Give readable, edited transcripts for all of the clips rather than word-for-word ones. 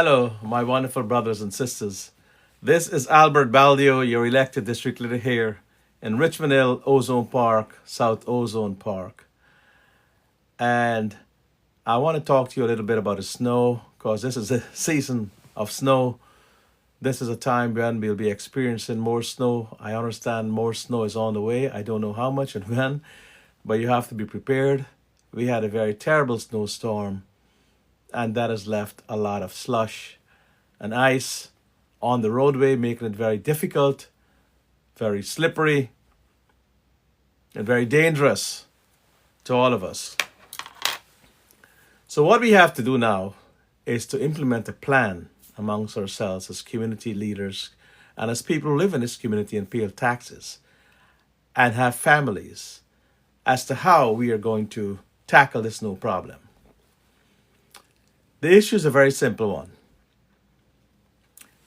Hello, my wonderful brothers and sisters. This is Albert BALDEO, your elected district leader here in Richmond Hill, Ozone Park, South Ozone Park. And I want to talk to you a little bit about the snow because this is a season of snow. This is a time when we'll be experiencing more snow. I understand more snow is on the way. I don't know how much and when, but you have to be prepared. We had a very terrible snowstorm, and that has left a lot of slush and ice on the roadway, making it very difficult, very slippery, and very dangerous to all of us. So what we have to do now is to implement a plan amongst ourselves as community leaders and as people who live in this community and pay taxes and have families as to how we are going to tackle this snow problem. The issue is a very simple one.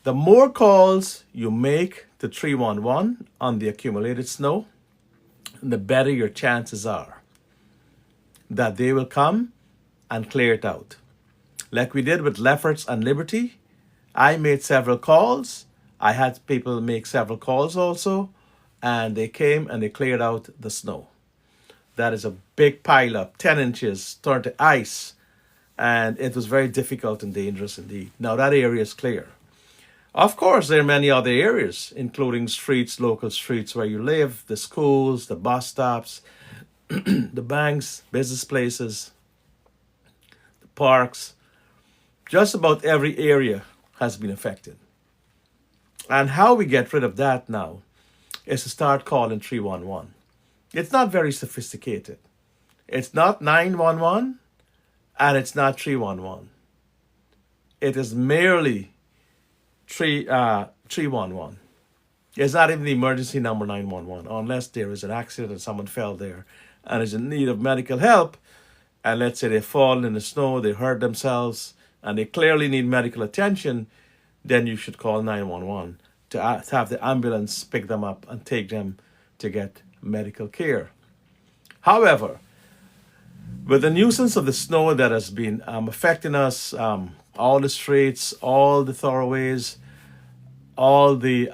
The more calls you make to 311 on the accumulated snow, the better your chances are that they will come and clear it out. Like we did with Lefferts and Liberty, I made several calls. I had people make several calls also, and they came and they cleared out the snow. That is a big pile up, 10 inches, turned to ice, and it was very difficult and dangerous indeed. Now that area is clear. Of course, there are many other areas, including streets, local streets where you live, the schools, the bus stops, the banks, business places, the parks. Just about every area has been affected. And how we get rid of that now is to start calling 311. It's not very sophisticated. It's not 911 and it's not 311. It is merely 311. It's not even the emergency number 911 unless there is an accident and someone fell there and is in need of medical help. And let's say they've fallen in the snow, they hurt themselves, and they clearly need medical attention, then you should call 911 to have the ambulance pick them up and take them to get medical care. However, with the nuisance of the snow that has been affecting us, all the streets, all the thoroughways, all the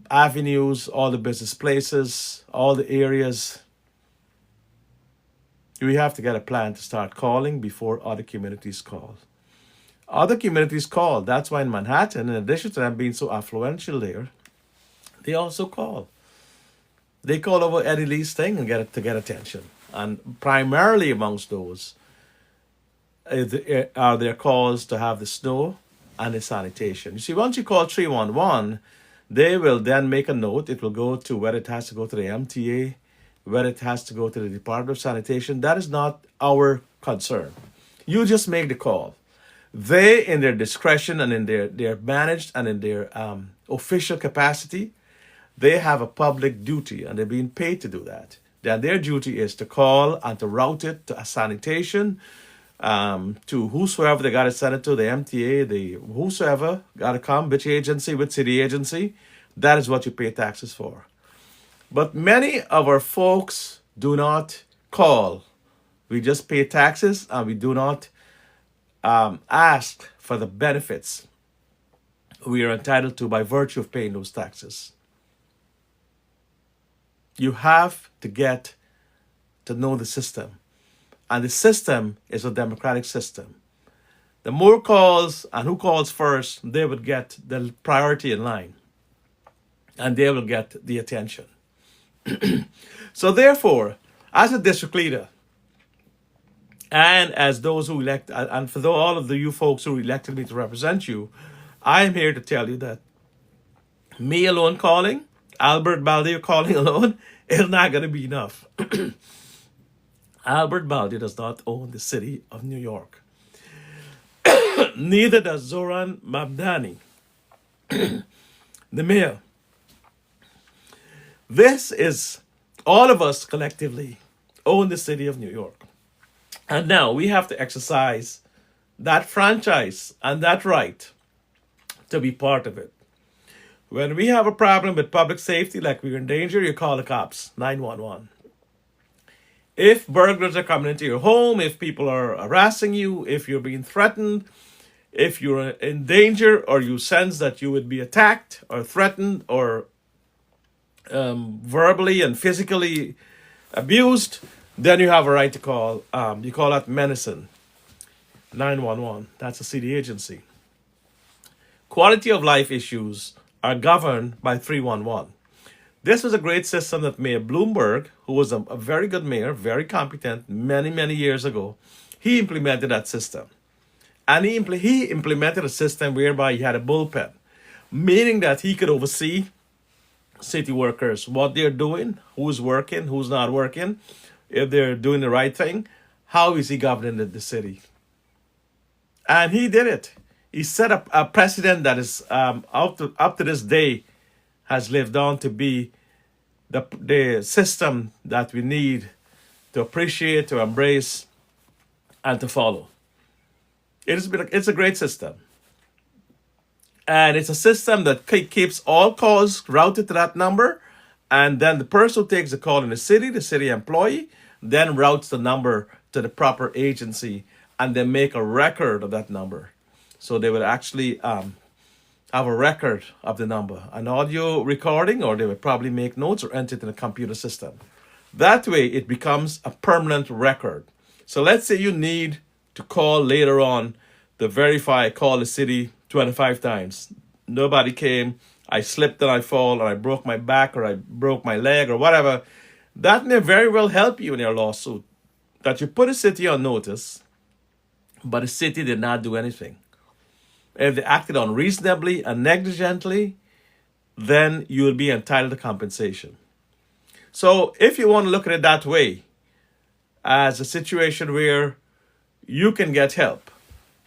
avenues, all the business places, all the areas, we have to get a plan to start calling before other communities call. Other communities call. That's why in Manhattan, in addition to them being so affluential there, they also call. They call over Eddie Lee's thing and get attention. And primarily amongst those are their calls to have the snow and the sanitation. You see, once you call 311, they will then make a note. It will go to whether it has to go to the MTA, whether it has to go to the Department of Sanitation. That is not our concern. You just make the call. They, in their discretion and in their managed and in their official capacity, they have a public duty and they're being paid to do that. Then their duty is to call and to route it to a sanitation, to whosoever they got to send it to, the MTA, the whosoever got to come, which agency, which city agency. That is what you pay taxes for. But many of our folks do not call. We just pay taxes and we do not ask for the benefits we are entitled to by virtue of paying those taxes. You have to get to know the system. And the system is a democratic system. The more calls and who calls first, they would get the priority in line. And they will get the attention. So therefore, as a district leader, and as those who elect, and for all of you folks who elected me to represent you, I am here to tell you that me alone calling, Albert BALDEO calling alone, is not going to be enough. Albert BALDEO does not own the city of New York. Neither does Zoran Mamdani, the mayor. This is all of us collectively own the city of New York. And now we have to exercise that franchise and that right to be part of it. When we have a problem with public safety, like we're in danger, you call the cops, 911. If burglars are coming into your home, if people are harassing you, if you're being threatened, If you're in danger or you sense that you would be attacked or threatened or verbally and physically abused, then you have a right to call. You call that medicine 911. That's a city agency. Quality of life issues are governed by 311. This was a great system that Mayor Bloomberg, who was a very good mayor, very competent, many years ago, he implemented that system. And he implemented a system whereby he had a bullpen, meaning that he could oversee city workers, what they're doing, who's working, who's not working, if they're doing the right thing, how is he governing the city. And he did it. He set up a precedent that is up to this day has lived on to be the system that we need to appreciate, to embrace, and to follow. It's a great system. And it's a system that keeps all calls routed to that number. And then the person who takes the call in the city employee, then routes the number to the proper agency and they make a record of that number. So they would actually have a record of the number, an audio recording, or they would probably make notes or enter it in a computer system. That way it becomes a permanent record. So let's say you need to call later on to verify, I call the city 25 times. Nobody came. I slipped and I fall, or I broke my back, or I broke my leg, or whatever. That may very well help you in your lawsuit. That you put a city on notice, but the city did not do anything. If they acted unreasonably and negligently, then you will be entitled to compensation. So if you want to look at it that way, as a situation where you can get help,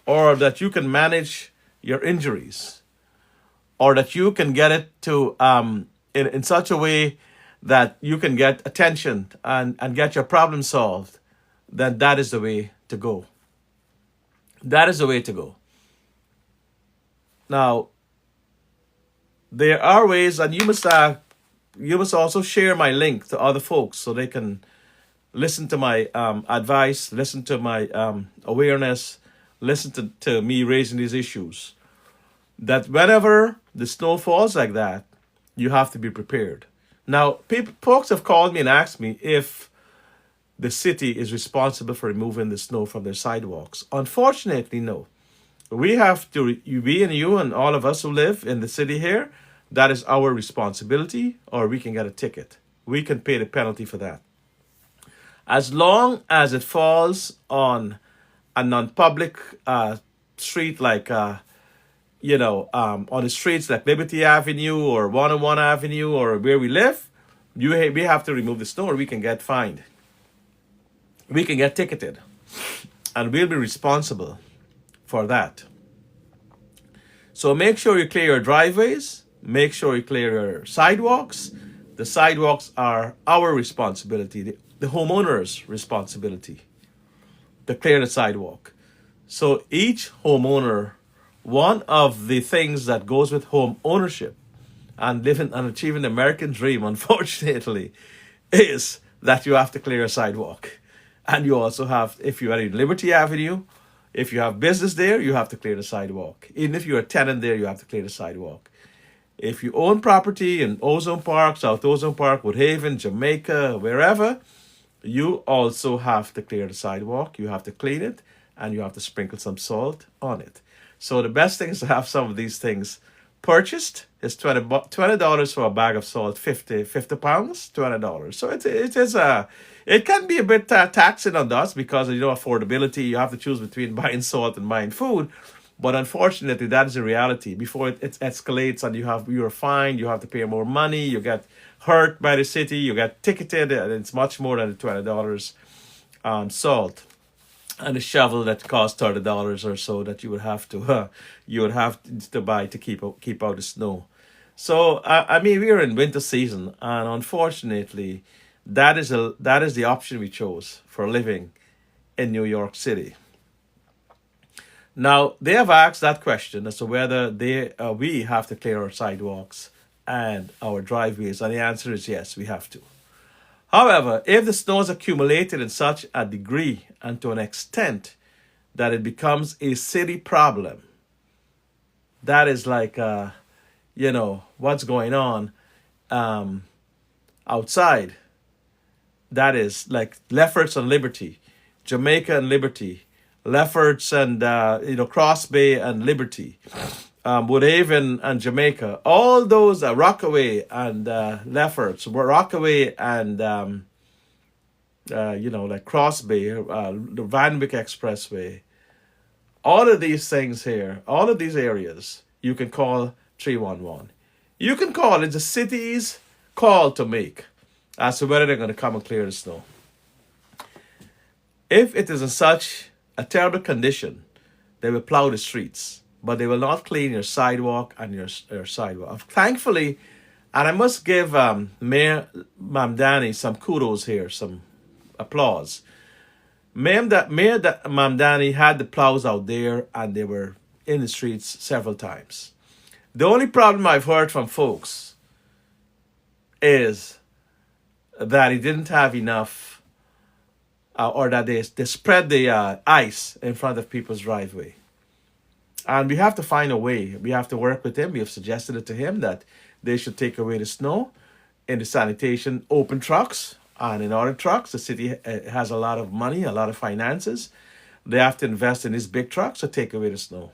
or that you can manage your injuries, or that you can get it to in such a way that you can get attention and get your problem solved, then that is the way to go. That is the way to go. Now, there are ways, and you must also share my link to other folks so they can listen to my advice, listen to my awareness, listen to me raising these issues. That whenever the snow falls like that, you have to be prepared. Now, folks have called me and asked me if the city is responsible for removing the snow from their sidewalks. Unfortunately, no. We have to, we and you and all of us who live in the city here, that is our responsibility, or we can get a ticket. We can pay the penalty for that. As long as it falls on a non-public street like, on the streets like Liberty Avenue or 101 Avenue or where we live, we have to remove the snow, or we can get fined. We can get ticketed, and we'll be responsible for that. So make sure you clear your driveways, make sure you clear your sidewalks. The sidewalks are our responsibility, the homeowner's responsibility to clear the sidewalk. So each homeowner, one of the things that goes with home ownership and living and achieving the American dream, unfortunately, is that you have to clear a sidewalk. And you also have, if you are in Liberty Avenue, if you have business there, you have to clear the sidewalk. Even if you're a tenant there, you have to clear the sidewalk. If you own property in Ozone Park, South Ozone Park, Woodhaven, Jamaica, wherever, you also have to clear the sidewalk. You have to clean it, and you have to sprinkle some salt on it. So the best thing is to have some of these things purchased. It's $20 for a bag of salt, 50 pounds, $20. So it can be a bit taxing on us because of affordability. You have to choose between buying salt and buying food. But unfortunately, that is the reality. Before it escalates and you're fined, you have to pay more money, you get hurt by the city, you get ticketed, and it's much more than the $20 salt. And a shovel that costs $30 or so that you would have to buy to keep out the snow. So we are in winter season, and unfortunately, that is the option we chose for living in New York City. Now they have asked that question as to whether we have to clear our sidewalks and our driveways, and the answer is yes, we have to. However, if the snow is accumulated in such a degree and to an extent that it becomes a city problem, that is like, what's going on outside. That is like Lefferts and Liberty, Jamaica and Liberty, Lefferts and Cross Bay and Liberty, Woodhaven and Jamaica. All those Rockaway and Lefferts, Rockaway and like Cross Bay, the Van Wyck Expressway. All of these things here, all of these areas, you can call 311. You can call it the city's call to make as to whether they're going to come and clear the snow. If it is in such a terrible condition, they will plow the streets, but they will not clean your sidewalk and your sidewalk. Thankfully, and I must give Mayor Mamdani some kudos here, some applause. Mayor Mamdani had the plows out there and they were in the streets several times. The only problem I've heard from folks is that he didn't have enough or that they spread the ice in front of people's driveway. And we have to find a way. We have to work with him. We have suggested it to him that they should take away the snow in the sanitation open trucks. And in other trucks, the city has a lot of money, a lot of finances. They have to invest in these big trucks to take away the snow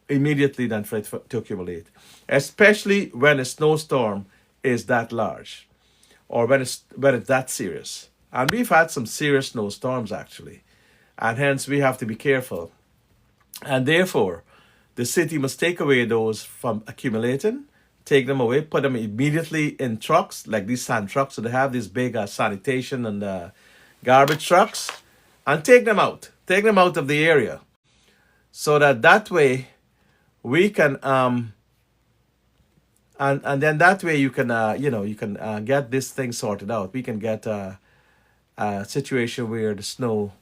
immediately than for it to accumulate, especially when a snowstorm is that large or when it's that serious. And we've had some serious snowstorms actually, and hence we have to be careful. And therefore, the city must take away those from accumulating, take them away, put them immediately in trucks, like these sand trucks. So they have these big sanitation and garbage trucks, and take them out of the area, so that way we can and then that way you can you can get this thing sorted out. We can get a situation where the snow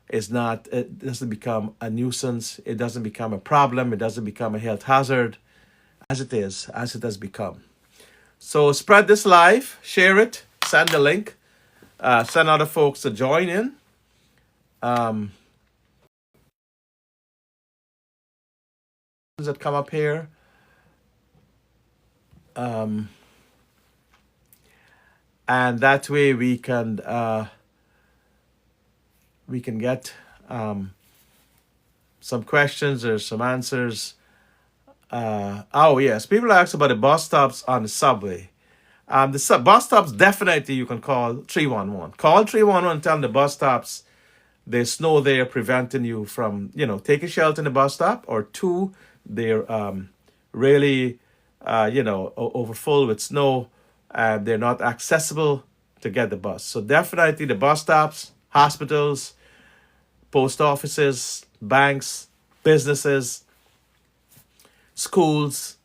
is not, it doesn't become a nuisance, it doesn't become a problem, it doesn't become a health hazard as it has become. So spread this live, share it, send the link, send other folks to join in. That come up here. And that way we can get some questions or some answers. Oh yes, people ask about the bus stops on the subway. The bus stops, definitely you can call 311. Call 311, tell them the bus stops, there's snow there preventing you from, taking shelter in the bus stop, or two, they're really, over full with snow, and they're not accessible to get the bus. So definitely the bus stops, hospitals, post offices, banks, businesses, schools,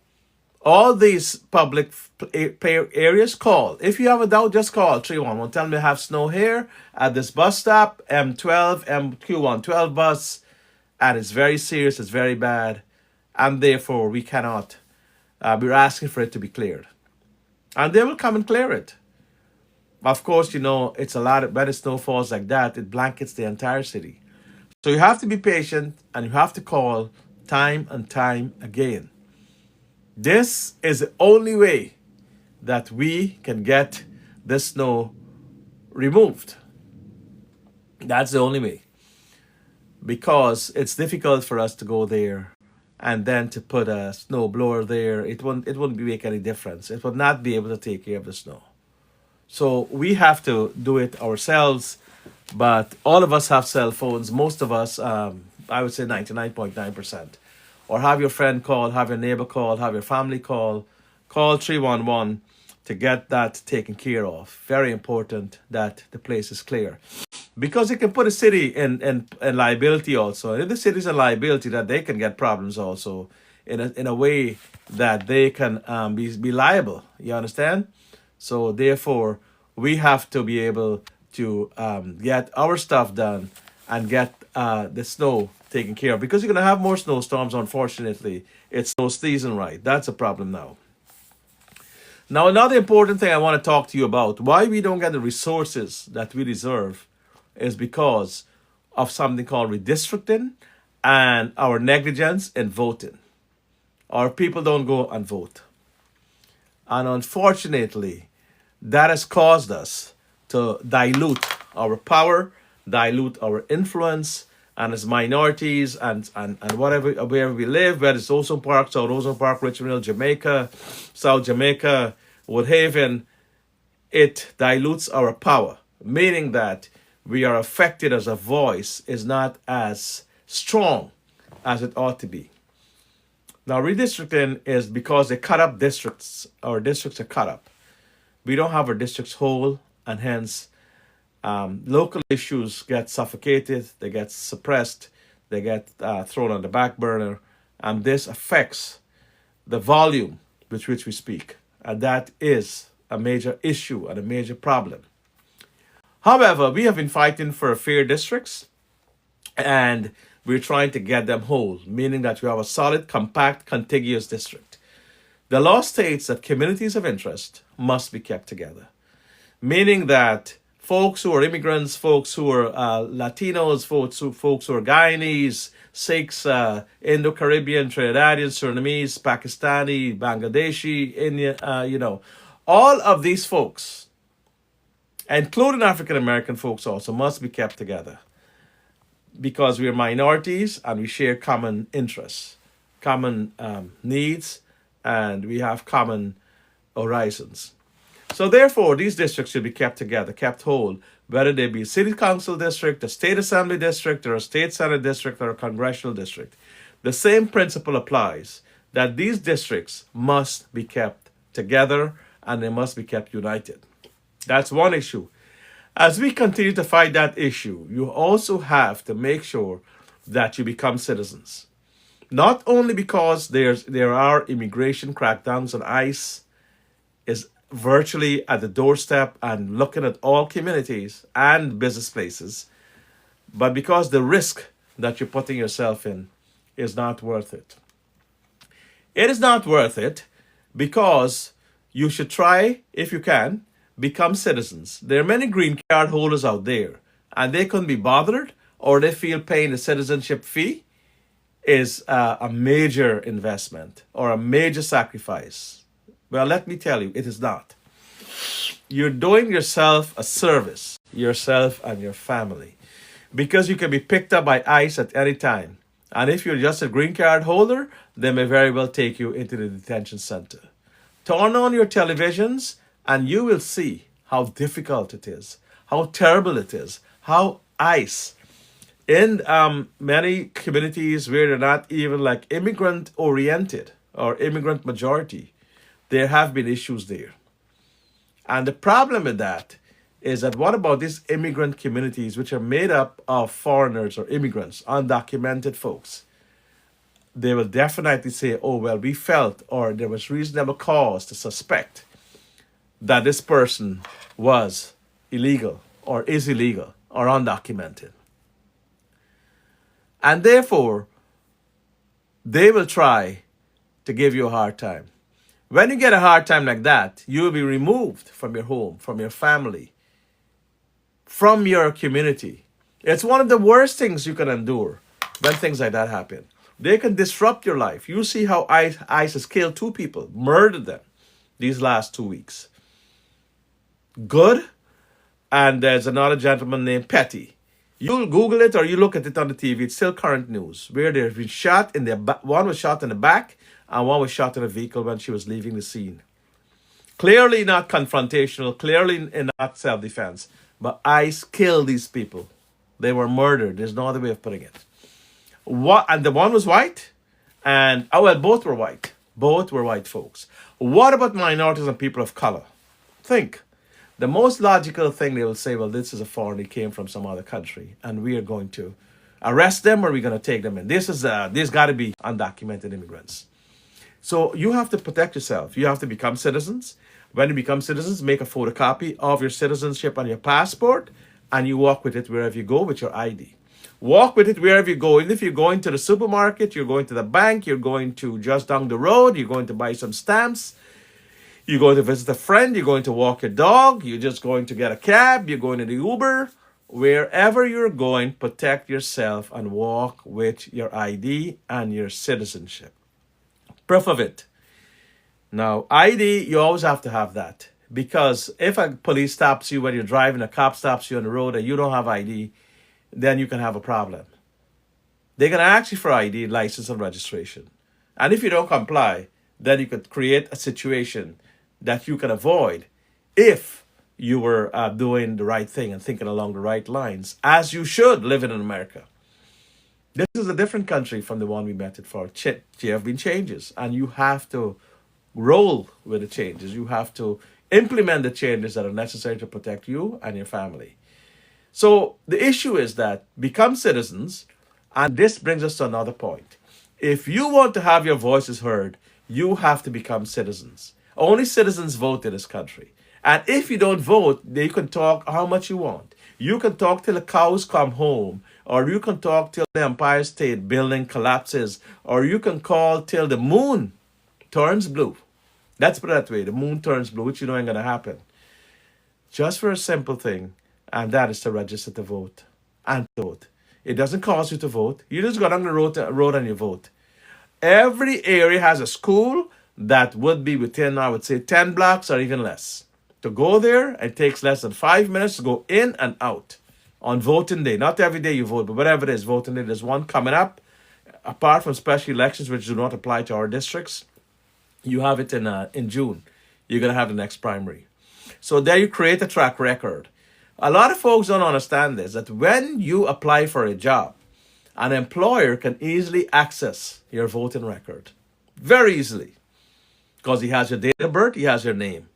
all these public areas, call. If you have a doubt, just call 311. Tell them they have snow here at this bus stop, M12, MQ112 bus, and it's very serious, it's very bad, and therefore we cannot, we're asking for it to be cleared. And they will come and clear it. Of course, it's a lot when the snow falls like that, it blankets the entire city. So you have to be patient and you have to call time and time again. This is the only way that we can get the snow removed. That's the only way. Because it's difficult for us to go there and then to put a snow blower there. It wouldn't make any difference. It would not be able to take care of the snow. So we have to do it ourselves. But all of us have cell phones. Most of us, I would say 99.9%. Or have your friend call, have your neighbor call, have your family call. Call 311 to get that taken care of. Very important that the place is clear. Because it can put a city in liability also. And if the city's in liability, that they can get problems also in a way that they can be liable. You understand? So therefore, we have to be able to get our stuff done and get the snow taken care of. Because you're going to have more snowstorms, unfortunately. It's snow season, right? That's a problem now. Now, another important thing I want to talk to you about, why we don't get the resources that we deserve, is because of something called redistricting and our negligence in voting. or people don't go and vote. And unfortunately, that has caused us to dilute our power, dilute our influence, and as minorities and whatever, wherever we live, whether it's Ozone Park, South Ozone Park, Richmond Hill, Jamaica, South Jamaica, Woodhaven, it dilutes our power, meaning that we are affected as a voice is not as strong as it ought to be. Now, redistricting is because they cut up districts. Our districts are cut up. We don't have our districts whole, and hence local issues get suffocated, they get suppressed, they get thrown on the back burner, and this affects the volume with which we speak. And that is a major issue and a major problem. However, we have been fighting for fair districts, and we're trying to get them whole, meaning that we have a solid, compact, contiguous district. The law states that communities of interest must be kept together, meaning that folks who are immigrants, folks who are Latinos, folks who are Guyanese, Sikhs, Indo-Caribbean, Trinidadians, Surinamese, Pakistani, Bangladeshi, Indian, all of these folks, including African American folks also, must be kept together because we are minorities and we share common interests, common needs, and we have common horizons. So therefore, these districts should be kept together, kept whole, whether they be a city council district, a state assembly district, or a state senate district, or a congressional district. The same principle applies, that these districts must be kept together and they must be kept united. That's one issue. As we continue to fight that issue, you also have to make sure that you become citizens. Not only because there are immigration crackdowns and ICE is virtually at the doorstep and looking at all communities and business places, but because the risk that you're putting yourself in is not worth it. It is not worth it because you should try, if you can, become citizens. There are many green card holders out there, and they couldn't be bothered, or they feel paying the citizenship fee is a major investment or a major sacrifice. Well, let me tell you, it is not. You're doing yourself a service, yourself and your family, because you can be picked up by ICE at any time. And if you're just a green card holder, they may very well take you into the detention center. Turn on your televisions and you will see how difficult it is, how terrible it is, how ICE in many communities where they're not even like immigrant oriented or immigrant majority, there have been issues there. And the problem with that is that what about these immigrant communities which are made up of foreigners or immigrants, undocumented folks? They will definitely say, oh, well, we felt or there was reasonable cause to suspect that this person was illegal or is illegal or undocumented. And therefore, they will try to give you a hard time. When you get a hard time like that, you will be removed from your home, from your family, from your community. It's one of the worst things you can endure when things like that happen. They can disrupt your life. You see how ICE has killed 2 people, murdered them these last 2 weeks. Good. And there's another gentleman named Petty. You'll Google it or you look at it on the TV. It's still current news where they've been shot in the one was shot in the back and one was shot in a vehicle when she was leaving the scene. Clearly not confrontational, clearly not self-defense. But ICE killed these people. They were murdered. There's no other way of putting it. And the one was white, and both were white. Both were white folks. What about minorities and people of color? Think. The most logical thing they will say, well, this is a foreigner, he came from some other country, and we are going to arrest them or we're going to take them in. This got to be undocumented immigrants. So you have to protect yourself. You have to become citizens. When you become citizens, make a photocopy of your citizenship on your passport, and you walk with it wherever you go with your ID. Walk with it wherever you go. Even if you're going to the supermarket, you're going to the bank, you're going to just down the road, you're going to buy some stamps, you're going to visit a friend, you're going to walk your dog, you're just going to get a cab, you're going to the Uber. Wherever you're going, protect yourself and walk with your ID and your citizenship. Proof of it. Now, ID, you always have to have that. Because if a police stops you when you're driving, a cop stops you on the road and you don't have ID, then you can have a problem. They're going to ask you for ID, license, and registration. And if you don't comply, then you could create a situation that you can avoid if you were doing the right thing and thinking along the right lines, as you should living in America. This is a different country from the one we met it for. There have been changes, and you have to roll with the changes. You have to implement the changes that are necessary to protect you and your family. So the issue is that become citizens, and this brings us to another point. If you want to have your voices heard, you have to become citizens. Only citizens vote in this country. And if you don't vote, you can talk how much you want. You can talk till the cows come home, or you can talk till the Empire State Building collapses, or you can call till the moon turns blue. Let's put it that way. The moon turns blue, which you know ain't going to happen. Just for a simple thing, and that is to register to vote and vote. It doesn't cost you to vote. You just go down the road and you vote. Every area has a school that would be within, I would say, 10 blocks or even less. To go there, it takes less than 5 minutes to go in and out on voting day. Not every day you vote, but whatever it is, voting day. There's one coming up. Apart from special elections, which do not apply to our districts, you have it in June. You're going to have the next primary. So there you create a track record. A lot of folks don't understand this, that when you apply for a job, an employer can easily access your voting record. Very easily. Because he has your date of birth, he has your name,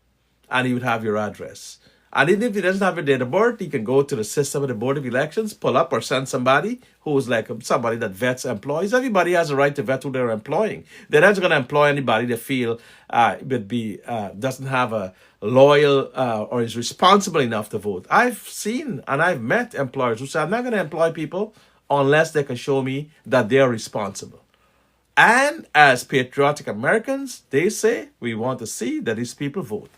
and he would have your address. And even if he doesn't have your date of birth, he can go to the system of the Board of Elections, pull up or send somebody who is like somebody that vets employees. Everybody has a right to vet who they're employing. They're not going to employ anybody they feel doesn't have a loyal or is responsible enough to vote. I've seen and I've met employers who say, I'm not going to employ people unless they can show me that they're responsible. And as patriotic Americans, they say, we want to see that these people vote.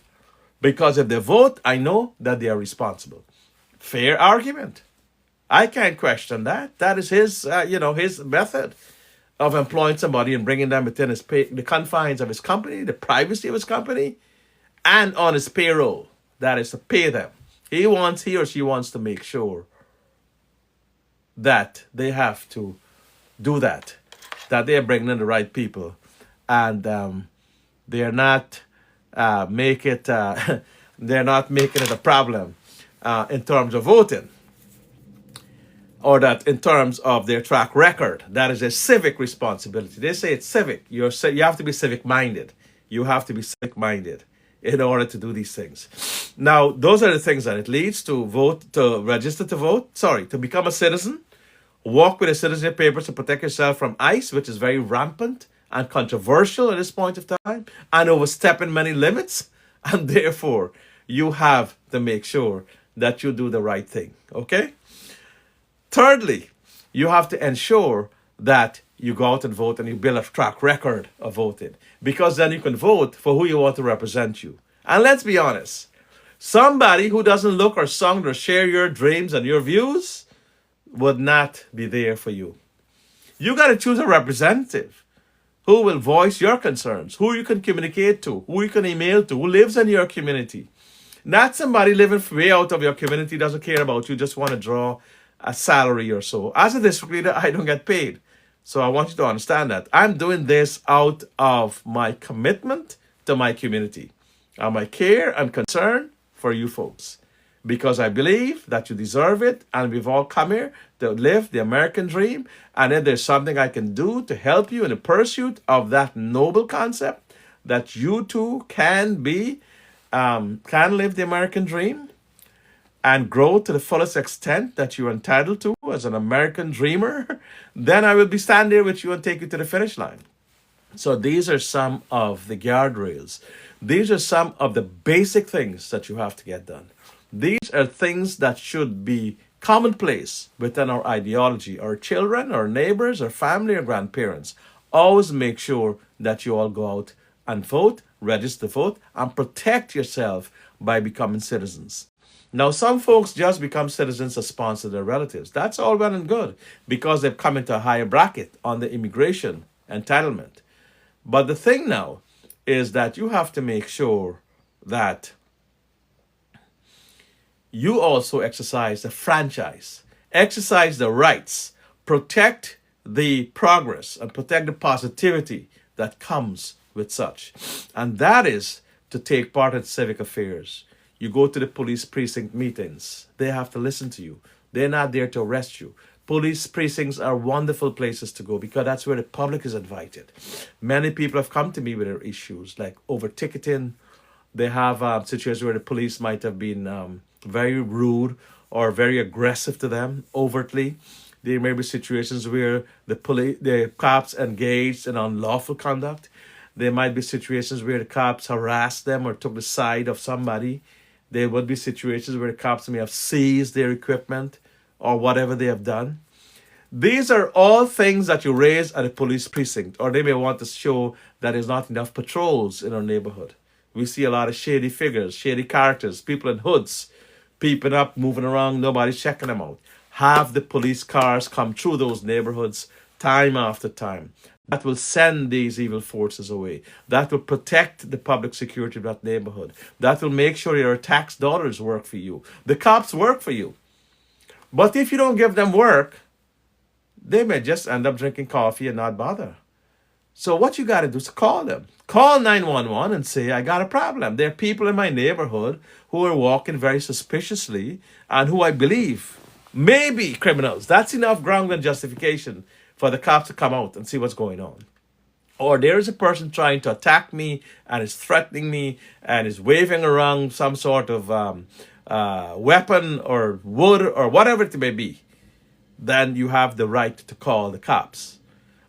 Because if they vote, I know that they are responsible. Fair argument. I can't question that. That is his method of employing somebody and bringing them within the confines of his company, the privacy of his company, and on his payroll. That is to pay them. He or she wants to make sure that they have to do that they are bringing in the right people, and they are not they're not making it a problem in terms of voting, or that in terms of their track record. That is a civic responsibility. They say it's civic. You have to be civic minded. You have to be civic minded in order to do these things. Now, those are the things that it leads to: vote, to register to vote. To become a citizen. Walk with a citizenship papers to protect yourself from ICE, which is very rampant and controversial at this point of time, and overstepping many limits. And therefore, you have to make sure that you do the right thing. Okay? Thirdly, you have to ensure that you go out and vote and you build a track record of voting, because then you can vote for who you want to represent you. And let's be honest, somebody who doesn't look or sound or share your dreams and your views would not be there for you. You got to choose a representative who will voice your concerns, who you can communicate to, who you can email to, who lives in your community. Not somebody living way out of your community, doesn't care about you, just want to draw a salary or so. As a district leader, I don't get paid. So I want you to understand that. I'm doing this out of my commitment to my community and my care and concern for you folks. Because I believe that you deserve it, and we've all come here to live the American dream. And if there's something I can do to help you in the pursuit of that noble concept, that you too can live the American dream and grow to the fullest extent that you're entitled to as an American dreamer, then I will be standing there with you and take you to the finish line. So these are some of the guardrails. These are some of the basic things that you have to get done. These are things that should be commonplace within our ideology. Our children, our neighbors, our family, our grandparents. Always make sure that you all go out and vote, register to vote, and protect yourself by becoming citizens. Now, some folks just become citizens to sponsor their relatives. That's all well and good because they've come into a higher bracket on the immigration entitlement. But the thing now is that you have to make sure that you also exercise the franchise, exercise the rights, protect the progress, and protect the positivity that comes with such. And that is to take part in civic affairs. You go to the police precinct meetings, they have to listen to you. They're not there to arrest you. Police precincts are wonderful places to go because that's where the public is invited. Many people have come to me with their issues like over ticketing. They have situations where the police might have been very rude or very aggressive to them overtly. There may be situations where the cops engaged in unlawful conduct. There might be situations where the cops harassed them or took the side of somebody. There would be situations where the cops may have seized their equipment or whatever they have done. These are all things that you raise at a police precinct, or they may want to show that there's not enough patrols in our neighborhood. We see a lot of shady figures, shady characters, people in hoods, peeping up, moving around, nobody's checking them out. Have the police cars come through those neighborhoods time after time. That will send these evil forces away. That will protect the public security of that neighborhood. That will make sure your tax dollars work for you. The cops work for you. But if you don't give them work, they may just end up drinking coffee and not bother. So what you got to do is call them. Call 911 and say, I got a problem. There are people in my neighborhood who are walking very suspiciously and who I believe may be criminals. That's enough ground and justification for the cops to come out and see what's going on. Or there is a person trying to attack me and is threatening me and is waving around some sort of weapon or wood or whatever it may be. Then you have the right to call the cops.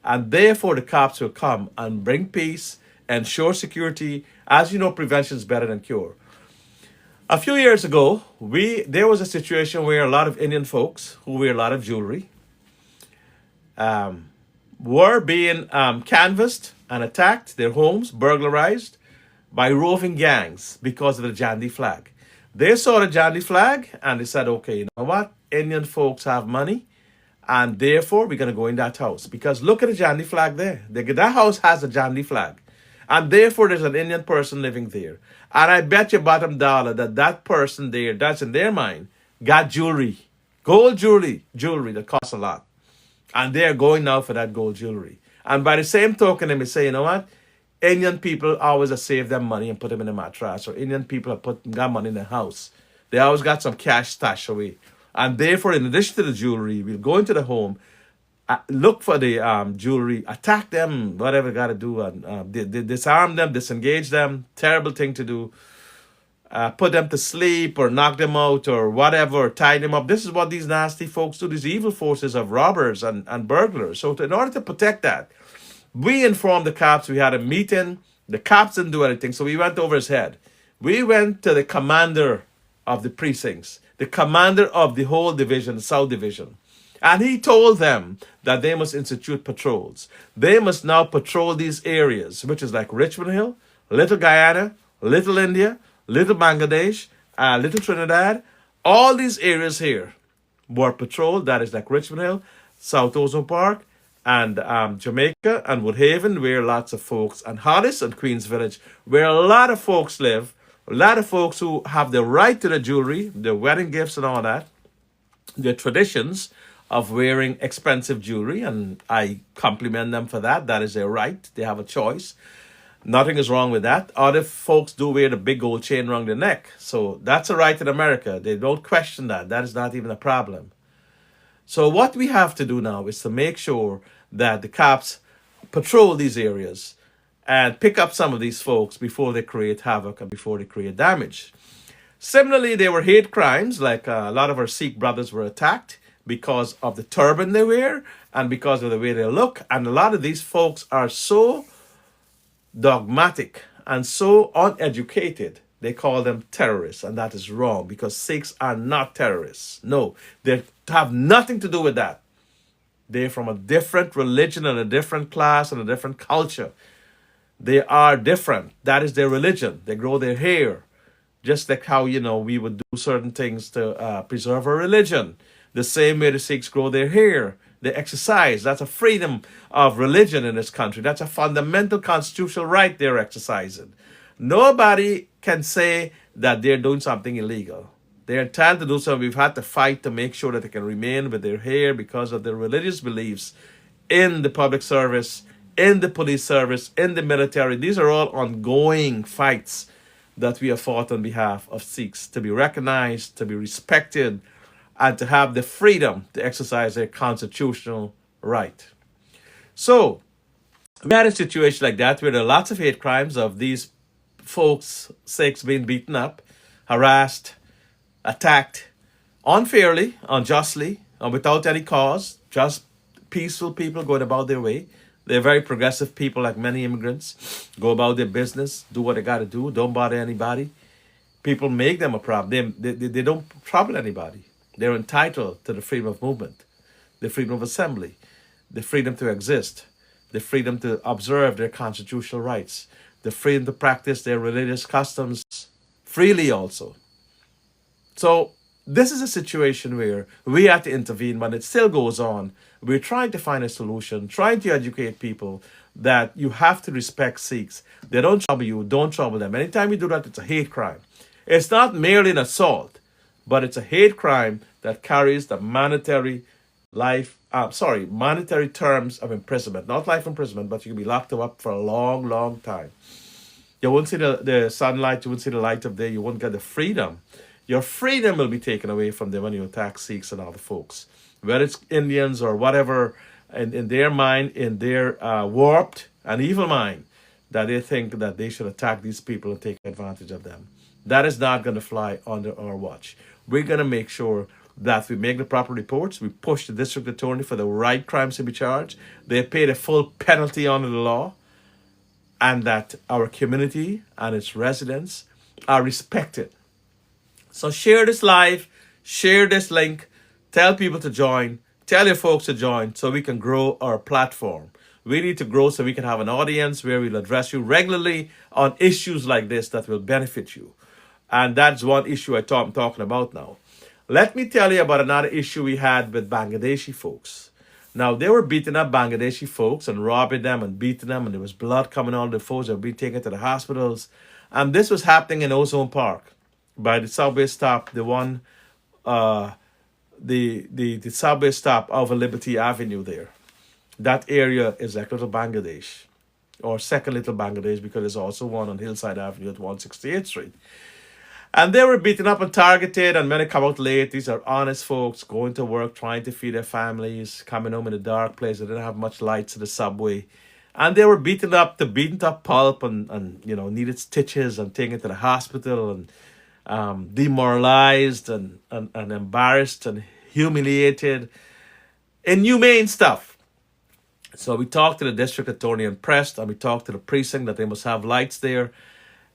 And therefore the cops will come and bring peace, ensure security. As you know, prevention is better than cure. A few years ago, there was a situation where a lot of Indian folks who wear a lot of jewelry were being canvassed and attacked, their homes burglarized by roving gangs because of the Jandi flag. They saw the Jandi flag and they said, okay, you know what? Indian folks have money and therefore we're going to go in that house. Because look at the Jandi flag there. That house has a Jandi flag. And therefore there's an Indian person living there. And I bet you bottom dollar that that person there, that's in their mind, got jewelry, gold jewelry that costs a lot. And they're going now for that gold jewelry. And by the same token, they may say, you know what? Indian people always have saved them money and put them in a mattress. Or Indian people have got money in the house. They always got some cash stashed away. And therefore, in addition to the jewelry, we'll go into the home, look for the jewelry, attack them, whatever got to do, and disarm them, disengage them. Terrible thing to do. Put them to sleep or knock them out or whatever, or tie them up. This is what these nasty folks do, these evil forces of robbers and burglars. So in order to protect that, we informed the cops. We had a meeting. The cops didn't do anything, so we went over his head. We went to the commander of the precincts, the commander of the whole division, the South Division. And he told them that they must institute patrols. They must now patrol these areas, which is like Richmond Hill, Little Guyana, Little India, Little Bangladesh, Little Trinidad. All these areas here were patrolled. That is like Richmond Hill, South Ozone Park, and Jamaica and Woodhaven, where lots of folks, and Hollis and Queens Village, where a lot of folks live, a lot of folks who have the right to the jewelry, the wedding gifts and all that, their traditions of wearing expensive jewelry, and I compliment them for that. That is their right. They have a choice. Nothing is wrong with that. Other folks do wear the big gold chain around their neck. So that's a right in America. They don't question that. That is not even a problem. So what we have to do now is to make sure that the cops patrol these areas and pick up some of these folks before they create havoc and before they create damage. Similarly, there were hate crimes, like a lot of our Sikh brothers were attacked because of the turban they wear and because of the way they look. And a lot of these folks are so dogmatic and so uneducated, they call them terrorists, and that is wrong because Sikhs are not terrorists. No, they have nothing to do with that. They're from a different religion and a different class and a different culture. They are different. That is their religion. They grow their hair, just like how, we would do certain things to preserve our religion. The same way the Sikhs grow their hair. they exercise. That's a freedom of religion in this country. That's a fundamental constitutional right they're exercising. Nobody can say that they're doing something illegal. They're entitled to do so. We've had to fight to make sure that they can remain with their hair because of their religious beliefs in the public service, in the police service, in the military. These are all ongoing fights that we have fought on behalf of Sikhs to be recognized, to be respected, and to have the freedom to exercise their constitutional right. So, we had a situation like that where there are lots of hate crimes of these folks, Sikhs, being beaten up, harassed, attacked unfairly, unjustly, and without any cause, just peaceful people going about their way. They're very progressive people, like many immigrants, go about their business, do what they got to do, don't bother anybody. People make them a problem. They don't trouble anybody. They're entitled to the freedom of movement, the freedom of assembly, the freedom to exist, the freedom to observe their constitutional rights, the freedom to practice their religious customs freely also. So this is a situation where we have to intervene, but it still goes on. We're trying to find a solution, trying to educate people that you have to respect Sikhs. They don't trouble you, don't trouble them. Anytime you do that, it's a hate crime. It's not merely an assault, but it's a hate crime that carries the monetary monetary terms of imprisonment. Not life imprisonment, but you can be locked up for a long, long time. You won't see the sunlight, you won't see the light of day, you won't get the freedom. Your freedom will be taken away from them when you attack Sikhs and other folks. Whether it's Indians or whatever, in their mind, in their warped and evil mind, that they think that they should attack these people and take advantage of them. That is not going to fly under our watch. We're going to make sure that we make the proper reports. We push the district attorney for the right crimes to be charged. They pay the full penalty under the law. And that our community and its residents are respected. So share this live, share this link, tell people to join, tell your folks to join so we can grow our platform. We need to grow so we can have an audience where we'll address you regularly on issues like this that will benefit you. And that's one issue I'm talking about now. Let me tell you about another issue we had with Bangladeshi folks. Now, they were beating up Bangladeshi folks and robbing them and beating them, and there was blood coming out of the folks that were being taken to the hospitals. And this was happening in Ozone Park by the subway stop, the one, the subway stop over Liberty Avenue there. That area is like Little Bangladesh, or Second Little Bangladesh, because there's also one on Hillside Avenue at 168th Street. And they were beaten up and targeted, and when they come out late, these are honest folks going to work, trying to feed their families, coming home in a dark place. They didn't have much lights in the subway. And they were beaten up to beaten up pulp and needed stitches and taken to the hospital and demoralized and embarrassed and humiliated. Inhumane stuff. So we talked to the district attorney and pressed, and we talked to the precinct that they must have lights there.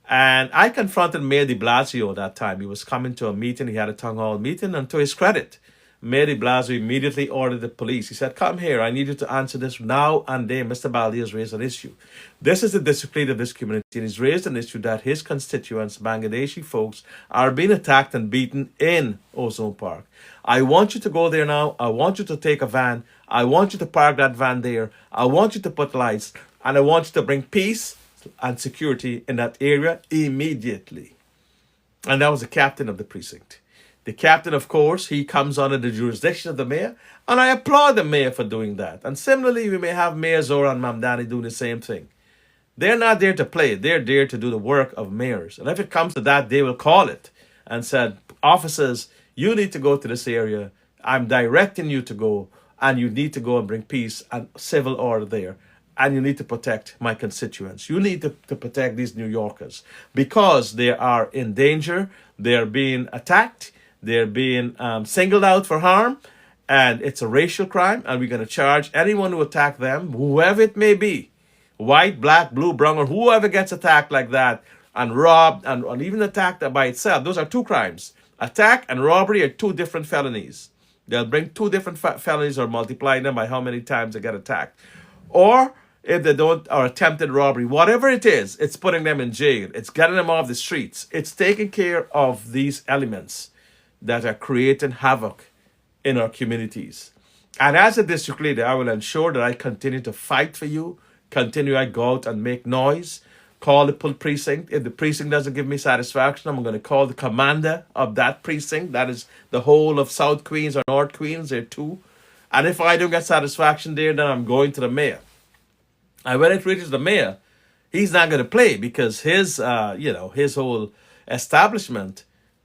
And I confronted Mayor de Blasio that time. He was coming to a meeting. He had a town hall meeting. And to his credit, Mayor de Blasio immediately ordered the police. He said, come here. I need you to answer this now and then. Mr. BALDEO has raised an issue. This is the district leader of this community. And he's raised an issue that his constituents, Bangladeshi folks, are being attacked and beaten in Ozone Park. I want you to go there now. I want you to take a van. I want you to park that van there. I want you to put lights. And I want you to bring peace and security in that area immediately. And that was the captain of the precinct. The captain, of course, he comes under the jurisdiction of the mayor, and I applaud the mayor for doing that. And similarly, we may have Mayor Zora and Mamdani doing the same thing. They're not there to play. They're there to do the work of mayors. And if it comes to that, they will call it and said, officers, you need to go to this area. I'm directing you to go, and you need to go and bring peace and civil order there. And you need to protect my constituents. You need to protect these New Yorkers because they are in danger. They're being attacked. They're being singled out for harm. And it's a racial crime. And we're going to charge anyone who attacked them, whoever it may be, white, black, blue, brown, or whoever gets attacked like that and robbed and even attacked by itself. Those are two crimes. Attack and robbery are two different felonies. They'll bring two different felonies or multiply them by how many times they get attacked. Or if they don't, or attempted robbery, whatever it is, it's putting them in jail. It's getting them off the streets. It's taking care of these elements that are creating havoc in our communities. And as a district leader, I will ensure that I continue to fight for you, continue I go out and make noise, call the precinct. If the precinct doesn't give me satisfaction, I'm going to call the commander of that precinct. That is the whole of South Queens or North Queens, there too. And if I don't get satisfaction there, then I'm going to the mayor. And when it reaches the mayor, he's not going to play because his whole establishment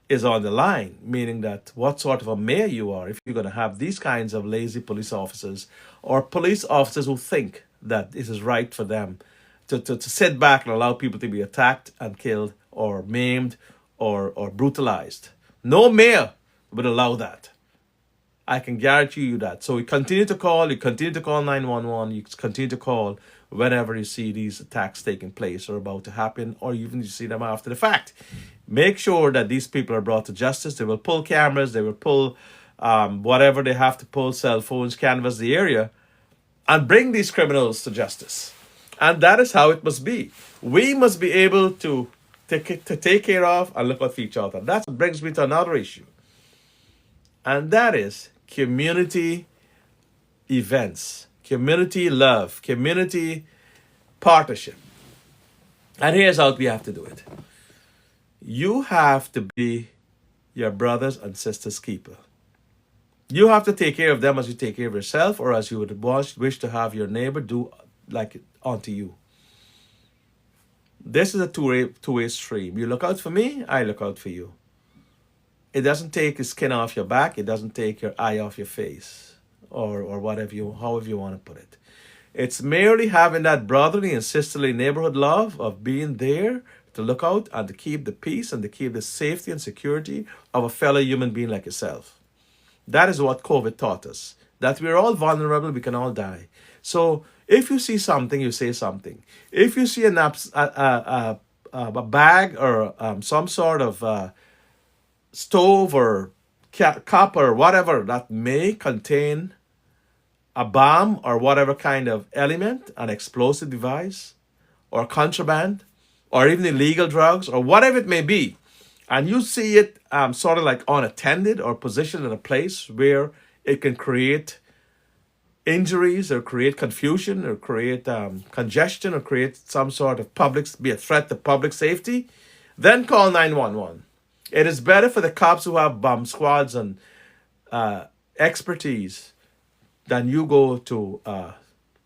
is on the line, meaning that what sort of a mayor you are if you're going to have these kinds of lazy police officers or police officers who think that it is right for them to sit back and allow people to be attacked and killed or maimed or brutalized. No mayor would allow that. I can guarantee you that. So you continue to call, 911, you continue to call whenever you see these attacks taking place or about to happen, or even you see them after the fact. Make sure that these people are brought to justice. They will pull cameras, they will pull whatever they have to pull, cell phones, canvass the area, and bring these criminals to justice. And that is how it must be. We must be able to take care of and look out for each other. That brings me to another issue. And that is community events, community love, community partnership. And here's how we have to do it. You have to be your brothers and sisters' keeper. You have to take care of them as you take care of yourself, or as you would wish to have your neighbor do like it unto you. This is a two-way stream. You look out for me, I look out for you. It doesn't take the skin off your back. It doesn't take your eye off your face, or however you want to put it. It's merely having that brotherly and sisterly neighborhood love of being there to look out and to keep the peace and to keep the safety and security of a fellow human being like yourself. That is what COVID taught us, that we're all vulnerable, we can all die. So if you see something, you say something. If you see a bag or some sort of stove or cup or whatever that may contain a bomb or whatever kind of element, an explosive device or contraband or even illegal drugs or whatever it may be, and you see it sort of like unattended or positioned in a place where it can create injuries or create confusion or create congestion or create some sort of be a threat to public safety, then call 911. It is better for the cops who have bomb squads and expertise than you go to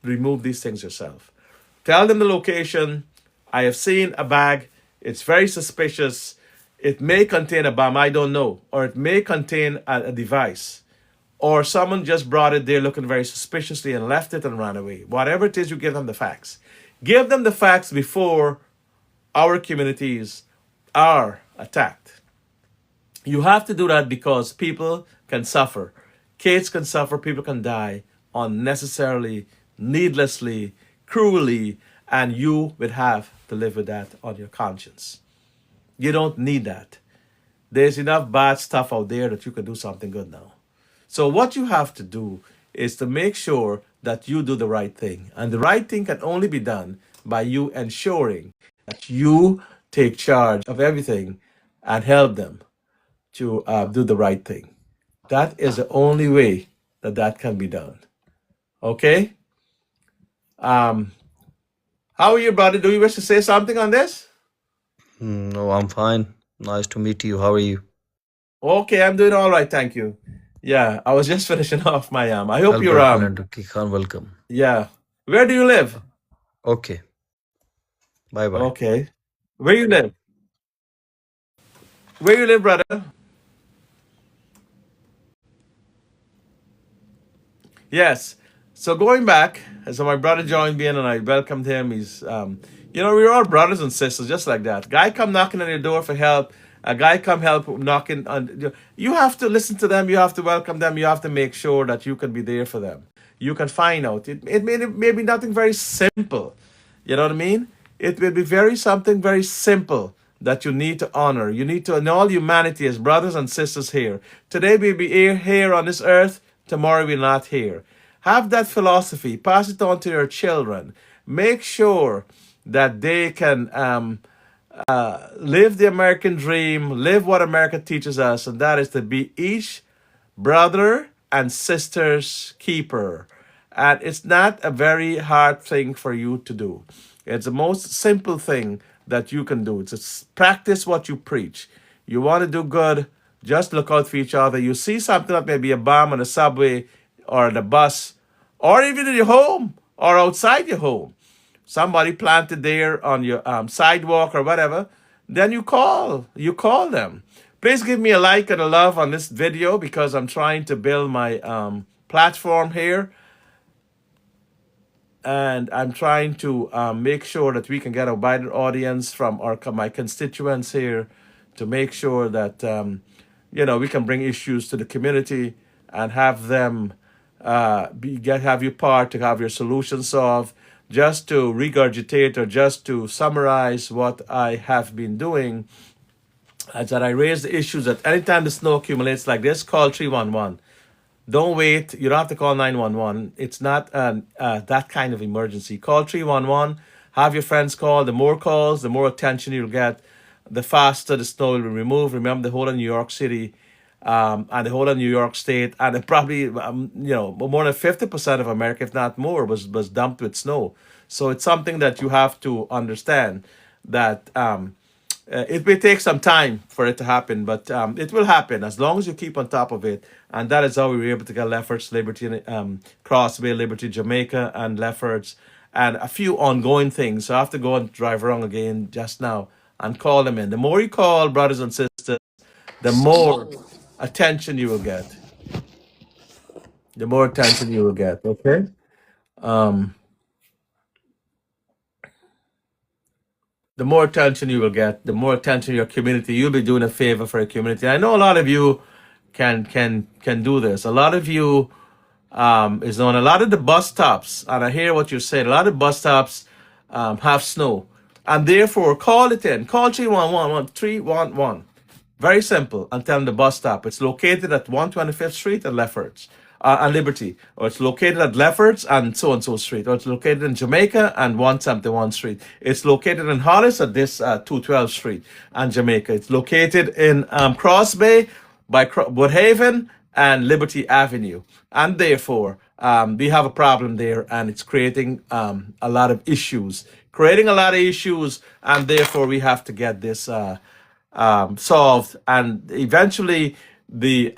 remove these things yourself. Tell them the location. I have seen a bag. It's very suspicious. It may contain a bomb, I don't know. Or it may contain a device. Or someone just brought it there looking very suspiciously and left it and ran away. Whatever it is, you give them the facts. Give them the facts before our communities are attacked. You have to do that because people can suffer. Kids can suffer, people can die unnecessarily, needlessly, cruelly, and you would have to live with that on your conscience. You don't need that. There's enough bad stuff out there that you can do something good now. So what you have to do is to make sure that you do the right thing. And the right thing can only be done by you ensuring that you take charge of everything and help them to do the right thing. That is the only way that can be done. Okay? How are you, brother? Do you wish to say something on this? No, I'm fine. Nice to meet you. How are you? Okay, I'm doing all right, thank you. Yeah, I was just finishing off my I hope you're welcome. yeah. Where do you live? Okay. Bye bye. Okay. Where you live? Where you live, brother? Yes. So going back, so my brother joined me in and I welcomed him. He's we're all brothers and sisters, just like that. Guy come knocking on your door for help. A guy come help knocking on. You have to listen to them. You have to welcome them. You have to make sure that you can be there for them. You can find out. It may be nothing very simple. You know what I mean? It will be something very simple that you need to honor. You need to, in all humanity, as brothers and sisters here. Today we'll be here on this earth. Tomorrow we're not here. Have that philosophy. Pass it on to your children. Make sure that they can live the American dream, live what America teaches us, and that is to be each brother and sister's keeper. And it's not a very hard thing for you to do. It's the most simple thing that you can do. It's just practice what you preach. You want to do good, just look out for each other. You see something that may be a bomb on the subway or the bus, or even in your home or outside your home, somebody planted there on your sidewalk or whatever, then you call them. Please give me a like and a love on this video because I'm trying to build my platform here, and I'm trying to make sure that we can get a wider audience from my constituents here, to make sure that we can bring issues to the community and have them have you part to have your solution solved. Just to regurgitate or just to summarize what I have been doing, is that I raise the issues that anytime the snow accumulates like this, call 311. Don't wait. You don't have to call 911. It's not that kind of emergency. Call 311. Have your friends call. The more calls, the more attention you'll get, the faster the snow will be removed. Remember, the whole of New York City and the whole of New York State, and it probably, more than 50% of America, if not more, was dumped with snow. So it's something that you have to understand that it may take some time for it to happen, but it will happen as long as you keep on top of it. And that is how we were able to get Lefferts, Liberty, Cross Bay, Liberty, Jamaica, and Lefferts, and a few ongoing things. So I have to go and drive around again just now and call them in. The more you call, brothers and sisters, the more attention you will get. The more attention you will get. Okay. The more attention you will get, the more attention your community. You'll be doing a favor for your community. I know a lot of you can do this. A lot of you is on a lot of the bus stops, and I hear what you said. A lot of bus stops have snow, and therefore call it in. Call 311. Very simple, and tell them the bus stop. It's located at 125th Street and Lefferts and Liberty, or it's located at Lefferts and so Street, or it's located in Jamaica and 171 Street. It's located in Hollis at this 212 Street and Jamaica. It's located in Cross Bay by Woodhaven and Liberty Avenue, and therefore we have a problem there, and it's creating a lot of issues, and therefore we have to get this solved, and eventually the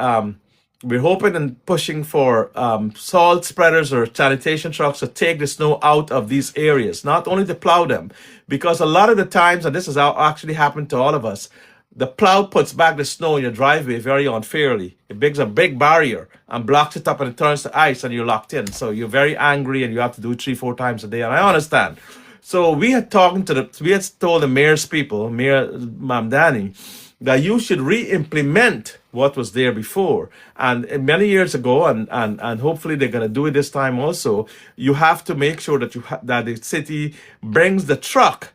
we're hoping and pushing for salt spreaders or sanitation trucks to take the snow out of these areas, not only to plow them, because a lot of the times, and this has actually happened to all of us, the plow puts back the snow in your driveway very unfairly. It makes a big barrier and blocks it up, and it turns to ice, and you're locked in. So you're very angry, and you have to do it 3-4 times a day. And I understand. So we had told the mayor's people, Mayor Mamdani, that you should re-implement what was there before. And many years ago, and hopefully they're going to do it this time also, you have to make sure that that the city brings the truck,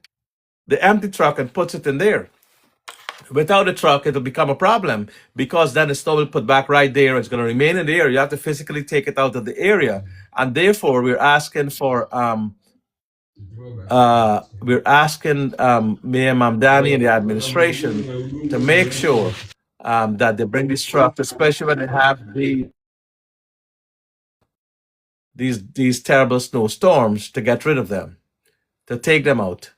the empty truck, and puts it in there. Without a truck, it'll become a problem, because then the snow will put back right there. It's going to remain in the area. You have to physically take it out of the area. And therefore, we're asking for Mayor Mamdani and the administration to make sure that they bring these trucks, especially when they have these terrible snowstorms, to get rid of them, to take them out.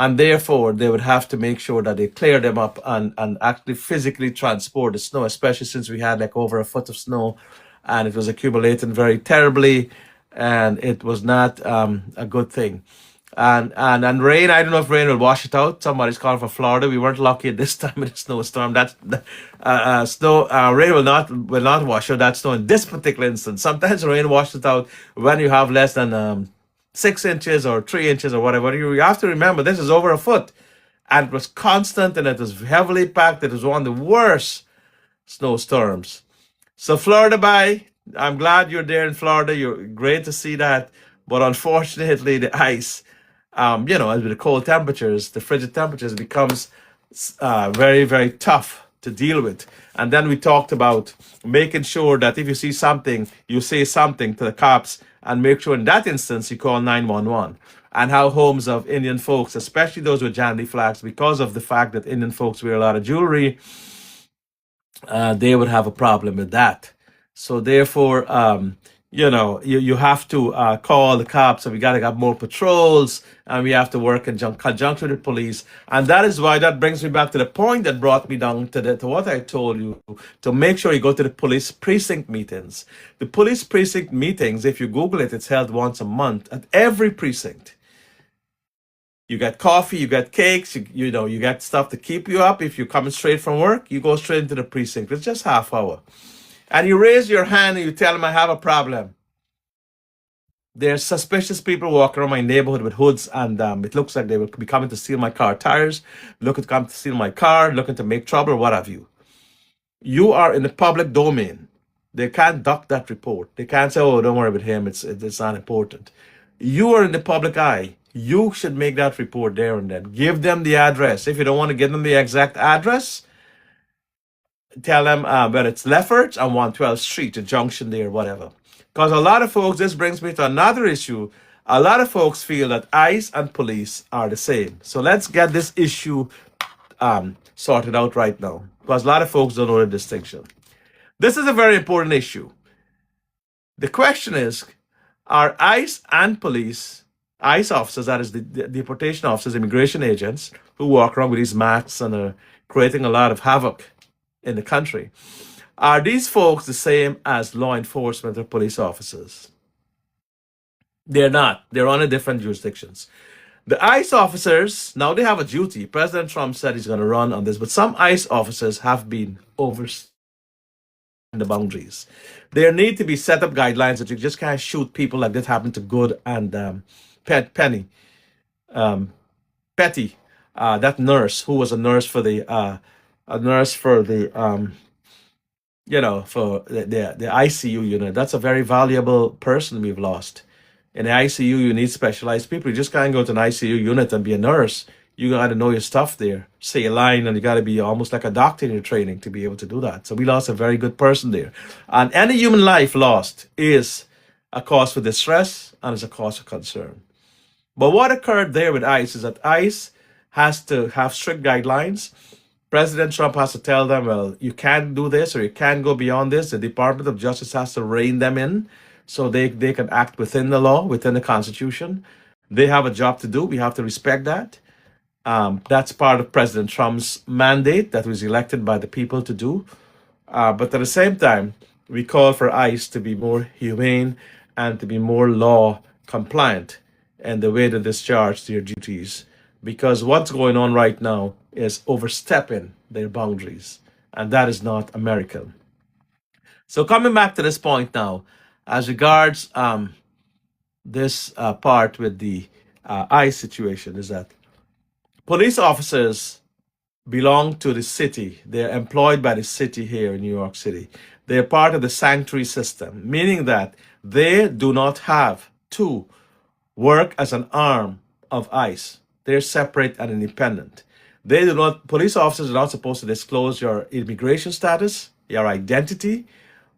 And therefore, they would have to make sure that they clear them up and actually physically transport the snow, especially since we had like over a foot of snow, and it was accumulating very terribly, and it was not a good thing. And rain, I don't know if rain will wash it out. Somebody's calling for Florida. We weren't lucky at this time of the snowstorm. Rain will not wash out that snow in this particular instance. Sometimes rain washes it out when you have less than 6 inches or 3 inches or whatever. You have to remember, this is over a foot, and it was constant, and it was heavily packed. It was one of the worst snowstorms. So Florida, bye. I'm glad you're there in Florida. You're great to see that. But unfortunately, the ice, as with the cold temperatures, the frigid temperatures, becomes very, very tough to deal with. And then we talked about making sure that if you see something, you say something to the cops, and make sure in that instance you call 911. And how homes of Indian folks, especially those with Jandy flags, because of the fact that Indian folks wear a lot of jewelry, they would have a problem with that. So therefore, you have to call the cops, and we got to have more patrols, and we have to work in conjunction with the police. And that is why that brings me back to the point that brought me down to what I told you, to make sure you go to the police precinct meetings. The police precinct meetings, if you Google it, it's held once a month at every precinct. You get coffee, you get cakes, you get stuff to keep you up. If you're coming straight from work, you go straight into the precinct. It's just half hour. And you raise your hand and you tell them, I have a problem. There's suspicious people walking around my neighborhood with hoods, and it looks like they will be coming to steal my car tires, looking to come to steal my car, looking to make trouble, or what have you. You are in the public domain. They can't duck that report. They can't say, oh, don't worry about him. It's not important. You are in the public eye. You should make that report there and then. Give them the address. If you don't want to give them the exact address, tell them whether it's Lefferts on 112th Street, a junction there, whatever. Because a lot of folks, this brings me to another issue. A lot of folks feel that ICE and police are the same. So let's get this issue sorted out right now. Because a lot of folks don't know the distinction. This is a very important issue. The question is, are ICE and police, ICE officers, that is the deportation officers, immigration agents, who walk around with these masks and are creating a lot of havoc in the country, are these folks the same as law enforcement or police officers? They're not. They're on a different jurisdictions. The ICE officers, now they have a duty. President Trump said he's going to run on this, but some ICE officers have been overstepping the boundaries. There need to be set up guidelines that you just can't shoot people like this happened to Good and Petty, that nurse who was a nurse for the for the ICU unit. That's a very valuable person we've lost. In the ICU, you need specialized people. You just can't go to an ICU unit and be a nurse. You got to know your stuff there, say a line, and you got to be almost like a doctor in your training to be able to do that. So we lost a very good person there. And any human life lost is a cause for distress and is a cause for concern. But what occurred there with ICE is that ICE has to have strict guidelines. President Trump has to tell them, well, you can't do this or you can't go beyond this. The Department of Justice has to rein them in so they can act within the law, within the Constitution. They have a job to do. We have to respect that. That's part of President Trump's mandate that was elected by the people to do. But at the same time, we call for ICE to be more humane and to be more law compliant in the way they discharge their duties. Because what's going on right now is overstepping their boundaries, and that is not American. So coming back to this point now, as regards this part with the ICE situation, is that police officers belong to the city. They're employed by the city here in New York City. They're part of the sanctuary system, meaning that they do not have to work as an arm of ICE. They're separate and independent. They do not, police officers are not supposed to disclose your immigration status, your identity,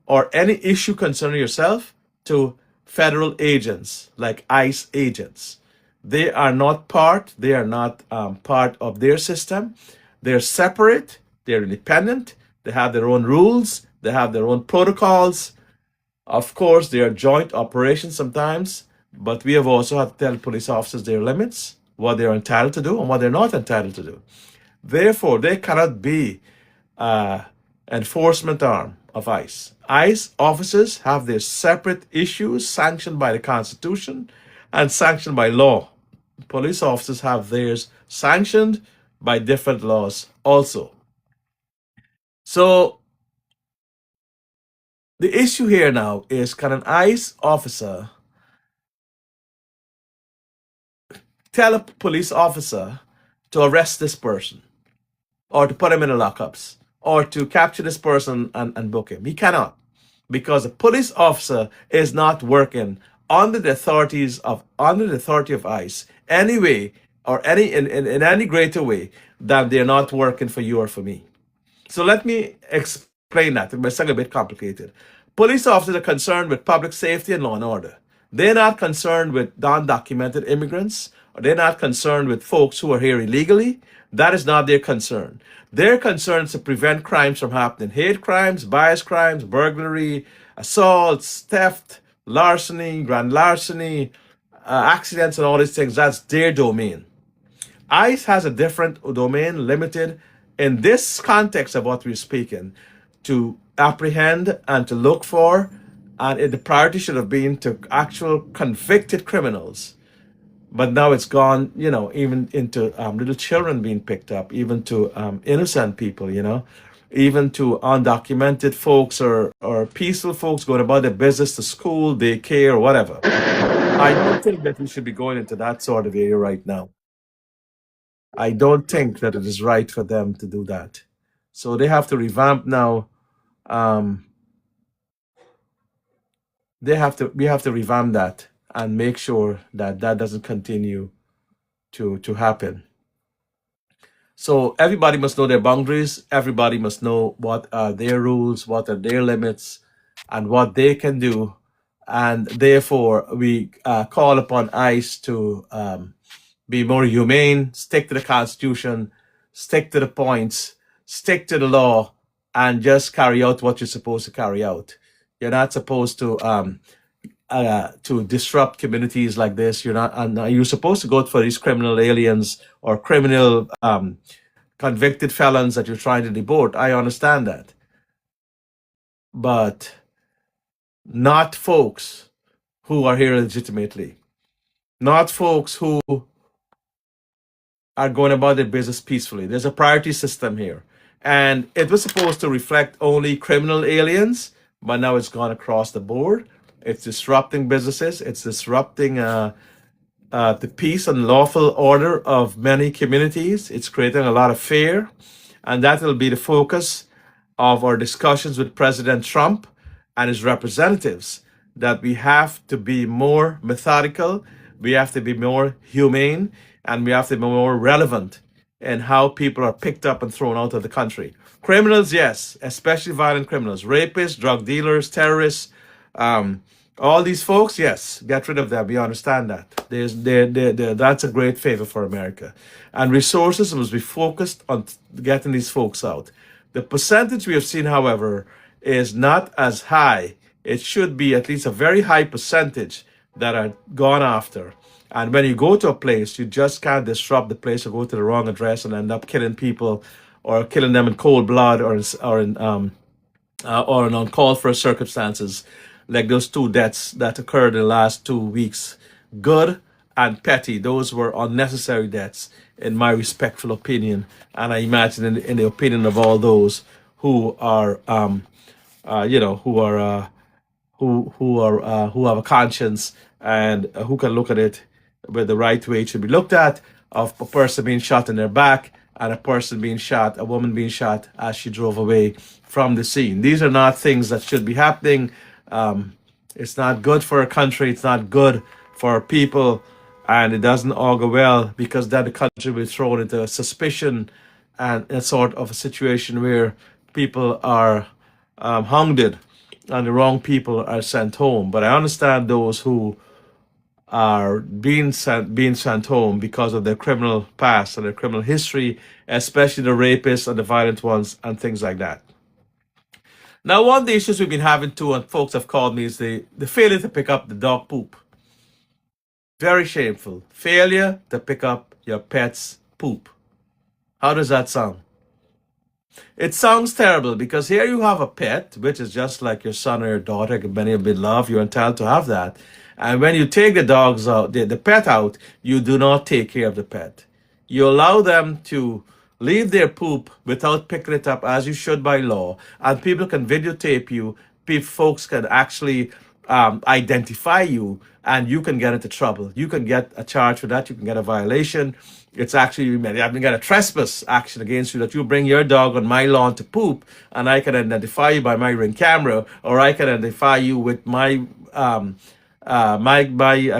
or any issue concerning yourself to federal agents like ICE agents. They are not part of their system. They're separate, they're independent, they have their own rules, they have their own protocols. Of course, they are joint operations sometimes, but we have also had to tell police officers their limits, what they're entitled to do and what they're not entitled to do. Therefore, they cannot be enforcement arm of ICE. ICE officers have their separate issues sanctioned by the Constitution and sanctioned by law. Police officers have theirs sanctioned by different laws also. So the issue here now is, can an ICE officer tell a police officer to arrest this person or to put him in the lockups or to capture this person and book him? He cannot, because a police officer is not working under the authority of ICE anyway, or in any greater way than they're not working for you or for me. So let me explain that. It might sound a bit complicated. Police officers are concerned with public safety and law and order. They're not concerned with undocumented immigrants They're not concerned with folks who are here illegally. That is not their concern. Their concern is to prevent crimes from happening. Hate crimes, bias crimes, burglary, assaults, theft, larceny, grand larceny, accidents, and all these things. That's their domain. ICE has a different domain, limited in this context of what we're speaking, to apprehend and to look for, and the priority should have been to actual convicted criminals. But now it's gone, even into little children being picked up, even to innocent people, even to undocumented folks or peaceful folks going about their business to school, daycare, or whatever. I don't think that we should be going into that sort of area right now. I don't think that it is right for them to do that. So they have to revamp now. Um, we have to revamp that and make sure that that doesn't continue to happen. So everybody must know their boundaries. Everybody must know what are their rules, what are their limits, and what they can do. And therefore, we call upon ICE to be more humane, stick to the Constitution, stick to the points, stick to the law, and just carry out what you're supposed to carry out. You're not supposed to disrupt communities like this. You're not, and you're supposed to go for these criminal aliens or criminal convicted felons that you're trying to deport. I understand that, but not folks who are here legitimately, not folks who are going about their business peacefully. There's a priority system here. And it was supposed to reflect only criminal aliens, but now it's gone across the board. It's disrupting businesses. It's disrupting the peace and lawful order of many communities. It's creating a lot of fear. And that will be the focus of our discussions with President Trump and his representatives, that we have to be more methodical, we have to be more humane, and we have to be more relevant in how people are picked up and thrown out of the country. Criminals, yes, especially violent criminals, rapists, drug dealers, terrorists, all these folks, yes, get rid of them. We understand that. That's a great favor for America. And resources must be focused on getting these folks out. The percentage we have seen, however, is not as high. It should be at least a very high percentage that are gone after. And when you go to a place, you just can't disrupt the place or go to the wrong address and end up killing people or killing them in cold blood or in uncalled for circumstances, like those two deaths that occurred in the last 2 weeks. Good and petty, those were unnecessary deaths, in my respectful opinion, and I imagine in the opinion of all those who are, who have a conscience and who can look at it with the right way it should be looked at, of a person being shot in their back and a person being shot, a woman being shot as she drove away from the scene. These are not things that should be happening. It's not good for a country. It's not good for our people, and it doesn't augur well, because then the country will be thrown into suspicion and a sort of a situation where people are hounded and the wrong people are sent home. But I understand those who are being sent home because of their criminal past and their criminal history, especially the rapists and the violent ones and things like that. Now, one of the issues we've been having too, and folks have called me, is the failure to pick up the dog poop. Very shameful. Failure to pick up your pet's poop. How does that sound? It sounds terrible, because here you have a pet, which is just like your son or your daughter. Many have been loved. You're entitled to have that. And when you take the dogs out, the pet out, you do not take care of the pet. You allow them to leave their poop without picking it up, as you should by law. And people can videotape you. Folks can actually identify you, and you can get into trouble. You can get a charge for that. You can get a violation. It's actually, you can get a trespass action against you, that you bring your dog on my lawn to poop, and I can identify you by my Ring camera, or I can identify you with my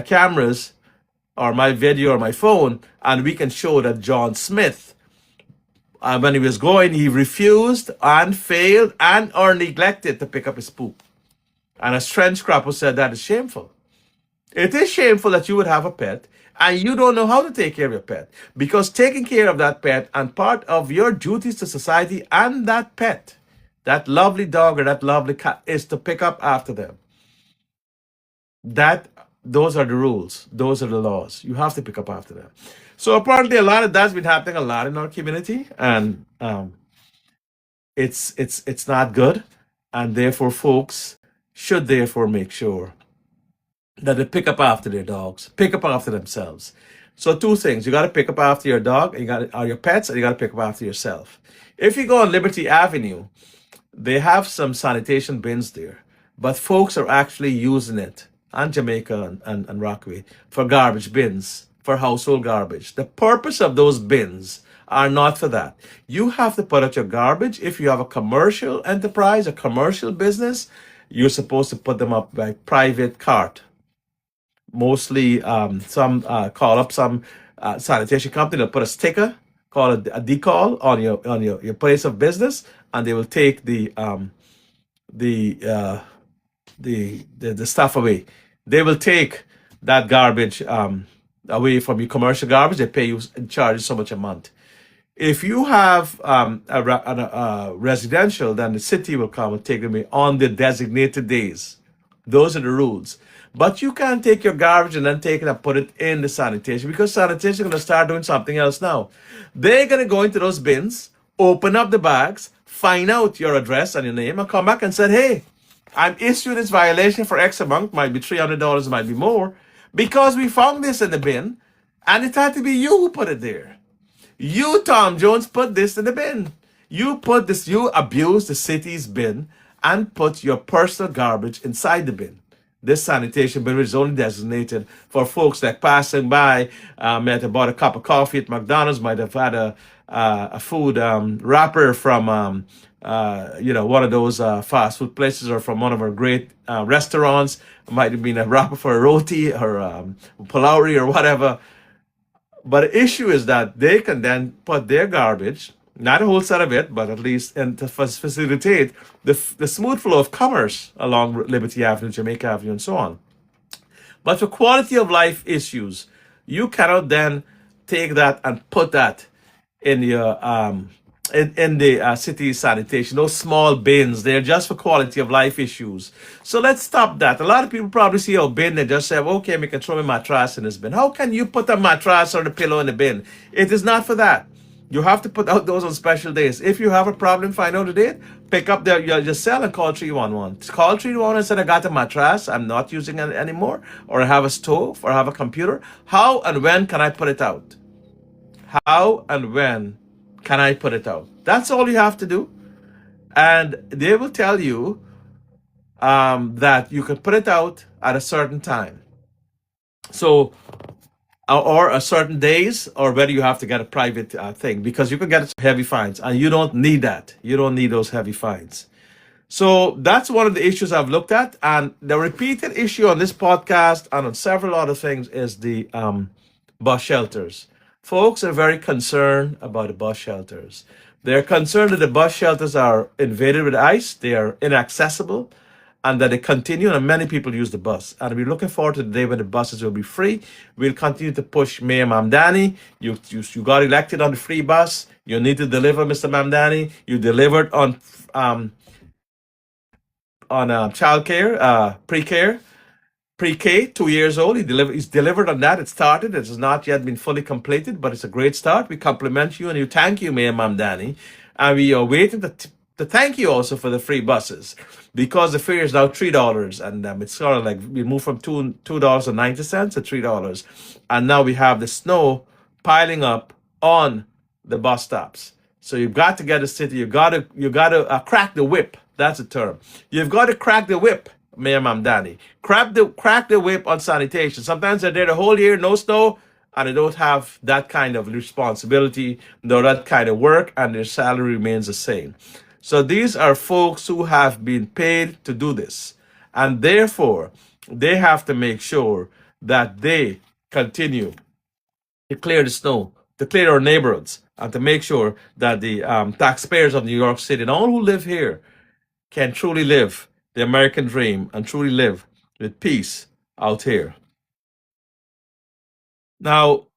cameras or my video or my phone, and we can show that John Smith, when he was going, he refused and failed and or neglected to pick up his poop. And as Trench Crapper said, that is shameful. It is shameful that you would have a pet and you don't know how to take care of your pet, because taking care of that pet and part of your duties to society and that pet, that lovely dog or that lovely cat, is to pick up after them. That those are the rules. Those are the laws. You have to pick up after them. So apparently, a lot of that's been happening a lot in our community, and it's not good, and therefore, folks should therefore make sure that they pick up after their dogs, pick up after themselves. So two things: you got to pick up after your dog, and you got or your pets, and you got to pick up after yourself. If you go on Liberty Avenue, they have some sanitation bins there, but folks are actually using it on Jamaica and Rockaway for garbage bins, for household garbage. The purpose of those bins are not for that. You have to put out your garbage. If you have a commercial enterprise, a commercial business, you're supposed to put them up by private cart. Mostly, some call up some sanitation company. They'll put a sticker called a decal on your place of business, and they will take the the stuff away. They will take that garbage away from your commercial garbage. They pay you and charge you so much a month. If you have a residential, then the city will come and take them away on the designated days. Those are the rules. But you can't take your garbage and then take it and put it in the sanitation, because sanitation is going to start doing something else now. They're going to go into those bins, open up the bags, find out your address and your name, and come back and say, hey, I'm issuing this violation for X amount, might be $300, might be more, because we found this in the bin, and it had to be you who put it there. You, Tom Jones, put this in the bin. You put this, you abused the city's bin and put your personal garbage inside the bin. This sanitation bin is only designated for folks like passing by, might have bought a cup of coffee at McDonald's, might have had a food wrapper from one of those fast food places, or from one of our great restaurants. It might have been a wrapper for a roti or pulauri or whatever. But the issue is that they can then put their garbage, not a whole set of it, but at least, and to facilitate the smooth flow of commerce along Liberty Avenue, Jamaica Avenue, and so on. But for quality of life issues, you cannot then take that and put that in your in the city sanitation. Those small bins, they're just for quality of life issues. So let's stop that. A lot of people probably see a bin and just say, okay, we can throw my mattress in this bin. How can you put a mattress or the pillow in the bin? It is not for that. You have to put out those on special days. If you have a problem, find out the date, pick up your cell and call 311. Call 311 and say, I got a mattress, I'm not using it anymore, or I have a stove, or I have a computer. How and when can I put it out? How and when can I put it out? That's all you have to do. And they will tell you that you can put it out at a certain time. So, or a certain days, or whether you have to get a private thing, because you can get heavy fines, and you don't need that. You don't need those heavy fines. So that's one of the issues I've looked at, and the repeated issue on this podcast and on several other things is the bus shelters. Folks are very concerned about the bus shelters. They're concerned that the bus shelters are invaded with ice, they are inaccessible, and that they continue, and many people use the bus. And we're looking forward to the day when the buses will be free. We'll continue to push Mayor Mamdani. You got elected on the free bus. You need to deliver, Mr. Mamdani. You delivered on child care, pre-K, 2 years old. He's delivered on that. It started. It has not yet been fully completed, but it's a great start. We compliment you and you thank you, Mayor Mamdani. And we are waiting to thank you also for the free buses, because the fare is now $3, and it's sort of like we moved from $2.90 to $3, and now we have the snow piling up on the bus stops. So you've got to get a city. You got to crack the whip. That's the term. You've got to crack the whip, Mayor Mamdani. Crack the whip on sanitation. Sometimes they're there the whole year, no snow, and they don't have that kind of responsibility, nor that kind of work, and their salary remains the same. So these are folks who have been paid to do this, and therefore they have to make sure that they continue to clear the snow, to clear our neighborhoods, and to make sure that the taxpayers of New York City and all who live here can truly live the American dream and truly live with peace out here. Now,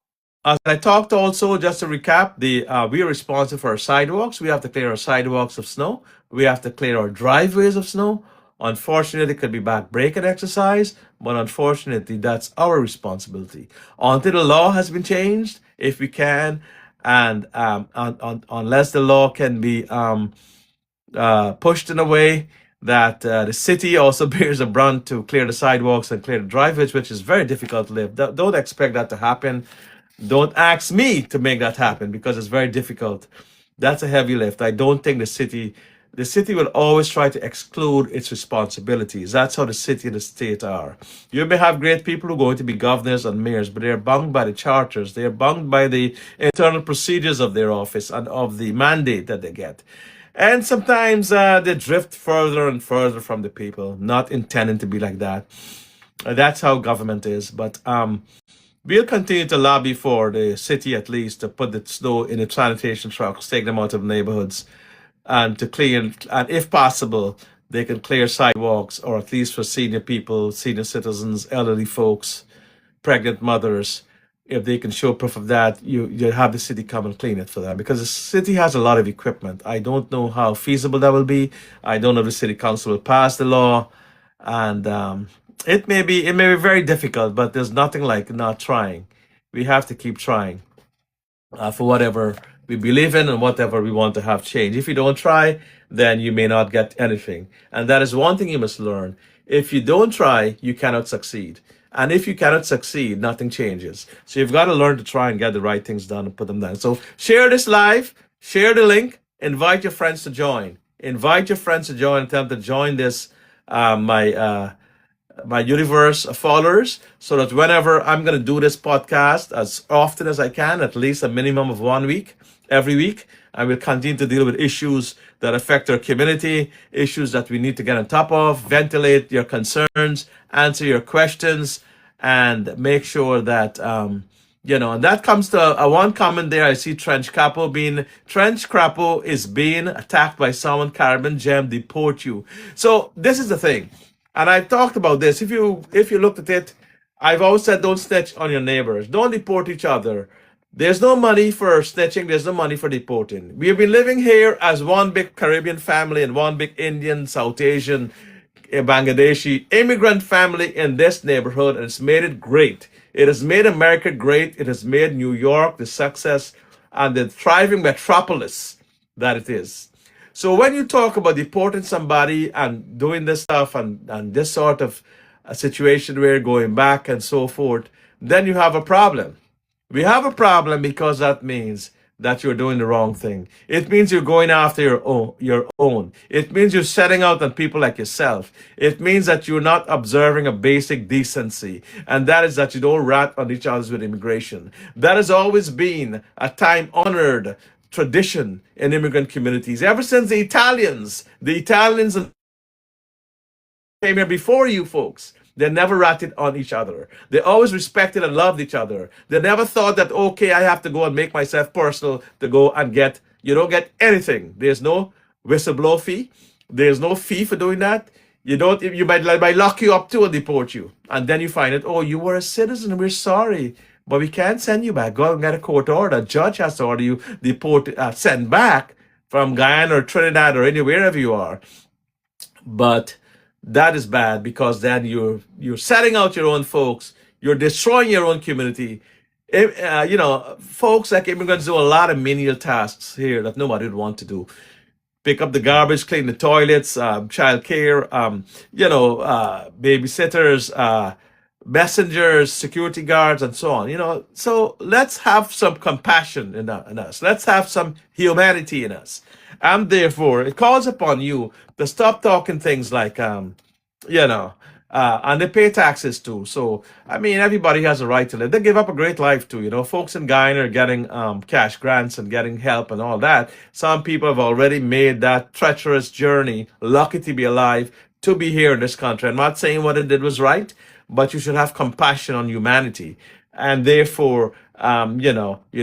as I talked also, just to recap, we are responsible for our sidewalks. We have to clear our sidewalks of snow. We have to clear our driveways of snow. Unfortunately, it could be back-breaking exercise, but unfortunately, that's our responsibility. Until the law has been changed, if we can, and unless the law can be pushed in a way that the city also bears a brunt to clear the sidewalks and clear the driveways, which is very difficult to live. Don't expect that to happen. Don't ask me to make that happen because it's very difficult. That's a heavy lift. I don't think the city will always try to exclude its responsibilities. That's how the city and the state are. You may have great people who are going to be governors and mayors, but they're bound by the charters. They're bound by the internal procedures of their office and of the mandate that they get. And sometimes they drift further and further from the people, not intending to be like that. That's how government is. But we'll continue to lobby for the city at least to put the snow in the sanitation trucks, take them out of neighborhoods, and to clean, and if possible, they can clear sidewalks, or at least for senior people, senior citizens, elderly folks, pregnant mothers. If they can show proof of that, you have the city come and clean it for them because the city has a lot of equipment. I don't know how feasible that will be. I don't know if the city council will pass the law, and it may be very difficult, but there's nothing like not trying. We have to keep trying for whatever we believe in and whatever we want to have change. If you don't try, then you may not get anything. And that is one thing you must learn. If you don't try, you cannot succeed. And if you cannot succeed, nothing changes. So you've got to learn to try and get the right things done and put them down. So share this live, share the link, invite your friends to join. Invite your friends to join and tell them to join this, my universe of followers, so that whenever I'm going to do this podcast as often as I can, at least a minimum of 1 week, every week, I will continue to deal with issues that affect our community, issues that we need to get on top of, ventilate your concerns, answer your questions, and make sure that, and that comes to one comment there. I see Trench Crapo is being attacked by someone, Caribbean Gem, deport you. So this is the thing. And I've talked about this. If you looked at it, I've always said don't snitch on your neighbors. Don't deport each other. There's no money for snitching. There's no money for deporting. We have been living here as one big Caribbean family and one big Indian, South Asian, Bangladeshi immigrant family in this neighborhood, and it's made it great. It has made America great. It has made New York the success and the thriving metropolis that it is. So when you talk about deporting somebody and doing this stuff and this sort of a situation where going back and so forth, then you have a problem. We have a problem because that means that you're doing the wrong thing. It means you're going after your own. It means you're setting out on people like yourself. It means that you're not observing a basic decency, and that is that you don't rat on each other with immigration. That has always been a time-honored tradition in immigrant communities ever since the Italians came here before you folks. They never ratted on each other. They always respected and loved each other. They never thought that, okay, I have to go and make myself personal to go and get, you don't get anything. There's no whistleblower fee. There's no fee for doing that. You don't, you might lock you up too and deport you. And then you find it, oh, you were a citizen. We're sorry. But we can't send you back. Go and get a court order. A judge has to order you send back from Guyana or Trinidad or anywhere wherever you are. But that is bad because then you're setting out your own folks. You're destroying your own community. Folks like immigrants do a lot of menial tasks here that nobody would want to do. Pick up the garbage, clean the toilets, child care, babysitters, messengers, security guards, and so on. So let's have some compassion in us. Let's have some humanity in us. And therefore, it calls upon you to stop talking things like, and they pay taxes too. So, I mean, everybody has a right to live. They give up a great life too. Folks in Guyana are getting cash grants and getting help and all that. Some people have already made that treacherous journey, lucky to be alive, to be here in this country. I'm not saying what it did was right, but you should have compassion on humanity. And therefore, you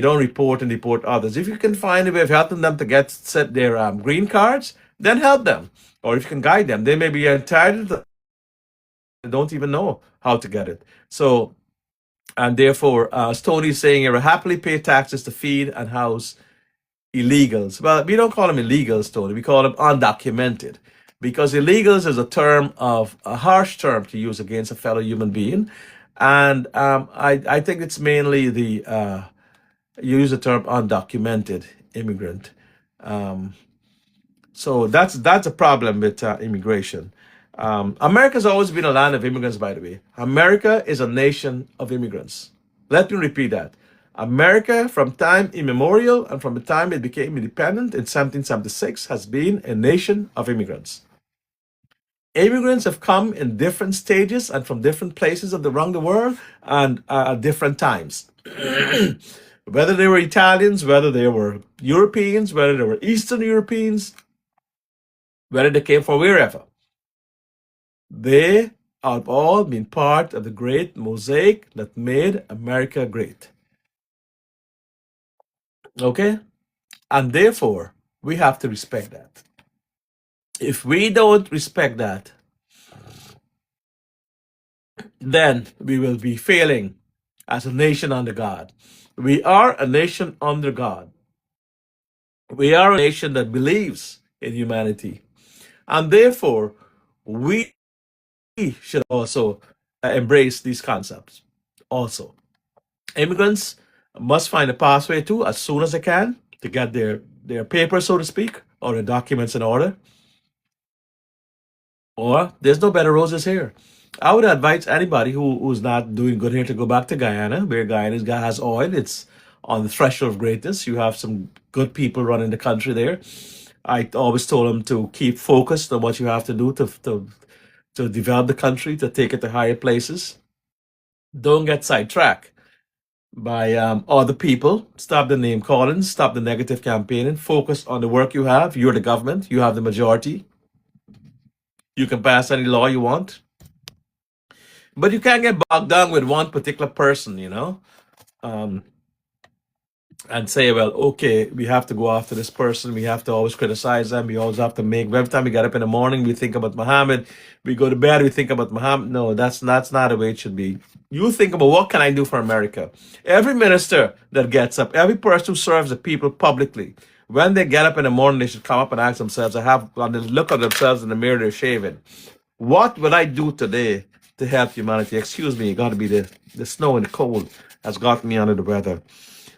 don't report and deport others. If you can find a way of helping them to set their green cards, then help them. Or if you can guide them, they may be entitled, don't even know how to get it. So And therefore, Stoney is saying you will happily pay taxes to feed and house illegals. Well, we don't call them illegals, Tony. We call them undocumented. Because illegals is a harsh term to use against a fellow human being. And I think it's mainly you use the term undocumented immigrant. Um, so that's a problem with immigration. America's always been a land of immigrants, by the way. America is a nation of immigrants. Let me repeat that. America, from time immemorial and from the time it became independent in 1776, has been a nation of immigrants. Immigrants have come in different stages and from different places around the world and at different times. Whether they were Italians, whether they were Europeans, whether they were Eastern Europeans, whether they came from wherever. They have all been part of the great mosaic that made America great. Okay? And therefore, we have to respect that. If we don't respect that, then we will be failing as a nation under God. We are a nation under God. We are a nation that believes in humanity. And therefore, we should also embrace these concepts. Also, immigrants must find a pathway to, as soon as they can, to get their papers, so to speak, or their documents in order. Or there's no better roses here. I would advise anybody who's not doing good here to go back to Guyana, where Guyana has oil. It's on the threshold of greatness. You have some good people running the country there. I always told them to keep focused on what you have to do to develop the country, to take it to higher places. Don't get sidetracked by other people. Stop the name calling, stop the negative campaigning, focus on the work you have. You're the government, you have the majority. You can pass any law you want. But you can't get bogged down with one particular person, um, and say, well, okay, we have to go after this person. We have to always criticize them. We always have to make, every time we get up in the morning, we think about Muhammad. We go to bed, we think about Muhammad. No, that's not the way it should be. You think about what can I do for America? Every minister that gets up, every person who serves the people publicly, when they get up in the morning, they should come up and ask themselves, when they look at themselves in the mirror, they're shaving. What will I do today to help humanity? Excuse me, it got to be the snow and the cold has got me under the weather.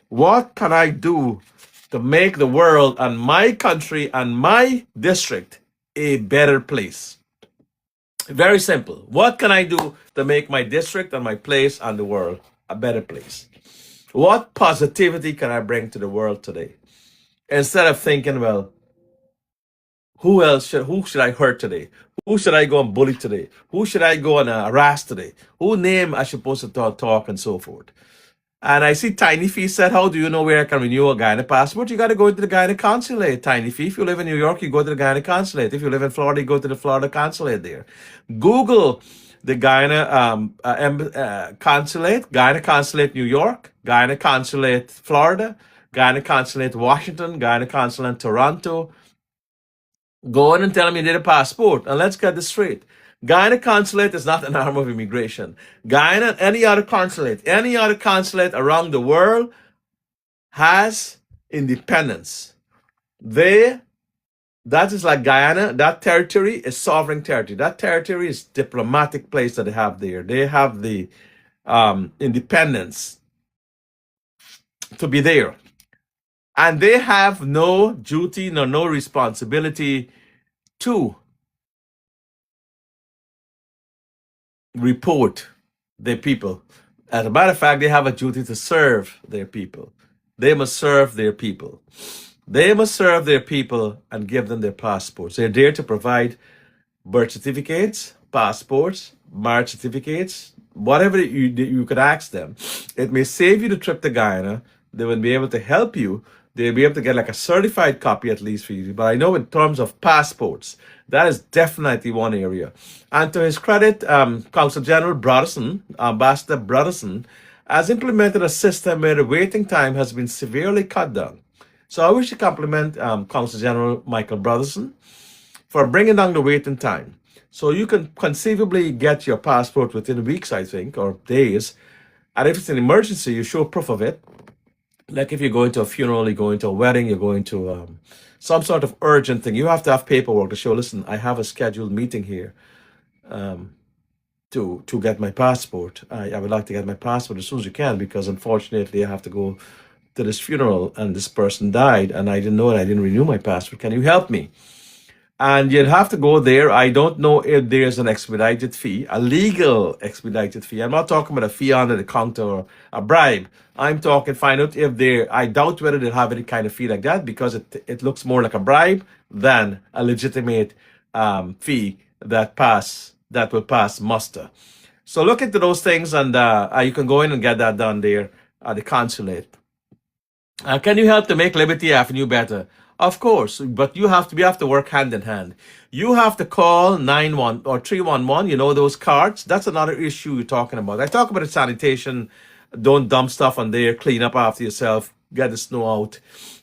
What can I do to make the world and my country and my district a better place? Very simple. What can I do to make my district and my place and the world a better place? What positivity can I bring to the world today? Instead of thinking, well, who should I hurt today? Who should I go and bully today? Who should I go and harass today? Who name I supposed to talk and so forth? And I see Tiny Fee said, how do you know where I can renew a Guyana passport? You got to go to the Guyana consulate, Tiny Fee. If you live in New York, you go to the Guyana consulate. If you live in Florida, you go to the Florida consulate there. Google the Guyana consulate, Guyana consulate New York, Guyana consulate Florida, Guyana consulate Washington, Guyana consulate Toronto. Go in and tell them you need a passport. And let's get this straight. Guyana consulate is not an arm of immigration. Guyana, any other consulate around the world has independence. That is like Guyana, that territory is sovereign territory. That territory is diplomatic place that they have there. They have the independence to be there. And they have no duty nor no responsibility to report their people. As a matter of fact, they have a duty to serve their people. They must serve their people. They must serve their people and give them their passports. They're there to provide birth certificates, passports, marriage certificates, whatever you could ask them. It may save you the trip to Guyana. They will be able to help you. They'll be able to get like a certified copy at least for you. But I know in terms of passports, that is definitely one area. And to his credit, Consul General Broderson, Ambassador Broderson, has implemented a system where the waiting time has been severely cut down. So I wish to compliment Consul General Michael Broderson for bringing down the waiting time. So you can conceivably get your passport within weeks, I think, or days, And if it's an emergency, you show proof of it. Like if you're going to a funeral, you're going to a wedding, you're going to some sort of urgent thing, you have to have paperwork to show, listen, I have a scheduled meeting here to get my passport. I would like to get my passport as soon as you can because unfortunately I have to go to this funeral and this person died and I didn't know it. I didn't renew my passport. Can you help me? And you'd have to go there. I don't know if there's an expedited fee, a legal expedited fee. I'm not talking about a fee under the counter or a bribe. I'm talking find out if they. I doubt whether they'll have any kind of fee like that because it looks more like a bribe than a legitimate fee that will pass muster. So look into those things, and you can go in and get that done there at the consulate. Can you help to make Liberty Avenue better? Of course, but we have to work hand in hand. You have to call 91 or 311, you know, those carts. That's another issue you're talking about. I talk about the sanitation. Don't dump stuff on there. Clean up after yourself. Get the snow out.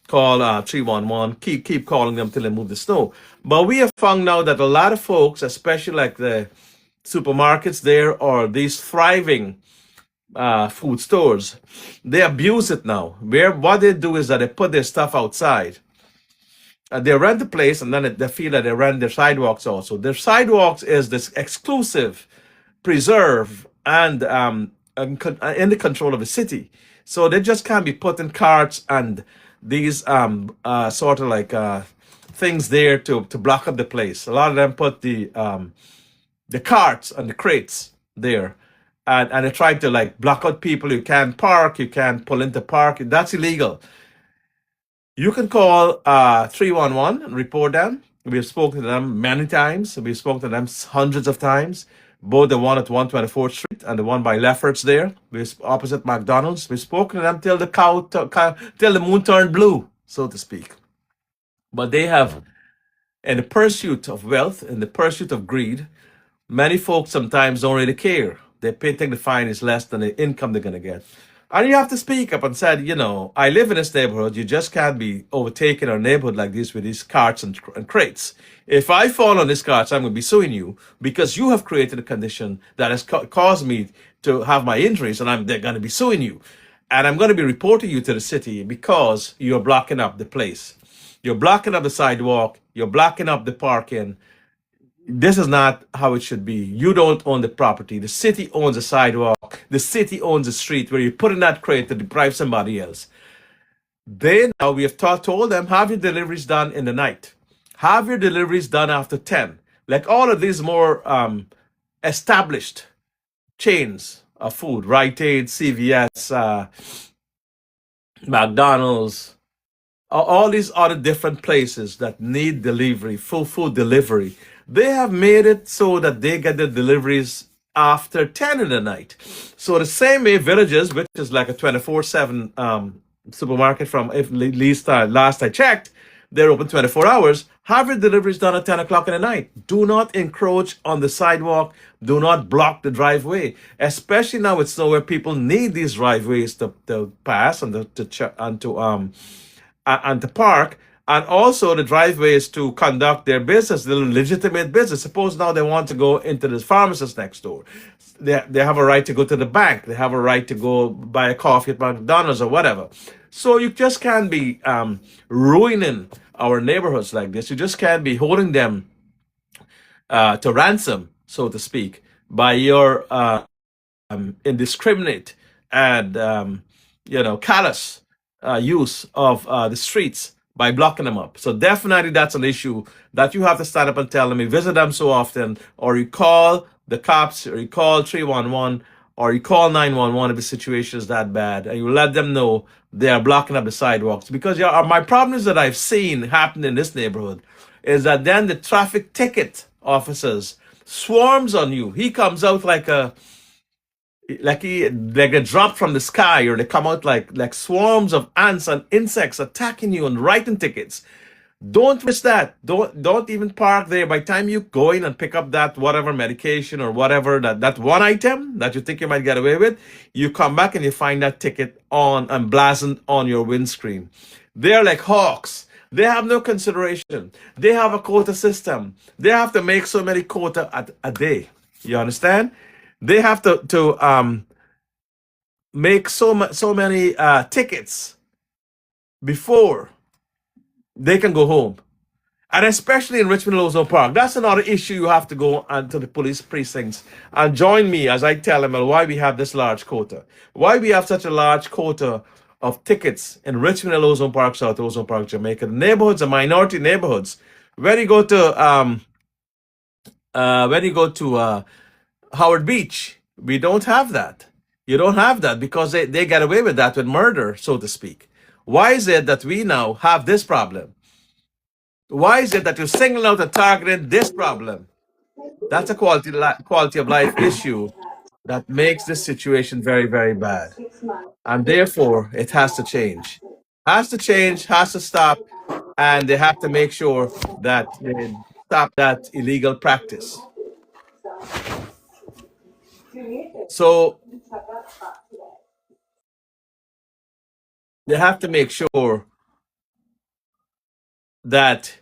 Call 311. Keep calling them till they move the snow. But we have found now that a lot of folks, especially like the supermarkets there or these thriving food stores, they abuse it now. Where what they do is that they put their stuff outside. They rent the place and then they feel that they rent their sidewalks also. Their sidewalks is this exclusive, preserve, and in the control of the city. So they just can't be put in carts and these sort of like things there to block up the place. A lot of them put the carts and the crates there. And they try to like block out people. You can't park, you can't pull into park. That's illegal. You can call 311 and report them. We've spoken to them many times. We've spoken to them hundreds of times. Both the one at 124th Street and the one by Lefferts there, opposite McDonald's. We've spoken to them till till the moon turned blue, so to speak. But they have, in the pursuit of wealth, in the pursuit of greed, many folks sometimes don't really care. They think the fine is less than the income they're going to get. And you have to speak up and say, you know, I live in this neighborhood. You just can't be overtaking our neighborhood like this with these carts and crates. If I fall on these carts, I'm going to be suing you because you have created a condition that has caused me to have my injuries, and they're going to be suing you. And I'm going to be reporting you to the city because you're blocking up the place. You're blocking up the sidewalk. You're blocking up the parking. This is not how it should be. You don't own the property. The city owns the sidewalk. The city owns the street where you put in that crate to deprive somebody else. We have told them, have your deliveries done in the night. Have your deliveries done after 10. Like all of these more established chains of food, Rite Aid, CVS, McDonald's, all these other different places that need delivery, full food delivery. They have made it so that they get the deliveries after 10 in the night. So the same way Villages, which is like a 24/7 supermarket from at least last I checked, they're open 24 hours. Have your deliveries done at 10 o'clock in the night. Do not encroach on the sidewalk. Do not block the driveway, especially now with snow where people need these driveways to pass and to park. And also the driveways to conduct their business, their legitimate business. Suppose now they want to go into the pharmacist next door. They have a right to go to the bank. They have a right to go buy a coffee at McDonald's or whatever. So you just can't be ruining our neighborhoods like this. You just can't be holding them to ransom, so to speak, by your indiscriminate and callous use of the streets by blocking them up. So definitely that's an issue that you have to stand up and tell them. You visit them so often, or you call the cops, or you call 311, or you call 911 if the situation is that bad, and you let them know they are blocking up the sidewalks. Because my problems that I've seen happen in this neighborhood is that then the traffic ticket officers swarms on you. He comes out like a drop from the sky, or they come out like swarms of ants and insects attacking you and writing tickets. Don't risk that. Don't even park there. By the time you go in and pick up that whatever medication or whatever that one item that you think you might get away with, you come back and you find that ticket on and blazoned on your windscreen. They're like hawks. They have no consideration. They have a quota system. They have to make so many quota a day. You understand? They have to make so many tickets before they can go home. And especially in Richmond Ozone Park, that's another issue. You have to go to the police precincts and join me as I tell them why we have this large quota, why we have such a large quota of tickets in Richmond and Ozone Park, South Ozone Park, Jamaica. The neighborhoods are minority neighborhoods. When you go to Howard Beach, we don't have that. You don't have that because they get away with that with murder, so to speak. Why is it that we now have this problem? Why is it that you're singling out and targeting this problem? That's a quality of life issue that makes this situation very, very bad. And therefore, it has to change. Has to change, has to stop, and they have to make sure that they stop that illegal practice. So they have to make sure that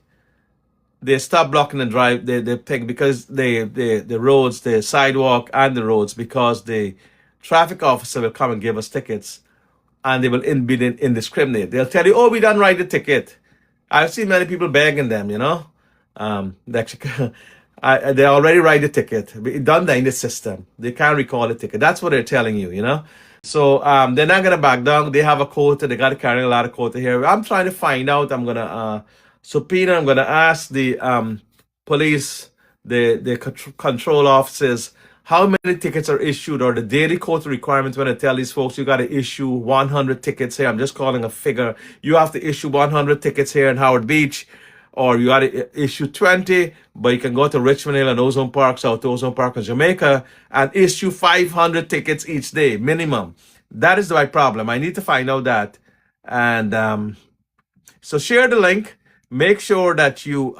they stop blocking the drive they pick because the roads, the sidewalk and the roads, because the traffic officer will come and give us tickets, and they will be indiscriminate. They'll tell you, oh, we done write the ticket. I've seen many people begging them, they already write the ticket. It done that in the system. They can't recall the ticket. That's what they're telling you. So they're not gonna back down. They have a quota. They got to carry a lot of quota here. I'm trying to find out. I'm gonna subpoena. I'm gonna ask the police, the control officers, how many tickets are issued, or the daily quota requirements. When I tell these folks, you got to issue 100 tickets here. I'm just calling a figure. You have to issue 100 tickets here in Howard Beach, or you got to issue 20, but you can go to Richmond Hill and Ozone Park, South Ozone Park in Jamaica, and issue 500 tickets each day, minimum. That is my problem. I need to find out that. And so share the link. Make sure that you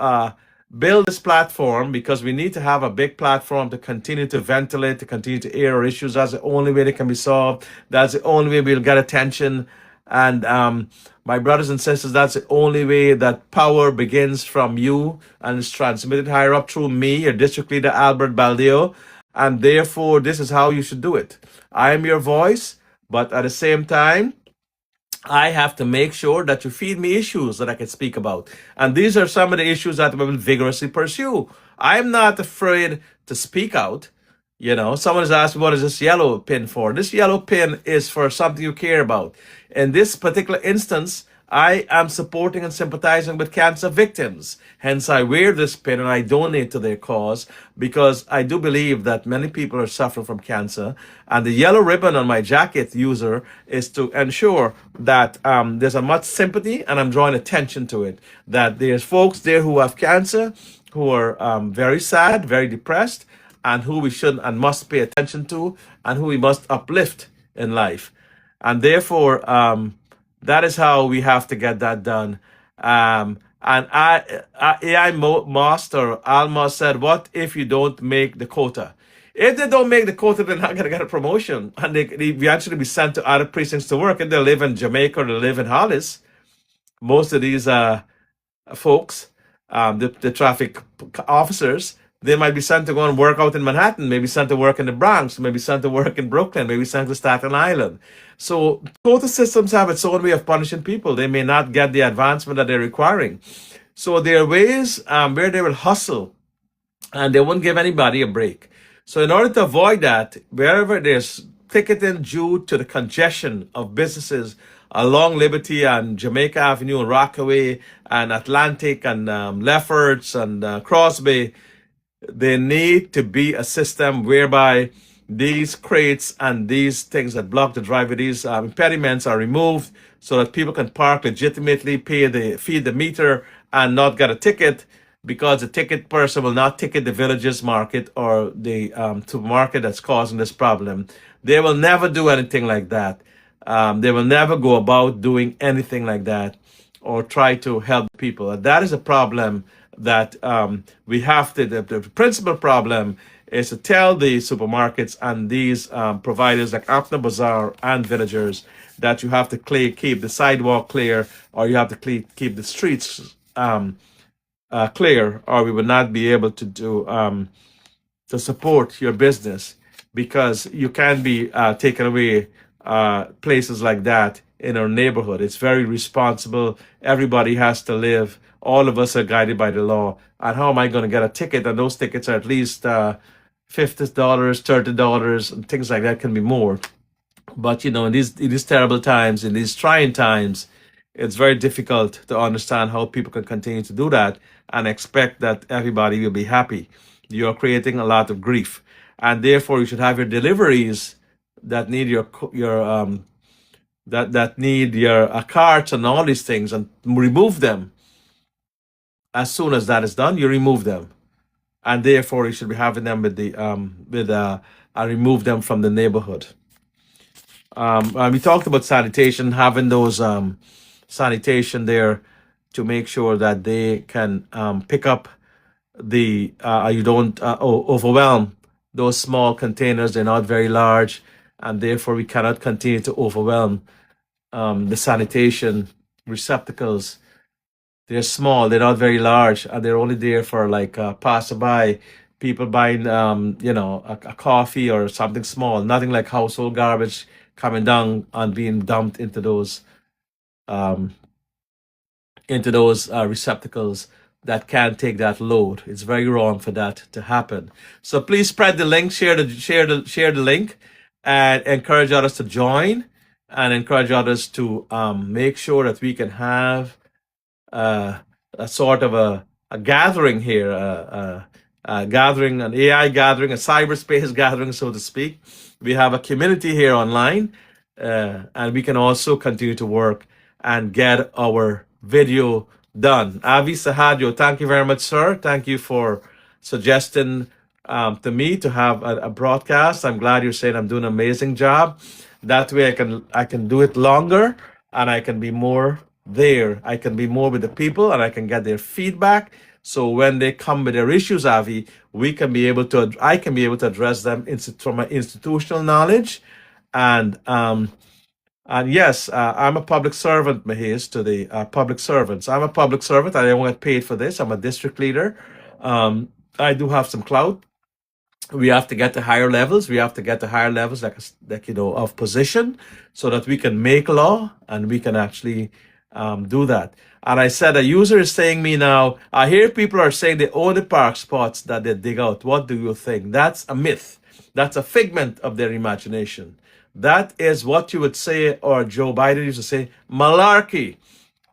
build this platform, because we need to have a big platform to continue to ventilate, to continue to air our issues. That's the only way they can be solved. That's the only way we'll get attention. And my brothers and sisters, that's the only way that power begins from you and is transmitted higher up through me, your district leader, Albert BALDEO. And therefore, this is how you should do it. I am your voice, but at the same time, I have to make sure that you feed me issues that I can speak about. And these are some of the issues that we will vigorously pursue. I'm not afraid to speak out. Someone has asked me, what is this yellow pin for? This yellow pin is for something you care about. In this particular instance, I am supporting and sympathizing with cancer victims. Hence, I wear this pin and I donate to their cause, because I do believe that many people are suffering from cancer. And the yellow ribbon on my jacket user is to ensure that there's a much sympathy, and I'm drawing attention to it, that there's folks there who have cancer, who are very sad, very depressed, and who we should and must pay attention to, and who we must uplift in life. And therefore, that is how we have to get that done. And AI Master Alma said, what if you don't make the quota? If they don't make the quota, they're not going to get a promotion. And they eventually be sent to other precincts to work. If they live in Jamaica or they live in Hollis, most of these folks, the traffic officers, they might be sent to go and work out in Manhattan, maybe sent to work in the Bronx, maybe sent to work in Brooklyn, maybe sent to Staten Island. So quota systems have its own way of punishing people. They may not get the advancement that they're requiring. So there are ways where they will hustle, and they won't give anybody a break. So in order to avoid that, wherever there's ticketing due to the congestion of businesses along Liberty and Jamaica Avenue and Rockaway and Atlantic and Lefferts and Crosby, there need to be a system whereby these crates and these things that block the driveway, these impediments, are removed, so that people can park legitimately, feed the meter, and not get a ticket, because the ticket person will not ticket the villages market or the supermarket that's causing this problem. They will never do anything like that. They will never go about doing anything like that or try to help people. That is a problem that we have to. The principal problem is to tell the supermarkets and these providers like Apna Bazaar and villagers that you have to keep the sidewalk clear, or you have to keep the streets clear, or we will not be able to do to support your business, because you can be taken away places like that in our neighborhood. It's very responsible. Everybody has to live. All of us are guided by the law. And how am I going to get a ticket? And those tickets are at least $50, $30, and things like that, can be more. But in these terrible times, in these trying times, it's very difficult to understand how people can continue to do that and expect that everybody will be happy. You're creating a lot of grief, and therefore you should have your deliveries that need that need your carts and all these things, and remove them. As soon as that is done, you remove them, and therefore you should be having them and remove them from the neighborhood. And we talked about sanitation, having those sanitation there to make sure that they can pick up you don't overwhelm those small containers. They're not very large, and therefore we cannot continue to overwhelm the sanitation receptacles. They're small, they're not very large, and they're only there for like passerby, people buying a coffee or something small, nothing like household garbage coming down and being dumped into those receptacles that can't take that load. It's very wrong for that to happen. So please spread the link, share the link, and encourage others to join, and encourage others to make sure that we can have a sort of a gathering here, a gathering, an AI gathering, a cyberspace gathering, so to speak. We have a community here online, and we can also continue to work and get our video done. Avi Sahadio, thank you very much, sir. Thank you for suggesting to me to have a broadcast. I'm glad you're saying I'm doing an amazing job. That way I can do it longer, and I can be more there. I can be more with the people, and I can get their feedback. So when they come with their issues, Avi, I can be able to address them from my institutional knowledge. And yes, I'm a public servant, Mahiz, to the public servants. I'm a public servant. I don't get paid for this. I'm a district leader. I do have some clout. We have to get to higher levels. We have to get to higher levels, of position, so that we can make law and we can actually do that. And I said, a user is saying me now, I hear people are saying they own the park spots that they dig out. What do you think? That's a myth. That's a figment of their imagination. That is what you would say, or Joe Biden used to say, malarkey.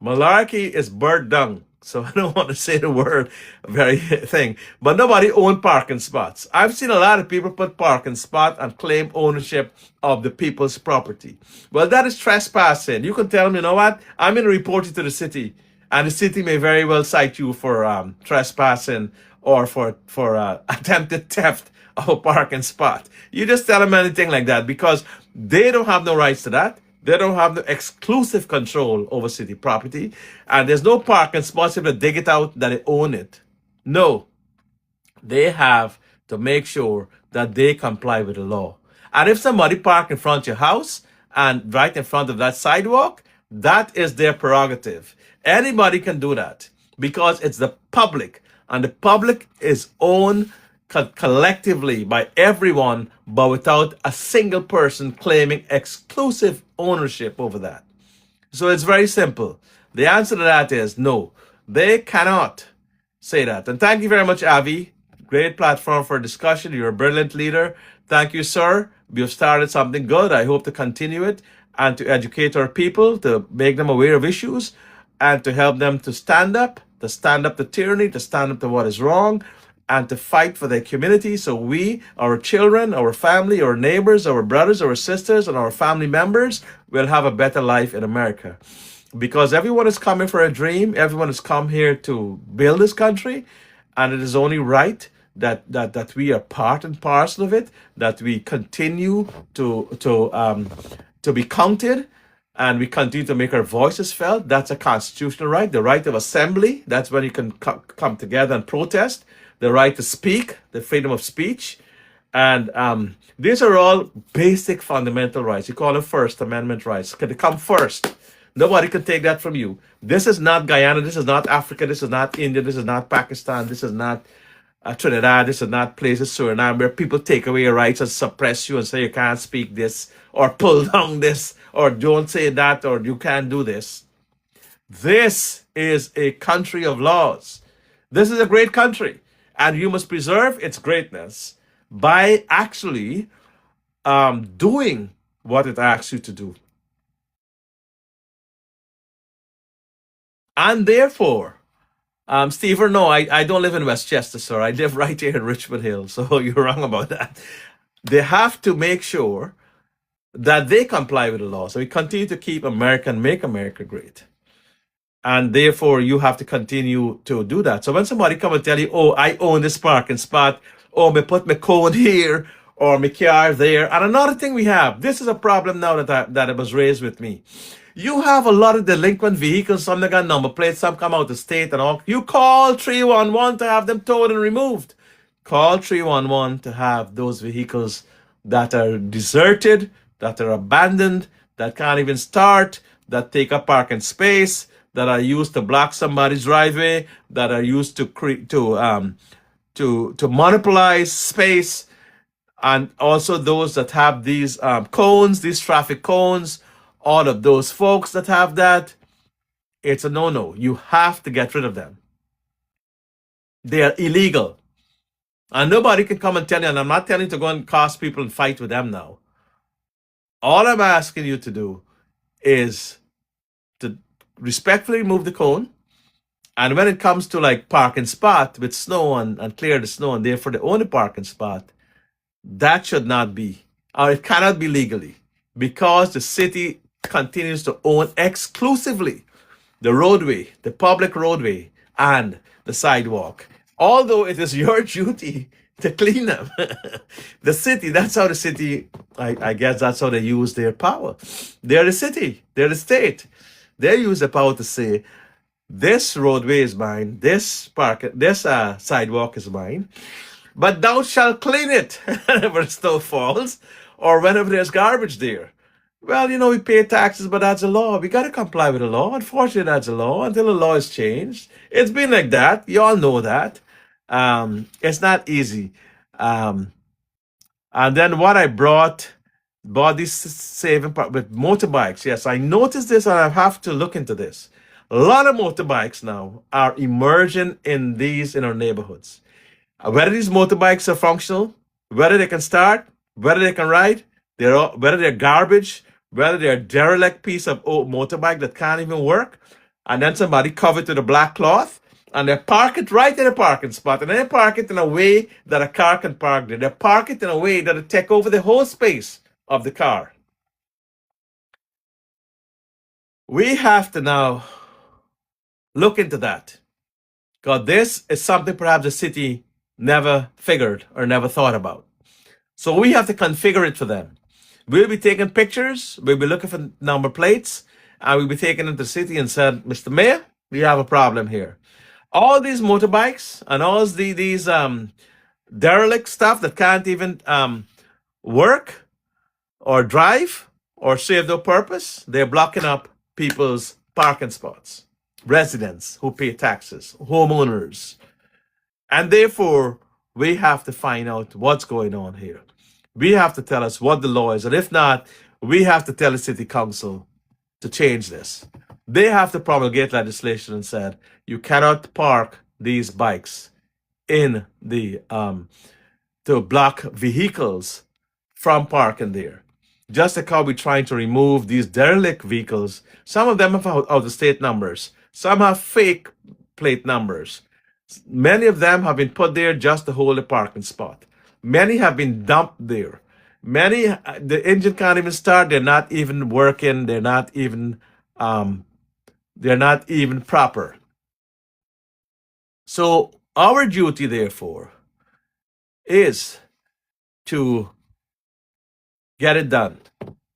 Malarkey is bird dung. So I don't want to say the word very thing. But nobody owned parking spots. I've seen a lot of people put parking spot and claim ownership of the people's property. Well, that is trespassing. You can tell them, you know what? I'm going to report you to the city. And the city may very well cite you for trespassing or for attempted theft of a parking spot. You just tell them anything like that, because they don't have no rights to that. They don't have the exclusive control over city property. And there's no parking spots if they dig it out that they own it. No. They have to make sure that they comply with the law. And if somebody park in front of your house and right in front of that sidewalk, that is their prerogative. Anybody can do that because it's the public. And the public is owned collectively by everyone, but without a single person claiming exclusive ownership over that. So it's very simple. The answer to that is no. They cannot say that. And thank you very much, Avi. Great platform for discussion. You're a brilliant leader. Thank you, sir. You've started something good. I hope to continue it and to educate our people, to make them aware of issues, and to help them to stand up to tyranny, to stand up to what is wrong, and to fight for their community. So we, our children, our family, our neighbors, our brothers, our sisters, and our family members will have a better life in America. Because everyone is coming for a dream. Everyone has come here to build this country. And it is only right that we are part and parcel of it, that we continue to be counted, and we continue to make our voices felt. That's a constitutional right. The right of assembly, that's when you can come together and protest. The right to speak, the freedom of speech. And these are all basic fundamental rights. You call them First Amendment rights. They come first. Nobody can take that from you. This is not Guyana. This is not Africa. This is not India. This is not Pakistan. This is not Trinidad, this is not places, Suriname, where people take away your rights and suppress you and say you can't speak this, or pull down this, or don't say that, or you can't do this. This is a country of laws. This is a great country, and you must preserve its greatness by actually doing what it asks you to do. And therefore, Stephen, no, I don't live in Westchester, sir. I live right here in Richmond Hill, so you're wrong about that. They have to make sure that they comply with the law. So we continue to keep America and make America great. And therefore, you have to continue to do that. So when somebody come and tell you, oh, I own this parking spot, or me put my cone here, or my car there. And another thing we have, this is a problem now that it was raised with me. You have a lot of delinquent vehicles, some that got number plates, some come out of state and all. You call 311 to have them towed and removed. Call 311 to have those vehicles that are deserted, that are abandoned, that can't even start, that take up parking space, that are used to block somebody's driveway, that are used to monopolize space, and also those that have these cones, these traffic cones. All of those folks that have that, it's a no-no. You have to get rid of them. They are illegal. And nobody can come and tell you, and I'm not telling you to go and cost people and fight with them now. All I'm asking you to do is to respectfully remove the cone. And when it comes to like parking spot with snow and clear the snow, and therefore the only parking spot, that should not be, or it cannot be legally, because the city continues to own exclusively the roadway, the public roadway, and the sidewalk. Although it is your duty to clean them. The city, that's how the city, I guess that's how they use their power. They're the city, they're the state. They use the power to say, this roadway is mine, this sidewalk is mine, but thou shalt clean it whenever snow falls or whenever there's garbage there. Well, we pay taxes, but that's a law. We got to comply with the law. Unfortunately, that's a law until the law is changed. It's been like that. You all know that. It's not easy. And then what I bought these saving part with motorbikes. Yes, I noticed this and I have to look into this. A lot of motorbikes now are emerging in our neighborhoods. Whether these motorbikes are functional, whether they can start, whether they can ride, whether they're garbage, whether they're a derelict piece of old motorbike that can't even work, and then somebody covered with a black cloth, and they park it right in a parking spot, and they park it in a way that a car can park there. They park it in a way that it take over the whole space of the car. We have to now look into that, because this is something perhaps the city never figured or never thought about. So we have to configure it for them. We'll be taking pictures, we'll be looking for number plates, and we'll be taking them to the city and said, Mr. Mayor, we have a problem here. All these motorbikes and all these derelict stuff that can't even work or drive or serve no purpose, they're blocking up people's parking spots, residents who pay taxes, homeowners. And therefore, we have to find out what's going on here. We have to tell us what the law is. And if not, we have to tell the city council to change this. They have to promulgate legislation and said, you cannot park these bikes in the, to block vehicles from parking there. Just like how we're trying to remove these derelict vehicles. Some of them have out-of-state numbers. Some have fake plate numbers. Many of them have been put there just to hold a parking spot. Many have been dumped there. Many, the engine can't even start. They're not even working. They're not even proper. So our duty, therefore, is to get it done.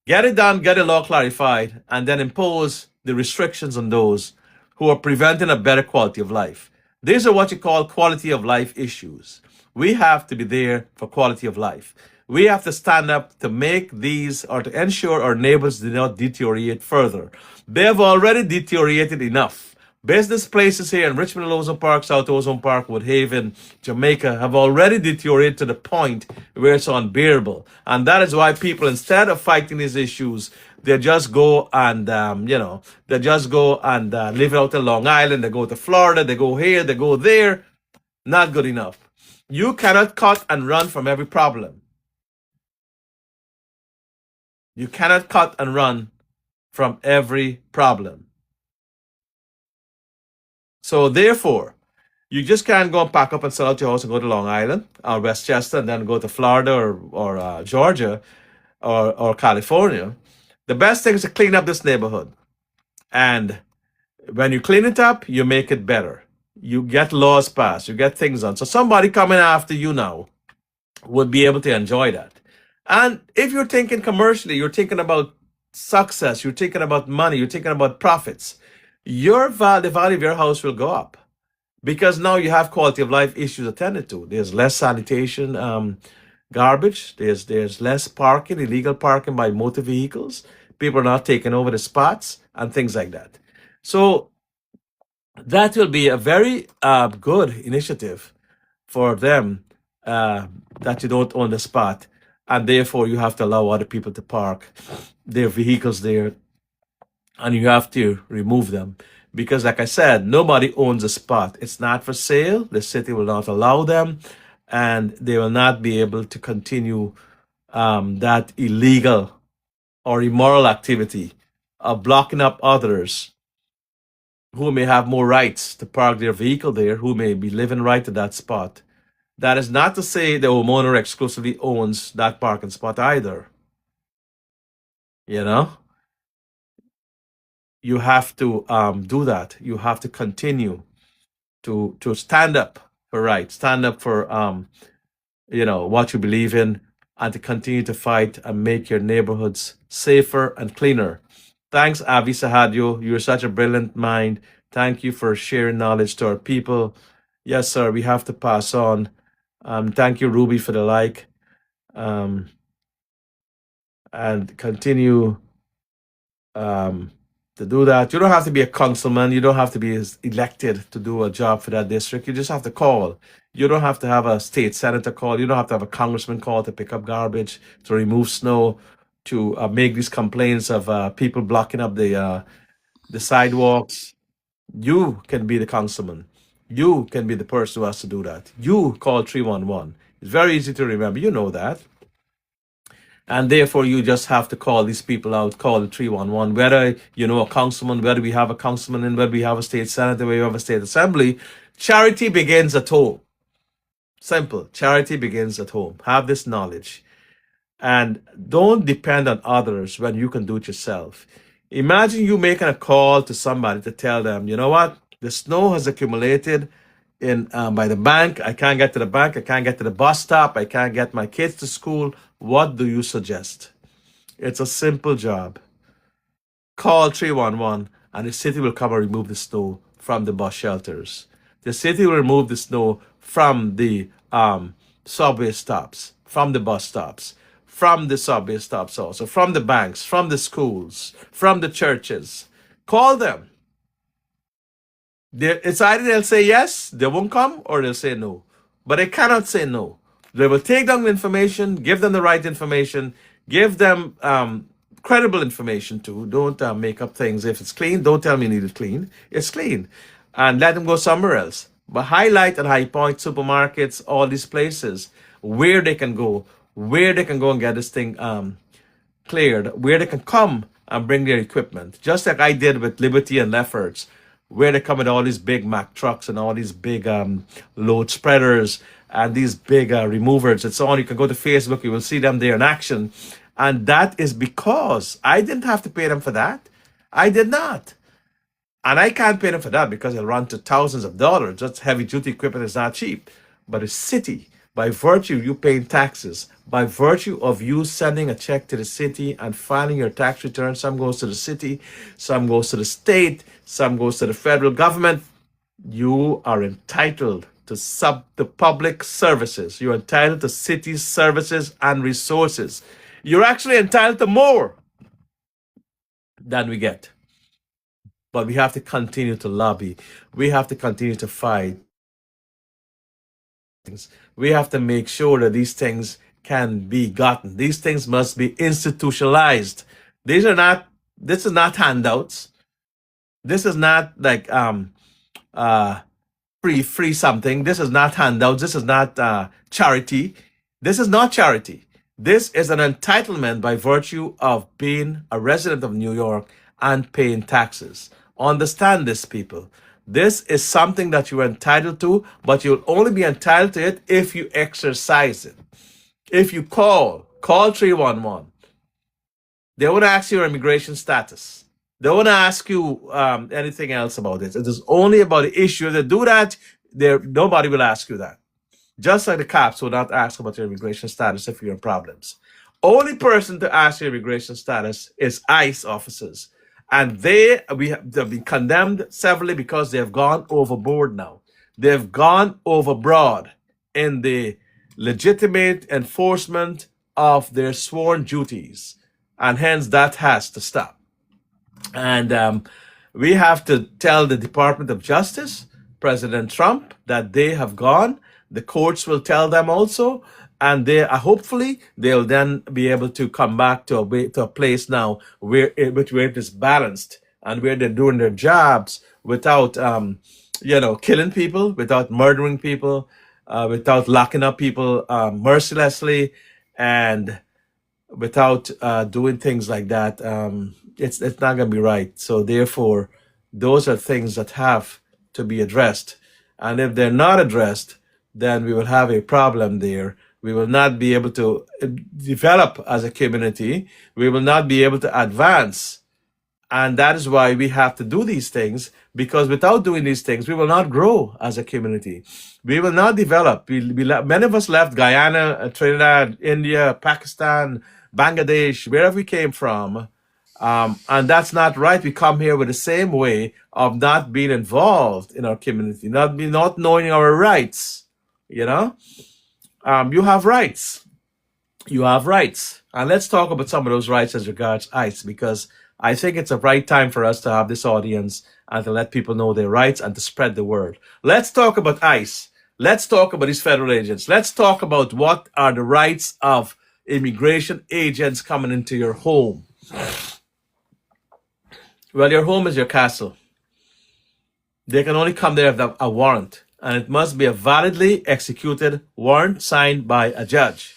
Get it done, get the law clarified, and then impose the restrictions on those who are preventing a better quality of life. These are what you call quality of life issues. We have to be there for quality of life. We have to stand up to make these or to ensure our neighbors do not deteriorate further. They have already deteriorated enough. Business places here in Richmond, Ozone Park, South Ozone Park, Woodhaven, Jamaica have already deteriorated to the point where it's unbearable. And that is why people, instead of fighting these issues, they just go and, they just go and live out in Long Island. They go to Florida, they go here, they go there. Not good enough. You cannot cut and run from every problem. You cannot cut and run from every problem. So therefore, you just can't go and pack up and sell out your house and go to Long Island or Westchester and then go to Florida or Georgia or California. The best thing is to clean up this neighborhood. And when you clean it up, you make it better. You get laws passed, you get things done. So somebody coming after you now would be able to enjoy that. And if you're thinking commercially, you're thinking about success, you're thinking about money, you're thinking about profits, the value of your house will go up because now you have quality of life issues attended to. There's less sanitation, garbage. There's less parking, illegal parking by motor vehicles. People are not taking over the spots and things like that. So that will be a very good initiative for them that you don't own the spot, and therefore you have to allow other people to park their vehicles there, and you have to remove them because, like I said, nobody owns a spot. It's not for sale. The city will not allow them, and they will not be able to continue that illegal or immoral activity of blocking up others who may have more rights to park their vehicle there, who may be living right to that spot. That is not to say the homeowner exclusively owns that parking spot either. You know, you have to do that. You have to continue to stand up for rights, stand up for what you believe in, and to continue to fight and make your neighborhoods safer and cleaner. Thanks, Avi Sahadio. You're such a brilliant mind. Thank you for sharing knowledge to our people. Yes, sir, we have to pass on. Thank you, Ruby, for the like. And continue to do that. You don't have to be a councilman. You don't have to be elected to do a job for that district. You just have to call. You don't have to have a state senator call. You don't have to have a congressman call to pick up garbage, to remove snow, to make these complaints of people blocking up the sidewalks. You can be the councilman. You can be the person who has to do that. You call 311. It's very easy to remember. You know that. And therefore, you just have to call these people out, call the 311, whether you know a councilman, whether we have a councilman, and whether we have a state senator, whether we have a state assembly. Charity begins at home. Simple. Charity begins at home. Have this knowledge. And don't depend on others when you can do it yourself. Imagine you making a call to somebody to tell them, you know what? The snow has accumulated in by the bank. I can't get to the bank. I can't get to the bus stop. I can't get my kids to school. What do you suggest? It's a simple job. Call 311 and the city will come and remove the snow from the bus shelters. The city will remove the snow from the subway stops, from the bus stops, from the subway stops also, from the banks, from the schools, from the churches. Call them. It's either they'll say yes, they won't come, or they'll say no. But they cannot say no. They will take down the information, give them the right information, give them credible information too. Don't make up things. If it's clean, don't tell me you need it clean. It's clean. And let them go somewhere else. But highlight and high point supermarkets, all these places where they can go and get this thing cleared, where they can come and bring their equipment. Just like I did with Liberty and Lefferts, where they come with all these big Mack trucks and all these big load spreaders and these big removers and so on. You can go to Facebook, you will see them there in action. And that is because I didn't have to pay them for that. I did not. And I can't pay them for that because it'll run to thousands of dollars. Just heavy duty equipment is not cheap. But a city, by virtue of you paying taxes, by virtue of you sending a check to the city and filing your tax return, some goes to the city, some goes to the state, some goes to the federal government, you are entitled to the public services. You're entitled to city services and resources. You're actually entitled to more than we get. but we have to continue to lobby. We have to continue to fight. We have to make sure that these things can be gotten. These things must be institutionalized. These are not. This is not handouts. This is not like uh free something. This is not handouts. This is not charity. This is not charity. This is an entitlement by virtue of being a resident of New York and paying taxes. Understand this, people. This is something that you're entitled to, but you'll only be entitled to it if you exercise it. If you call 311. They won't ask your immigration status. They won't ask you anything else about it. It is only about the issue. If they do that, nobody will ask you that. Just like the cops will not ask about your immigration status if you're in problems. Only person to ask your immigration status is ICE officers. And they've been condemned severally because they have gone overboard now. They've gone overboard in the legitimate enforcement of their sworn duties. And hence that has to stop. And we have to tell the Department of Justice, President Trump, that they have gone. The courts will tell them also, and they hopefully they'll then be able to come back to a place now where it is balanced and where they're doing their jobs without killing people, without murdering people, without locking up people mercilessly, and without doing things like that. It's not going to be right. So therefore, those are things that have to be addressed. And if they're not addressed, then we will have a problem there. We will not be able to develop as a community. We will not be able to advance. And that is why we have to do these things, because without doing these things, we will not grow as a community. We will not develop. Many of us left Guyana, Trinidad, India, Pakistan, Bangladesh, wherever we came from. And that's not right. We come here with the same way of not being involved in our community, not knowing our rights. You have rights. You have rights. And let's talk about some of those rights as regards ICE, because I think it's a right time for us to have this audience and to let people know their rights and to spread the word. Let's talk about ICE. Let's talk about these federal agents. Let's talk about what are the rights of immigration agents coming into your home. Well, your home is your castle. They can only come there with a warrant, and it must be a validly executed warrant signed by a judge.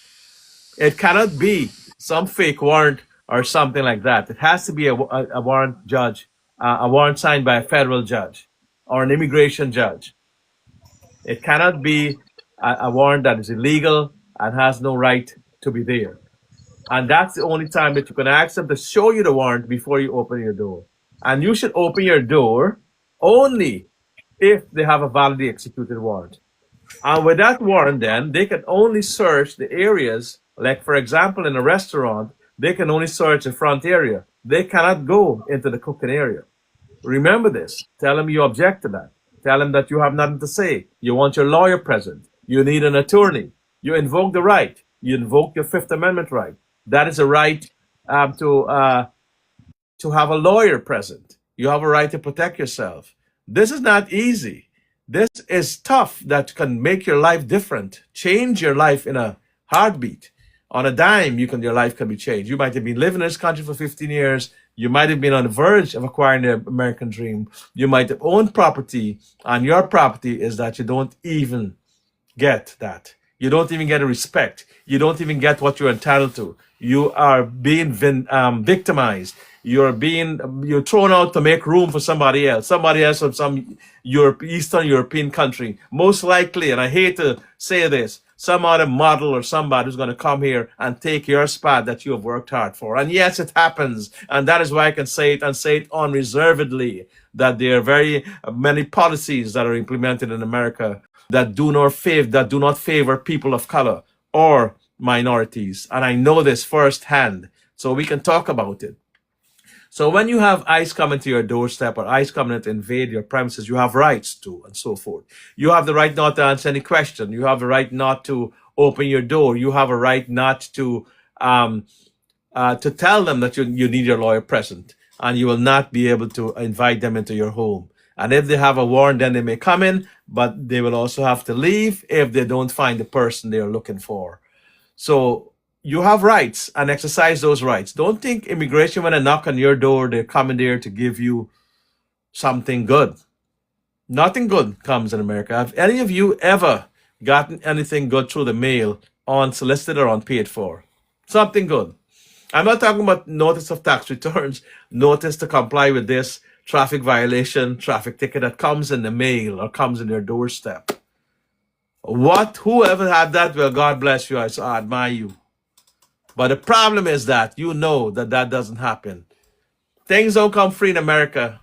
It cannot be some fake warrant or something like that. It has to be a warrant a warrant signed by a federal judge or an immigration judge. It cannot be a warrant that is illegal and has no right to be there. And that's the only time that you can ask them to show you the warrant before you open your door. And you should open your door only if they have a validly executed warrant. And with that warrant, then, they can only search the areas, like, for example, in a restaurant, they can only search the front area. They cannot go into the cooking area. Remember this. Tell them you object to that. Tell them that you have nothing to say. You want your lawyer present. You need an attorney. You invoke the right. You invoke your Fifth Amendment right. That is a right to have a lawyer present. You have a right to protect yourself. This is not easy. This is tough. That can make your life different, change your life in a heartbeat. On a dime, your life can be changed. You might have been living in this country for 15 years. You might have been on the verge of acquiring the American dream. You might have owned property, and your property is that you don't even get that. You don't even get a respect. You don't even get what you're entitled to. You are being victimized. You're thrown out to make room for somebody else from some Eastern European country. Most likely, and I hate to say this, some other model or somebody who's going to come here and take your spot that you have worked hard for. And yes, it happens. And that is why I can say it and say it unreservedly, that there are very many policies that are implemented in America that do not favor people of color or minorities. And I know this firsthand, so we can talk about it. So when you have ICE coming to your doorstep or ICE coming to invade your premises, you have rights to, and so forth. You have the right not to answer any question. You have the right not to open your door. You have a right not to tell them that you need your lawyer present. and you will not be able to invite them into your home. And if they have a warrant, then they may come in, but they will also have to leave if they don't find the person they are looking for. So you have rights and exercise those rights. Don't think immigration, when they knock on your door, they're coming there to give you something good. Nothing good comes in America. Have any of you ever gotten anything good through the mail, unsolicited or unpaid for? Something good. I'm not talking about notice of tax returns, notice to comply with this traffic violation, traffic ticket that comes in the mail or comes in your doorstep. Whoever had that, well, God bless you. I admire you. But the problem is that you know that that doesn't happen. Things don't come free in America.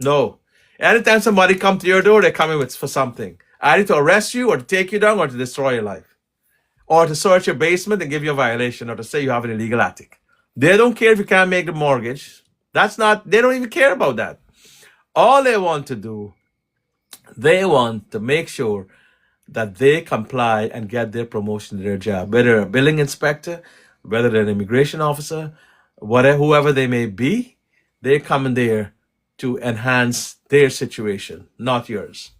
No. Anytime somebody comes to your door, they're coming for something. Either to arrest you or to take you down or to destroy your life. Or to search your basement and give you a violation or to say you have an illegal attic. They don't care if you can't make the mortgage. They don't even care about that. All they want to do, they want to make sure that they comply and get their promotion to their job. Whether a billing inspector, whether they're an immigration officer, whatever, whoever they may be, they're coming there to enhance their situation, not yours.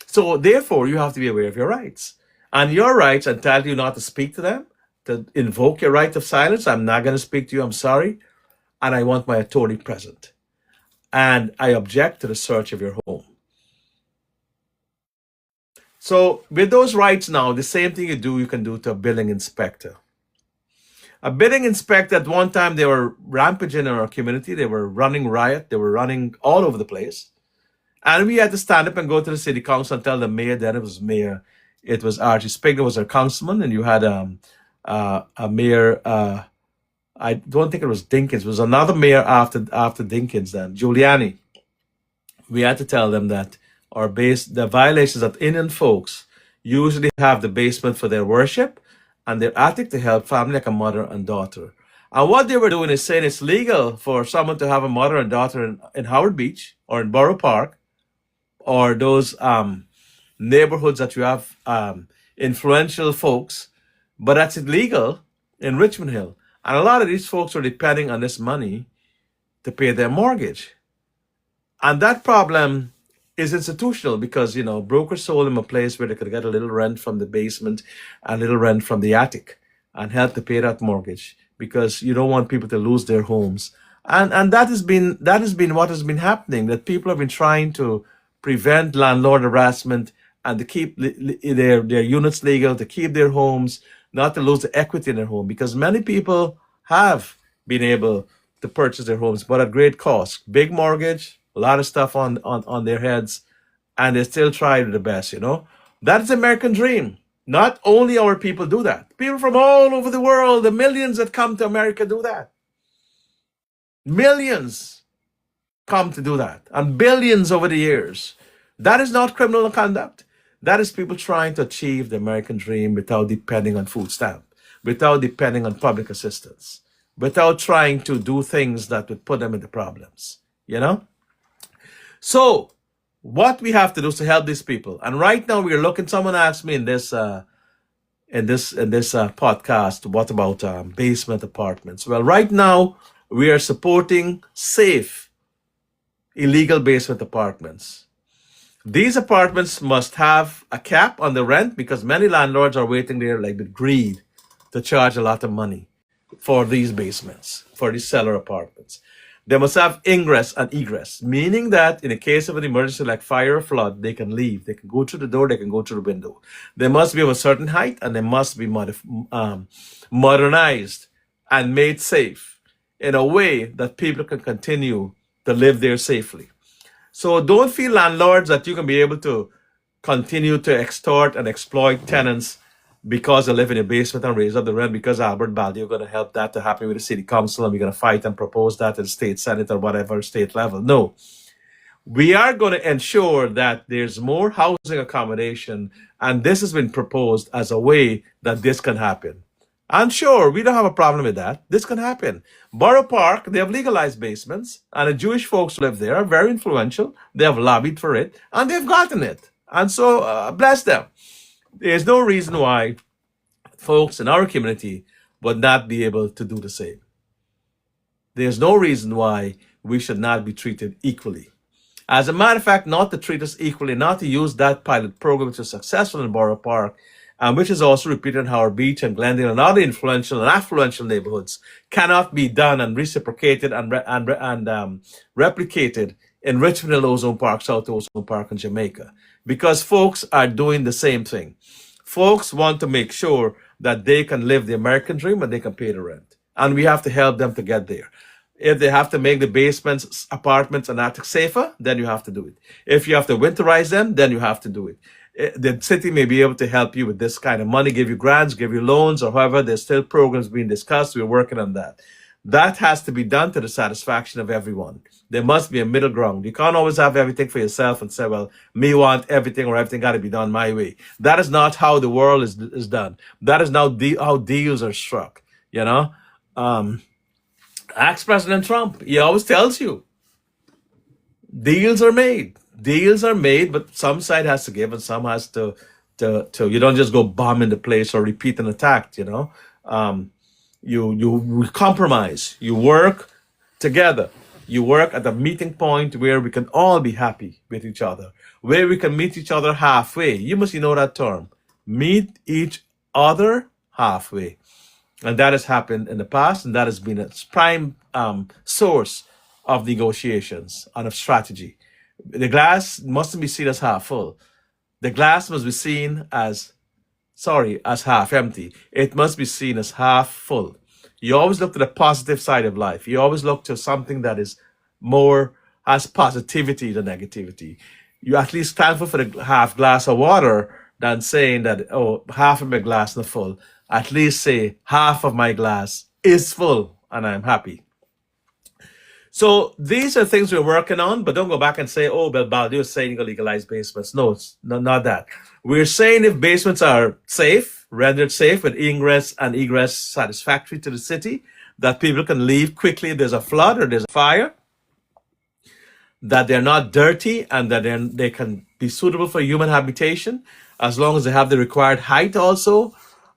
So therefore, you have to be aware of your rights. And your rights entitle you not to speak to them, to invoke your right of silence. I'm not going to speak to you, I'm sorry. And I want my attorney present. And I object to the search of your home. So with those rights now, the same thing you can do to a billing inspector. A billing inspector, at one time, they were rampaging in our community. They were running riot. They were running all over the place. And we had to stand up and go to the city council and tell the mayor, then it was Archie Spigner was our councilman, and you had a mayor, I don't think it was Dinkins, it was another mayor after Dinkins then, Giuliani. We had to tell them that the violations that Indian folks usually have the basement for their worship and their attic to help family like a mother and daughter. And what they were doing is saying it's legal for someone to have a mother and daughter in Howard Beach or in Borough Park or those neighborhoods that you have influential folks, but that's illegal in Richmond Hill. And a lot of these folks are depending on this money to pay their mortgage. And that problem is institutional because, brokers sold them a place where they could get a little rent from the basement and a little rent from the attic and help to pay that mortgage because you don't want people to lose their homes. And that has been what has been happening, that people have been trying to prevent landlord harassment and to keep their units legal, to keep their homes, not to lose the equity in their home, because many people have been able to purchase their homes, but at great cost. Big mortgage, a lot of stuff on their heads, and they still try the best, That is the American dream. Not only our people do that. People from all over the world, the millions that come to America do that. Millions come to do that, and billions over the years. That is not criminal conduct. That is people trying to achieve the American dream without depending on food stamp, without depending on public assistance, without trying to do things that would put them into problems, So what we have to do is to help these people. And right now we are looking, someone asked me in this podcast, what about basement apartments? Well, right now we are supporting safe, illegal basement apartments. These apartments must have a cap on the rent because many landlords are waiting there like with greed to charge a lot of money for these basements, for these cellar apartments. They must have ingress and egress, meaning that in the case of an emergency like fire or flood, they can leave. They can go through the door, they can go through the window. They must be of a certain height and they must be modernized and made safe in a way that people can continue to live there safely. So don't feel, landlords, that you can be able to continue to extort and exploit tenants because they live in a basement and raise up the rent because Albert BALDEO going to help that to happen with the city council and we're going to fight and propose that at the state senate or whatever state level. No. We are going to ensure that there's more housing accommodation, and this has been proposed as a way that this can happen. I'm sure we don't have a problem with that. This can happen. Borough Park, they have legalized basements, and the Jewish folks who live there are very influential. They have lobbied for it, and they've gotten it. And so, bless them. There's no reason why folks in our community would not be able to do the same. There's no reason why we should not be treated equally. As a matter of fact, not to treat us equally, not to use that pilot program which was successful in Borough Park, and which is also repeated in Howard Beach and Glendale and other influential and affluential neighborhoods, cannot be done and reciprocated and replicated in Richmond and Ozone Park, South Ozone Park, and Jamaica, because folks are doing the same thing. Folks want to make sure that they can live the American dream and they can pay the rent, and we have to help them to get there. If they have to make the basements, apartments, and attics safer, then you have to do it. If you have to winterize them, then you have to do it. The city may be able to help you with this kind of money, give you grants, give you loans, or however. There's still programs being discussed. We're working on that. That has to be done to the satisfaction of everyone. There must be a middle ground. You can't always have everything for yourself and say, well, me want everything or everything got to be done my way. That is not how the world is done. That is not how deals are struck, you know? Ask President Trump. He always tells you, deals are made. Deals are made, but some side has to give and some has to you don't just go bombing the place or repeat an attack, you know? You compromise. You work together. You work at a meeting point where we can all be happy with each other, where we can meet each other halfway. You must know that term. Meet each other halfway. And that has happened in the past, and that has been a prime source of negotiations and of strategy. The glass mustn't be seen as half full. The glass must be seen as half empty. It must be seen as half full. You always look to the positive side of life. You always look to something that is more, has positivity than negativity. You at least thankful for the half glass of water than saying that, oh, half of my glass not full. At least say half of my glass is full and I'm happy. So these are things we're working on, but don't go back and say, oh, well, BALDEO is saying you're going to legalize basements. No, it's not that. We're saying if basements are safe, rendered safe with ingress and egress satisfactory to the city, that people can leave quickly if there's a flood or there's a fire, that they're not dirty and that they can be suitable for human habitation, as long as they have the required height also,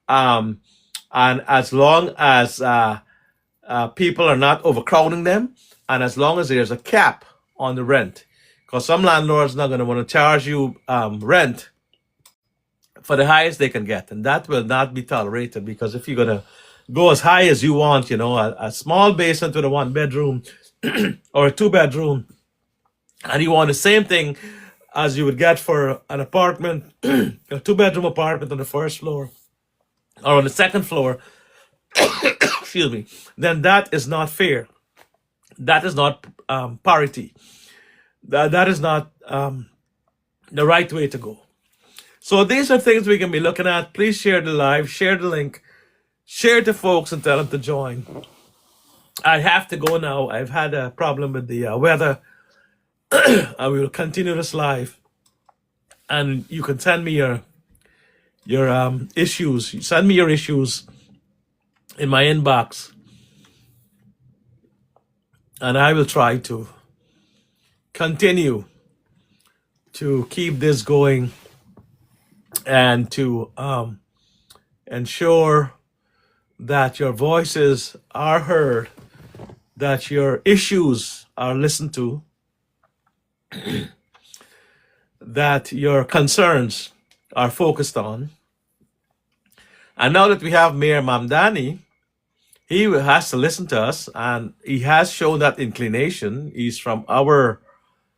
and as long as people are not overcrowding them, and as long as there's a cap on the rent, because some landlords are not going to want to charge you rent for the highest they can get, and that will not be tolerated. Because if you're going to go as high as you want, you know, a small basement with a 1-bedroom or a 2-bedroom, and you want the same thing as you would get for an apartment, a 2-bedroom apartment on the first floor or on the second floor, excuse me, then that is not fair. That is not parity. That is not the right way to go. So these are things we can be looking at. Please share the live, share the link, share it to folks and tell them to join. I have to go now. I've had a problem with the weather. I will continue this live. And you can send me your issues. Send me your issues in my inbox. And I will try to continue to keep this going and to ensure that your voices are heard, that your issues are listened to, that your concerns are focused on. And now that we have Mayor Mamdani, he has to listen to us, and he has shown that inclination. He's from our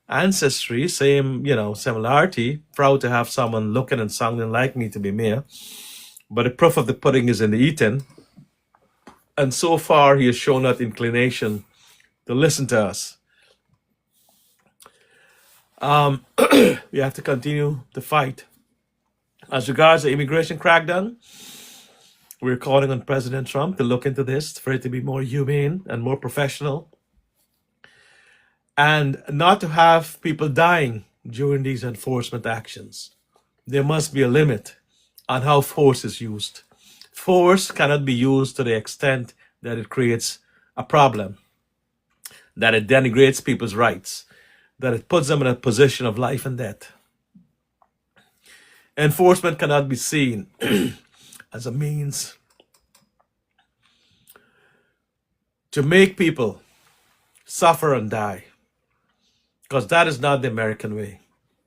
ancestry, same, similarity. Proud to have someone looking and sounding like me to be mayor. But the proof of the pudding is in the eating. And so far, he has shown that inclination to listen to us. We have to continue to fight. As regards the immigration crackdown, we're calling on President Trump to look into this, for it to be more humane and more professional, and not to have people dying during these enforcement actions. There must be a limit on how force is used. Force cannot be used to the extent that it creates a problem, that it denigrates people's rights, that it puts them in a position of life and death. Enforcement cannot be seen as a means to make people suffer and die, because that is not the American way.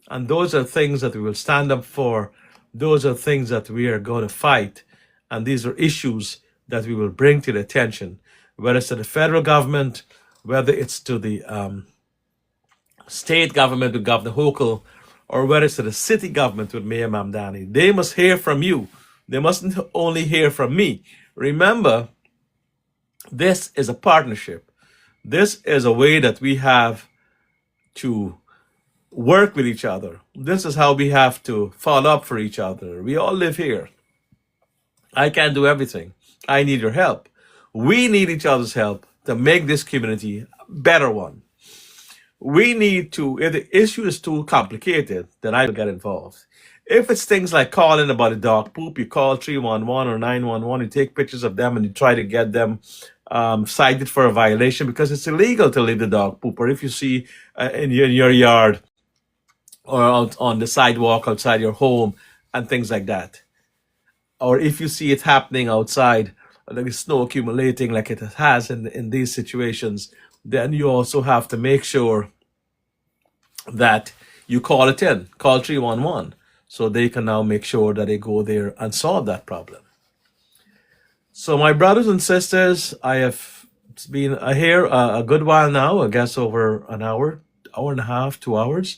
And those are things that we will stand up for. Those are things that we are going to fight. And these are issues that we will bring to the attention, whether it's to the federal government, whether it's to the state government with Governor Hochul, or whether it's to the city government with Mayor Mamdani. They must hear from you. They mustn't only hear from me. Remember, this is a partnership. This is a way that we have to work with each other. This is how we have to follow up for each other. We all live here. I can't do everything. I need your help. We need each other's help to make this community a better one. We need to, if the issue is too complicated, then I will get involved. If it's things like calling about a dog poop, you call 311 or 911, you take pictures of them and you try to get them cited for a violation because it's illegal to leave the dog poop. Or if you see in your yard or out on the sidewalk outside your home and things like that. Or if you see it happening outside, like the snow accumulating like it has in these situations, then you also have to make sure that you call it in, call 311, so they can now make sure that they go there and solve that problem. So my brothers and sisters, I have been here a good while now, I guess over an hour and a half, 2 hours.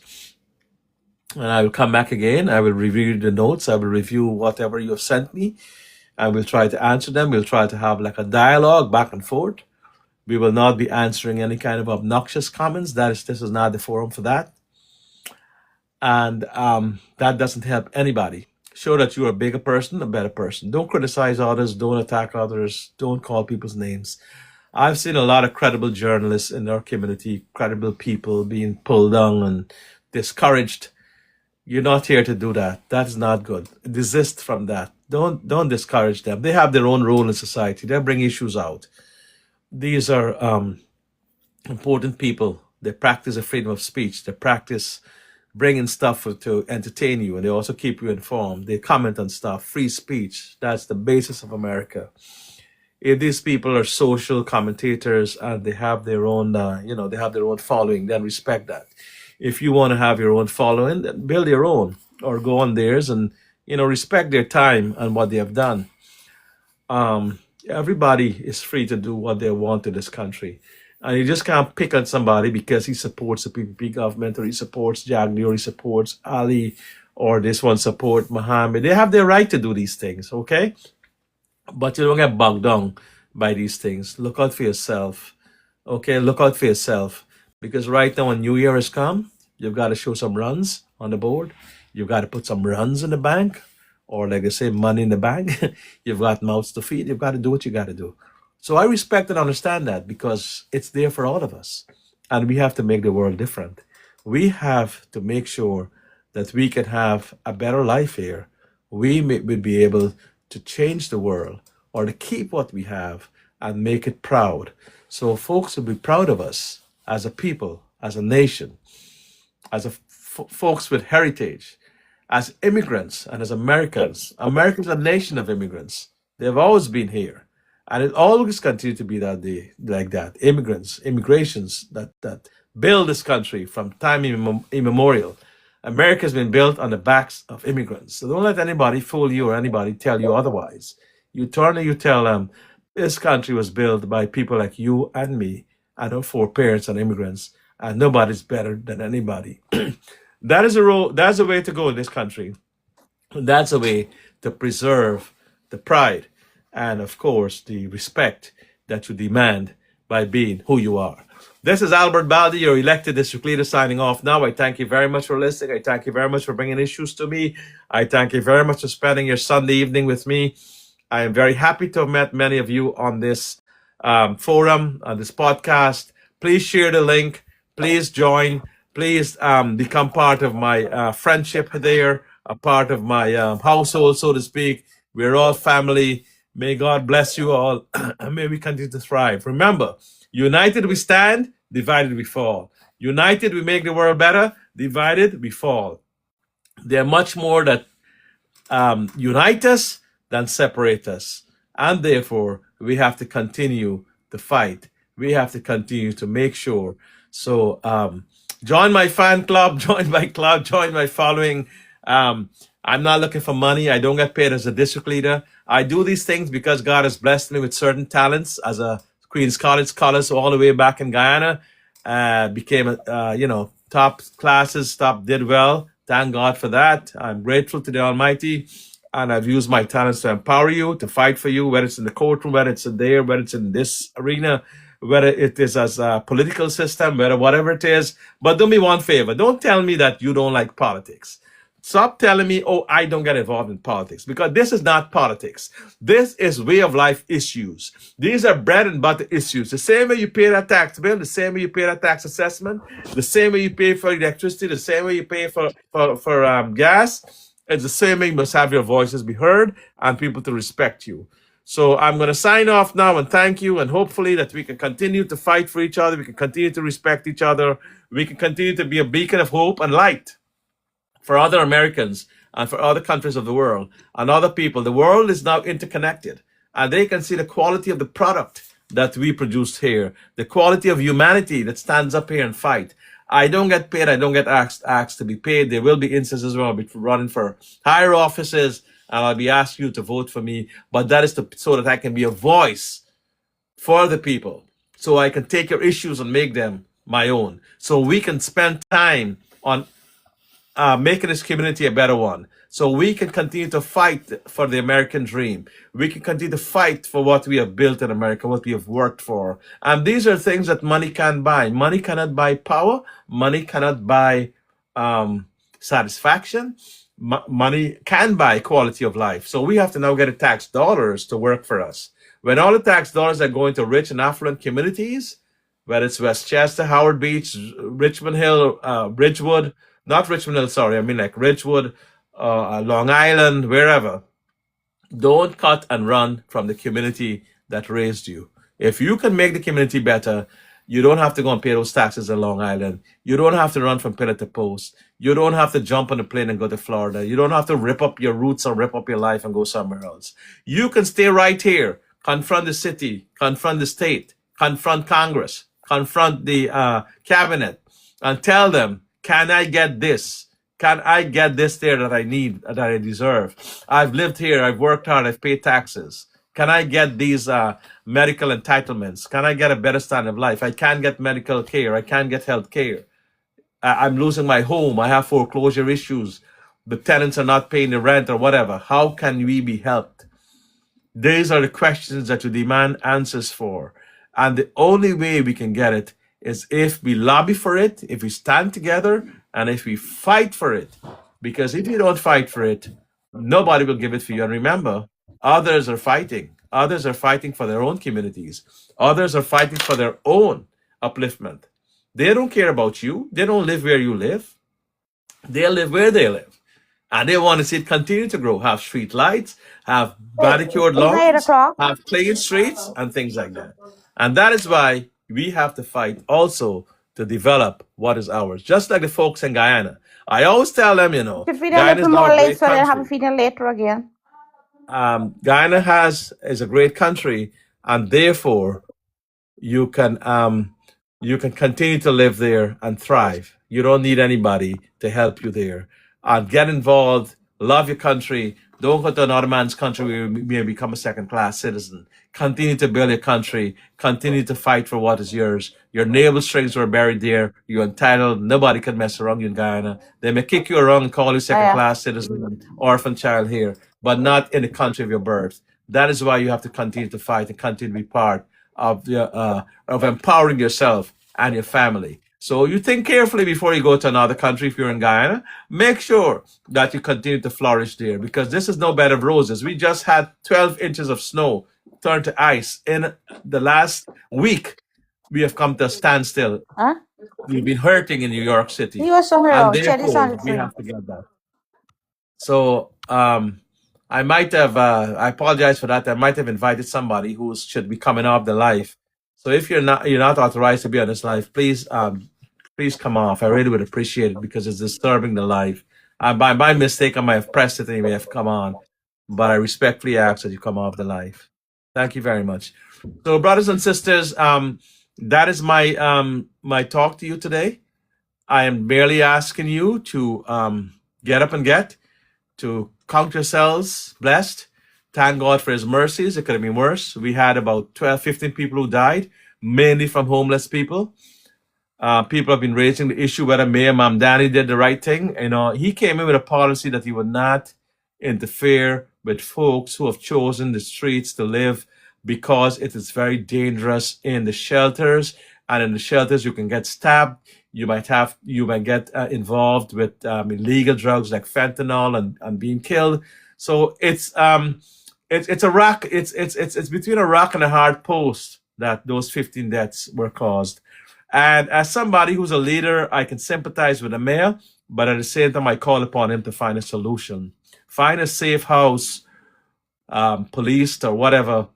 And I will come back again. I will review the notes. I will review whatever you have sent me. I will try to answer them. We'll try to have like a dialogue back and forth. We will not be answering any kind of obnoxious comments. This is not the forum for that. And that doesn't help anybody. Show that you're a bigger person, a better person. Don't criticize others. Don't attack others. Don't call people's names. I've seen a lot of credible journalists in our community, credible people being pulled down and discouraged. You're not here to do that. That's not good. Desist from that. Don't discourage them. They have their own role in society. They bring issues out. These are important people. They practice a freedom of speech. They practice bringing stuff to entertain you, and they also keep you informed. They comment on stuff. Free speech. That's the basis of America. If these people are social commentators and they have their own, they have their own following, then respect that. If you want to have your own following, then build your own or go on theirs and, respect their time and what they have done. Everybody is free to do what they want in this country. And you just can't pick on somebody because he supports the PPP government or he supports Jagni or he supports Ali or this one support Muhammad. They have their right to do these things, okay? But you don't get bogged down by these things. Look out for yourself, okay? Look out for yourself. Because right now when New Year has come, you've got to show some runs on the board. You've got to put some runs in the bank, or like they say, money in the bank. You've got mouths to feed. You've got to do what you got to do. So I respect and understand that because it's there for all of us. And we have to make the world different. We have to make sure that we can have a better life here. We will be able to change the world or to keep what we have and make it proud. So folks will be proud of us as a people, as a nation, as folks with heritage, as immigrants and as Americans. Americans are a nation of immigrants. They've always been here. And it always continue to be like that. Immigrations that build this country from time immemorial. America has been built on the backs of immigrants. So don't let anybody fool you or anybody tell you otherwise. You turn and you tell them, this country was built by people like you and me and our foreparents and immigrants, and nobody's better than anybody. That is that's a way to go in this country. That's a way to preserve the pride and, of course, the respect that you demand by being who you are. This is Albert Baldi, your elected district leader, signing off now. I thank you very much for listening. I thank you very much for bringing issues to me. I thank you very much for spending your Sunday evening with me. I am very happy to have met many of you on this forum, on this podcast. Please share the link. Please join. Please become part of my friendship there, a part of my household, so to speak. We're all family. May God bless you all, and may we continue to thrive. Remember, united we stand, divided we fall. United we make the world better, divided we fall. There are much more that unite us than separate us. And therefore, we have to continue to fight We have to continue to make sure. So join my fan club, join my club, join my following. I'm not looking for money. I don't get paid as a district leader. I do these things because God has blessed me with certain talents as a Queen's College scholar. So all the way back in Guyana, became top classes, did well. Thank God for that. I'm grateful to the Almighty, and I've used my talents to empower you, to fight for you, whether it's in the courtroom, whether it's in there, whether it's in this arena, whether it is as a political system, whatever it is. But do me one favor: don't tell me that you don't like politics. Stop telling me, oh, I don't get involved in politics, because this is not politics. This is way of life issues. These are bread and butter issues. The same way you pay that tax bill, the same way you pay that tax assessment, the same way you pay for electricity, the same way you pay for gas. It's the same way you must have your voices be heard and people to respect you. So I'm going to sign off now and thank you. And hopefully that we can continue to fight for each other. We can continue to respect each other. We can continue to be a beacon of hope and light for other Americans and for other countries of the world and other people. The world is now interconnected, and they can see the quality of the product that we produced here, the quality of humanity that stands up here and fight. I don't get paid. I don't get asked to be paid. There will be instances where I'll be running for higher offices and I'll be asking you to vote for me. But that is so that I can be a voice for the people, so I can take your issues and make them my own, so we can spend time on making this community a better one, so we can continue to fight for the American dream. We can continue to fight for what we have built in America, what we have worked for. And these are things that money can't buy. Money cannot buy power. Money cannot buy satisfaction. Money can buy quality of life. So we have to now get the tax dollars to work for us. When all the tax dollars are going to rich and affluent communities, whether it's Westchester, Howard Beach, Richmond Hill, Ridgewood, not Richmond Hill, sorry, I mean like Ridgewood, Long Island, wherever. Don't cut and run from the community that raised you. If you can make the community better, you don't have to go and pay those taxes in Long Island. You don't have to run from pillar to post. You don't have to jump on a plane and go to Florida. You don't have to rip up your roots or rip up your life and go somewhere else. You can stay right here, confront the city, confront the state, confront Congress, confront the cabinet, and tell them, can I get this? Can I get this there that I need, that I deserve? I've lived here. I've worked hard. I've paid taxes. Can I get these medical entitlements? Can I get a better standard of life? I can't get medical care. I can't get health care. I'm losing my home. I have foreclosure issues. The tenants are not paying the rent or whatever. How can we be helped? These are the questions that you demand answers for. And the only way we can get it is if we lobby for it, if we stand together, and if we fight for it. Because if you don't fight for it, nobody will give it for you. And remember, others are fighting. Others are fighting for their own communities. Others are fighting for their own upliftment. They don't care about you. They don't live where you live. They live where they live. And they want to see it continue to grow, have street lights, have manicured lawns, have clean streets, and things like that. And that is why we have to fight also to develop what is ours, just like the folks in Guyana. I always tell them, Guyana is not a great country. Later again. Guyana is a great country, and therefore you can continue to live there and thrive. You don't need anybody to help you there. And get involved, love your country. Don't go to another man's country where you may become a second-class citizen. Continue to build your country. Continue to fight for what is yours. Your navel strings were buried there. You're entitled. Nobody can mess around you in Guyana. They may kick you around and call you second-class citizen and orphan child here, but not in the country of your birth. That is why you have to continue to fight and continue to be part of empowering yourself and your family. So you think carefully before you go to another country. If you're in Guyana, make sure that you continue to flourish there, because this is no bed of roses. We just had 12 inches of snow turn to ice in the last week. We have come to a standstill. Huh? We've been hurting in New York City, He was somewhere and else. therefore we have to get that. So I might have, I apologize for that. I might have invited somebody who should be coming off the live. So if you're not authorized to be on this live, please come off. I really would appreciate it, because it's disturbing the live. By my mistake, I might have pressed it and you may have come on, but I respectfully ask that you come off the live. Thank you very much. So brothers and sisters, That is my talk to you today. I am barely asking you to get up and get, to count yourselves blessed. Thank God for his mercies. It could have been worse. We had about 12, 15 people who died, mainly from homeless people. People have been raising the issue whether Mayor Mamdani did the right thing. He came in with a policy that he would not interfere with folks who have chosen the streets to live because it is very dangerous in the shelters. And in the shelters, you can get stabbed. You might get involved with illegal drugs like fentanyl and being killed. So it's a rock. It's between a rock and a hard post that those 15 deaths were caused. And as somebody who's a leader, I can sympathize with the mayor, but at the same time, I call upon him to find a solution. Find a safe house, policed or whatever,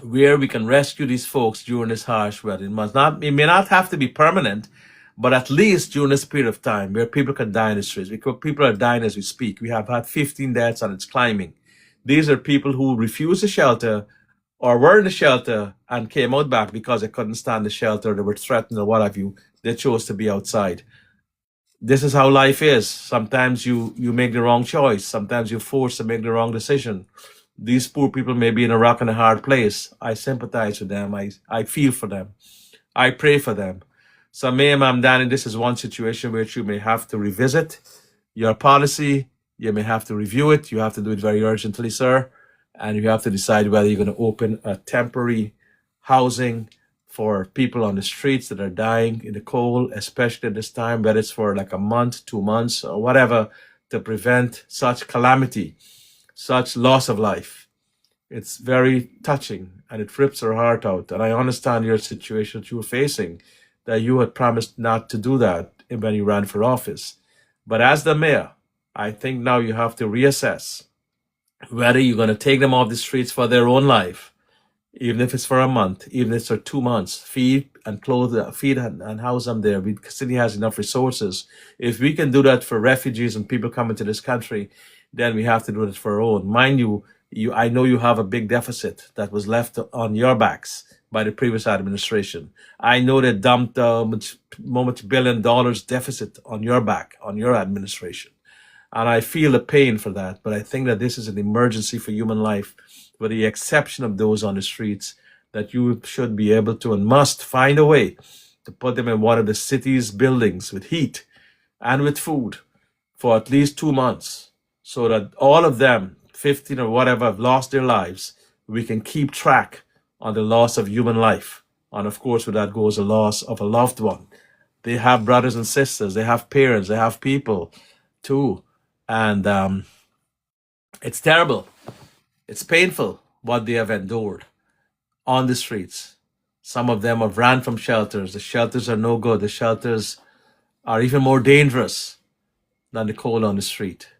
where we can rescue these folks during this harsh weather. It may not have to be permanent, but at least during this period of time where people can die in the streets, because people are dying as we speak. We have had 15 deaths and it's climbing. These are people who refuse the shelter or were in the shelter and came out back because they couldn't stand the shelter, they were threatened or what have you. They chose to be outside. This is how life is. Sometimes you make the wrong choice. Sometimes you're forced to make the wrong decision. These poor people may be in a rock and a hard place. I sympathize with them. I feel for them. I pray for them. So, Mayor Mamdani, this is one situation which you may have to revisit your policy. You may have to review it. You have to do it very urgently, sir. And you have to decide whether you're going to open a temporary housing for people on the streets that are dying in the cold, especially at this time, whether it's for like a month, 2 months, or whatever, to prevent such calamity, such loss of life. It's very touching and it rips our heart out. And I understand your situation that you were facing, that you had promised not to do that when you ran for office. But as the mayor, I think now you have to reassess whether you're going to take them off the streets for their own life, even if it's for a month, even if it's for 2 months, feed and clothe, feed and house them there. The city has enough resources. If we can do that for refugees and people coming to this country, then we have to do it for our own. Mind you, I know you have a big deficit that was left on your backs by the previous administration. I know they dumped much $billion deficit on your back, on your administration. And I feel the pain for that. But I think that this is an emergency for human life, with the exception of those on the streets, that you should be able to and must find a way to put them in one of the city's buildings with heat and with food for at least 2 months, so that all of them, 15 or whatever, have lost their lives. We can keep track on the loss of human life. And of course, with that goes the loss of a loved one. They have brothers and sisters, they have parents, they have people too. And it's terrible. It's painful what they have endured on the streets. Some of them have ran from shelters. The shelters are no good. The shelters are even more dangerous than the cold on the street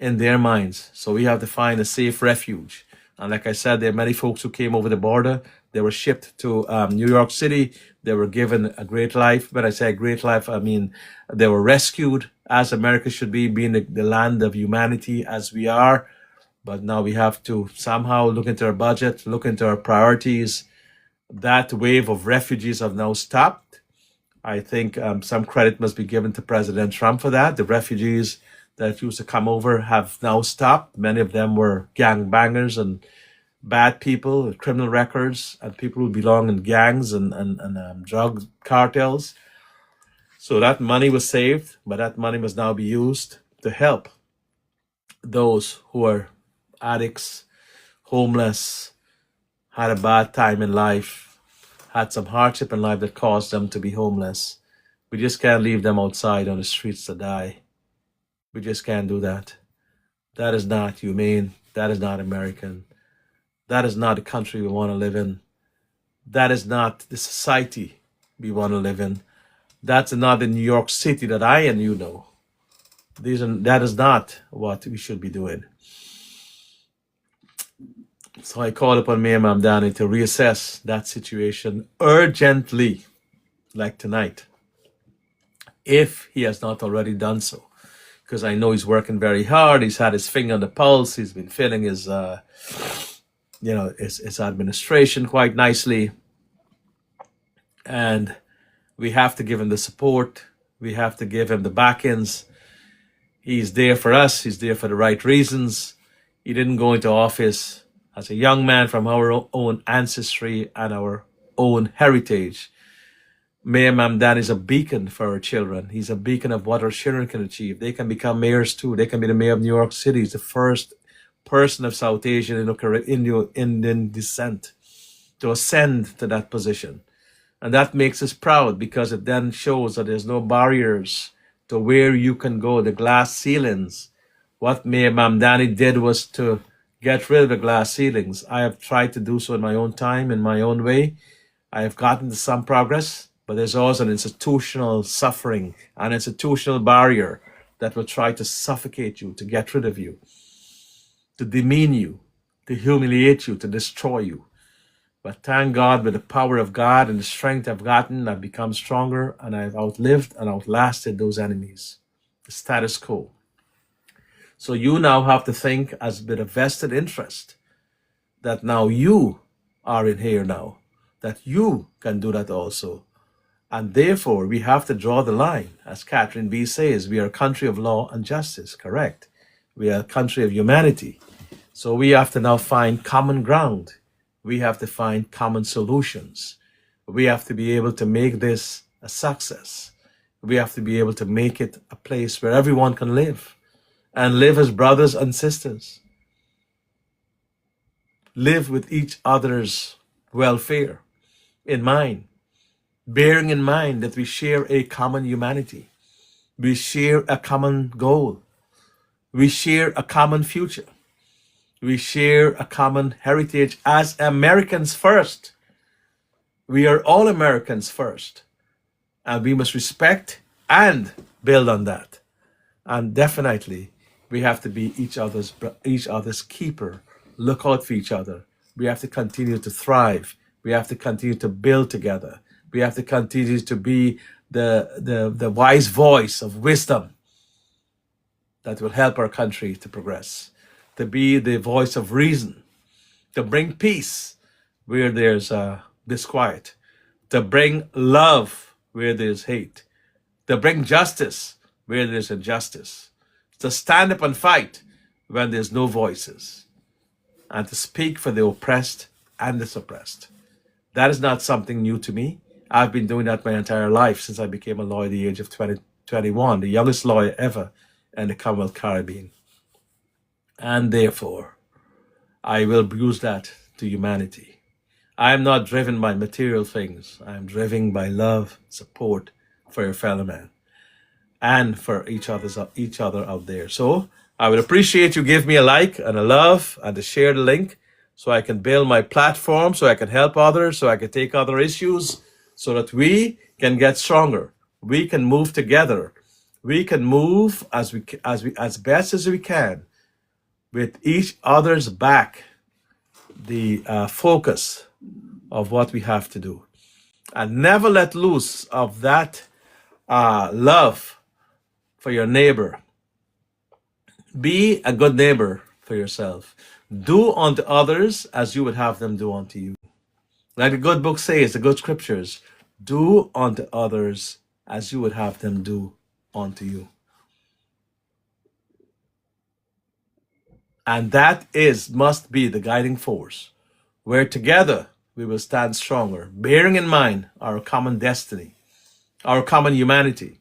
in their minds. So we have to find a safe refuge. And like I said, there are many folks who came over the border. They were shipped to New York City. They were given a great life. When I say a great life, I mean they were rescued, as America should be, being the land of humanity as we are. But now we have to somehow look into our budget, look into our priorities. That wave of refugees have now stopped. I think some credit must be given to President Trump for that. The refugees that used to come over have now stopped. Many of them were gangbangers and bad people with criminal records and people who belong in gangs and drug cartels. So that money was saved, but that money must now be used to help those who are addicts, homeless, had a bad time in life, had some hardship in life that caused them to be homeless. We just can't leave them outside on the streets to die. We just can't do that. That is not humane. That is not American. That is not the country we want to live in. That is not the society we want to live in. That's not the New York City that I and you know. That is not what we should be doing. So I call upon Mayor Mamdani to reassess that situation urgently, like tonight, if he has not already done so. Because I know he's working very hard. He's had his finger on the pulse. He's been filling his administration quite nicely. And we have to give him the support. We have to give him the back-ends. He's there for us. He's there for the right reasons. He didn't go into office as a young man from our own ancestry and our own heritage. Mayor Mamdani is a beacon for our children. He's a beacon of what our children can achieve. They can become mayors too. They can be the mayor of New York City. He's the first person of South Asian and Indian descent to ascend to that position. And that makes us proud because it then shows that there's no barriers to where you can go, the glass ceilings. What Mayor Mamdani did was to get rid of the glass ceilings. I have tried to do so in my own time, in my own way. I have gotten to some progress, but there's also an institutional suffering, an institutional barrier that will try to suffocate you, to get rid of you, to demean you, to humiliate you, to destroy you. But thank God, with the power of God and the strength I've gotten, I've become stronger and I've outlived and outlasted those enemies, the status quo. So you now have to think as with a vested interest that now you are in here now, that you can do that also. And therefore, we have to draw the line. As Catherine B. says, we are a country of law and justice, correct? We are a country of humanity. So we have to now find common ground. We have to find common solutions. We have to be able to make this a success. We have to be able to make it a place where everyone can live and live as brothers and sisters. Live with each other's welfare in mind, bearing in mind that we share a common humanity. We share a common goal. We share a common future. We share a common heritage as Americans first. We are all Americans first. And we must respect and build on that. And definitely, we have to be each other's keeper. Look out for each other. We have to continue to thrive. We have to continue to build together. We have to continue to be the wise voice of wisdom that will help our country to progress, to be the voice of reason, to bring peace where there's disquiet, to bring love where there's hate, to bring justice where there's injustice, to stand up and fight when there's no voices, and to speak for the oppressed and the suppressed. That is not something new to me. I've been doing that my entire life since I became a lawyer at the age of 21, the youngest lawyer ever in the Commonwealth Caribbean. And therefore, I will use that to humanity. I am not driven by material things. I am driven by love, support for your fellow man and for each other out there. So I would appreciate you give me a like and a love and to share the link so I can build my platform, so I can help others, so I can take other issues, so that we can get stronger. We can move together. We can move as best as we can, with each other's back, the focus of what we have to do. And never let loose of that love for your neighbor. Be a good neighbor for yourself. Do unto others as you would have them do unto you. Like the good book says, the good scriptures, do unto others as you would have them do unto you. And that must be the guiding force, where together we will stand stronger, bearing in mind our common destiny, our common humanity,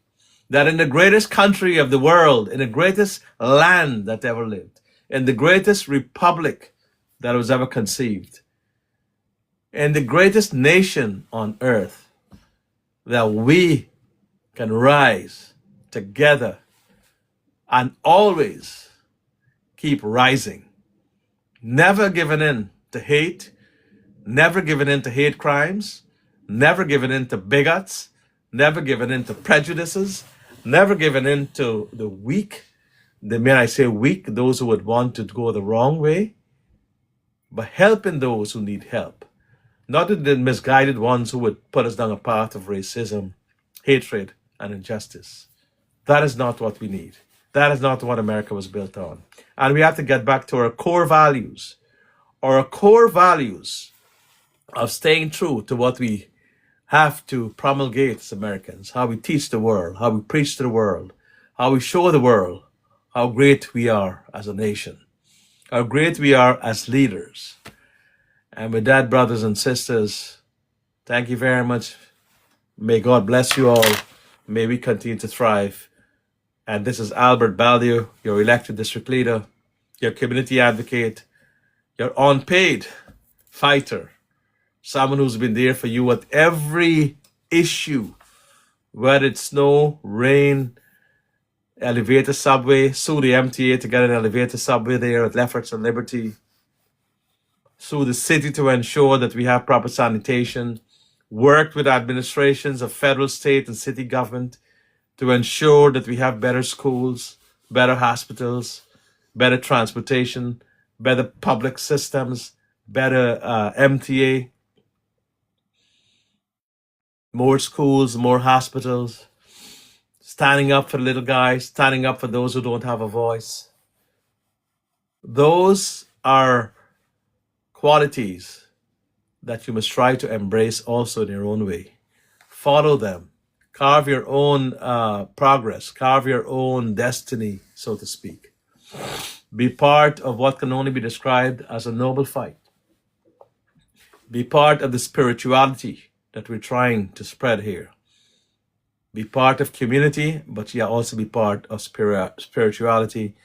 that in the greatest country of the world, in the greatest land that ever lived, in the greatest republic that was ever conceived, in the greatest nation on earth, that we can rise together and always keep rising, never giving in to hate, never giving in to hate crimes, never giving in to bigots, never giving in to prejudices, never giving in to the weak. When I say weak, those who would want to go the wrong way, but helping those who need help. Not the misguided ones who would put us down a path of racism, hatred, and injustice. That is not what we need. That is not what America was built on. And we have to get back to our core values of staying true to what we have to promulgate as Americans, how we teach the world, how we preach to the world, how we show the world how great we are as a nation, how great we are as leaders. And with that, brothers and sisters, thank you very much. May God bless you all. May we continue to thrive. And this is Albert BALDEO, your elected district leader, your community advocate, your unpaid fighter, someone who's been there for you at every issue, whether it's snow, rain, elevator subway, sue the MTA to get an elevator subway there at Lefferts and Liberty, sue the city to ensure that we have proper sanitation, worked with administrations of federal, state, and city government to ensure that we have better schools, better hospitals, better transportation, better public systems, better MTA, more schools, more hospitals, standing up for the little guys, standing up for those who don't have a voice. Those are qualities that you must try to embrace also in your own way. Follow them. Carve your own progress. Carve your own destiny, so to speak. Be part of what can only be described as a noble fight. Be part of the spirituality that we're trying to spread here. Be part of community, but yeah, also be part of spirituality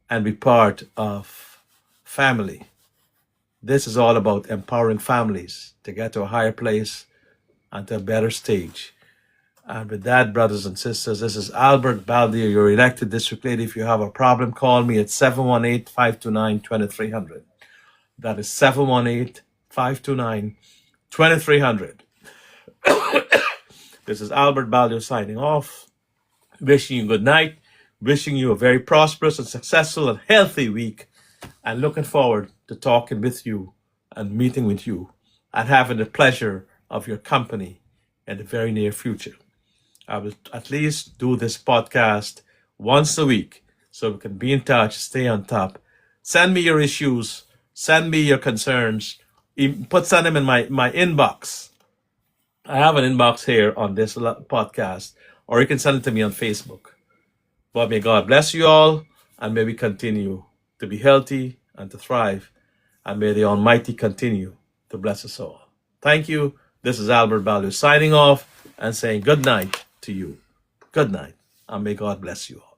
and be part of family. This is all about empowering families to get to a higher place and to a better stage. And with that, brothers and sisters, this is Albert BALDEO, your elected district leader. If you have a problem, call me at 718-529-2300. That is 718-529-2300. This is Albert BALDEO signing off. Wishing you good night. Wishing you a very prosperous and successful and healthy week. And looking forward to talking with you and meeting with you and having the pleasure of your company in the very near future. I will at least do this podcast once a week so we can be in touch, stay on top. Send me your issues. Send me your concerns. Send them in my inbox. I have an inbox here on this podcast, or you can send it to me on Facebook. But may God bless you all, and may we continue to be healthy and to thrive, and may the Almighty continue to bless us all. Thank you. This is Albert BALDEO signing off and saying good night to you. Good night, and may God bless you all.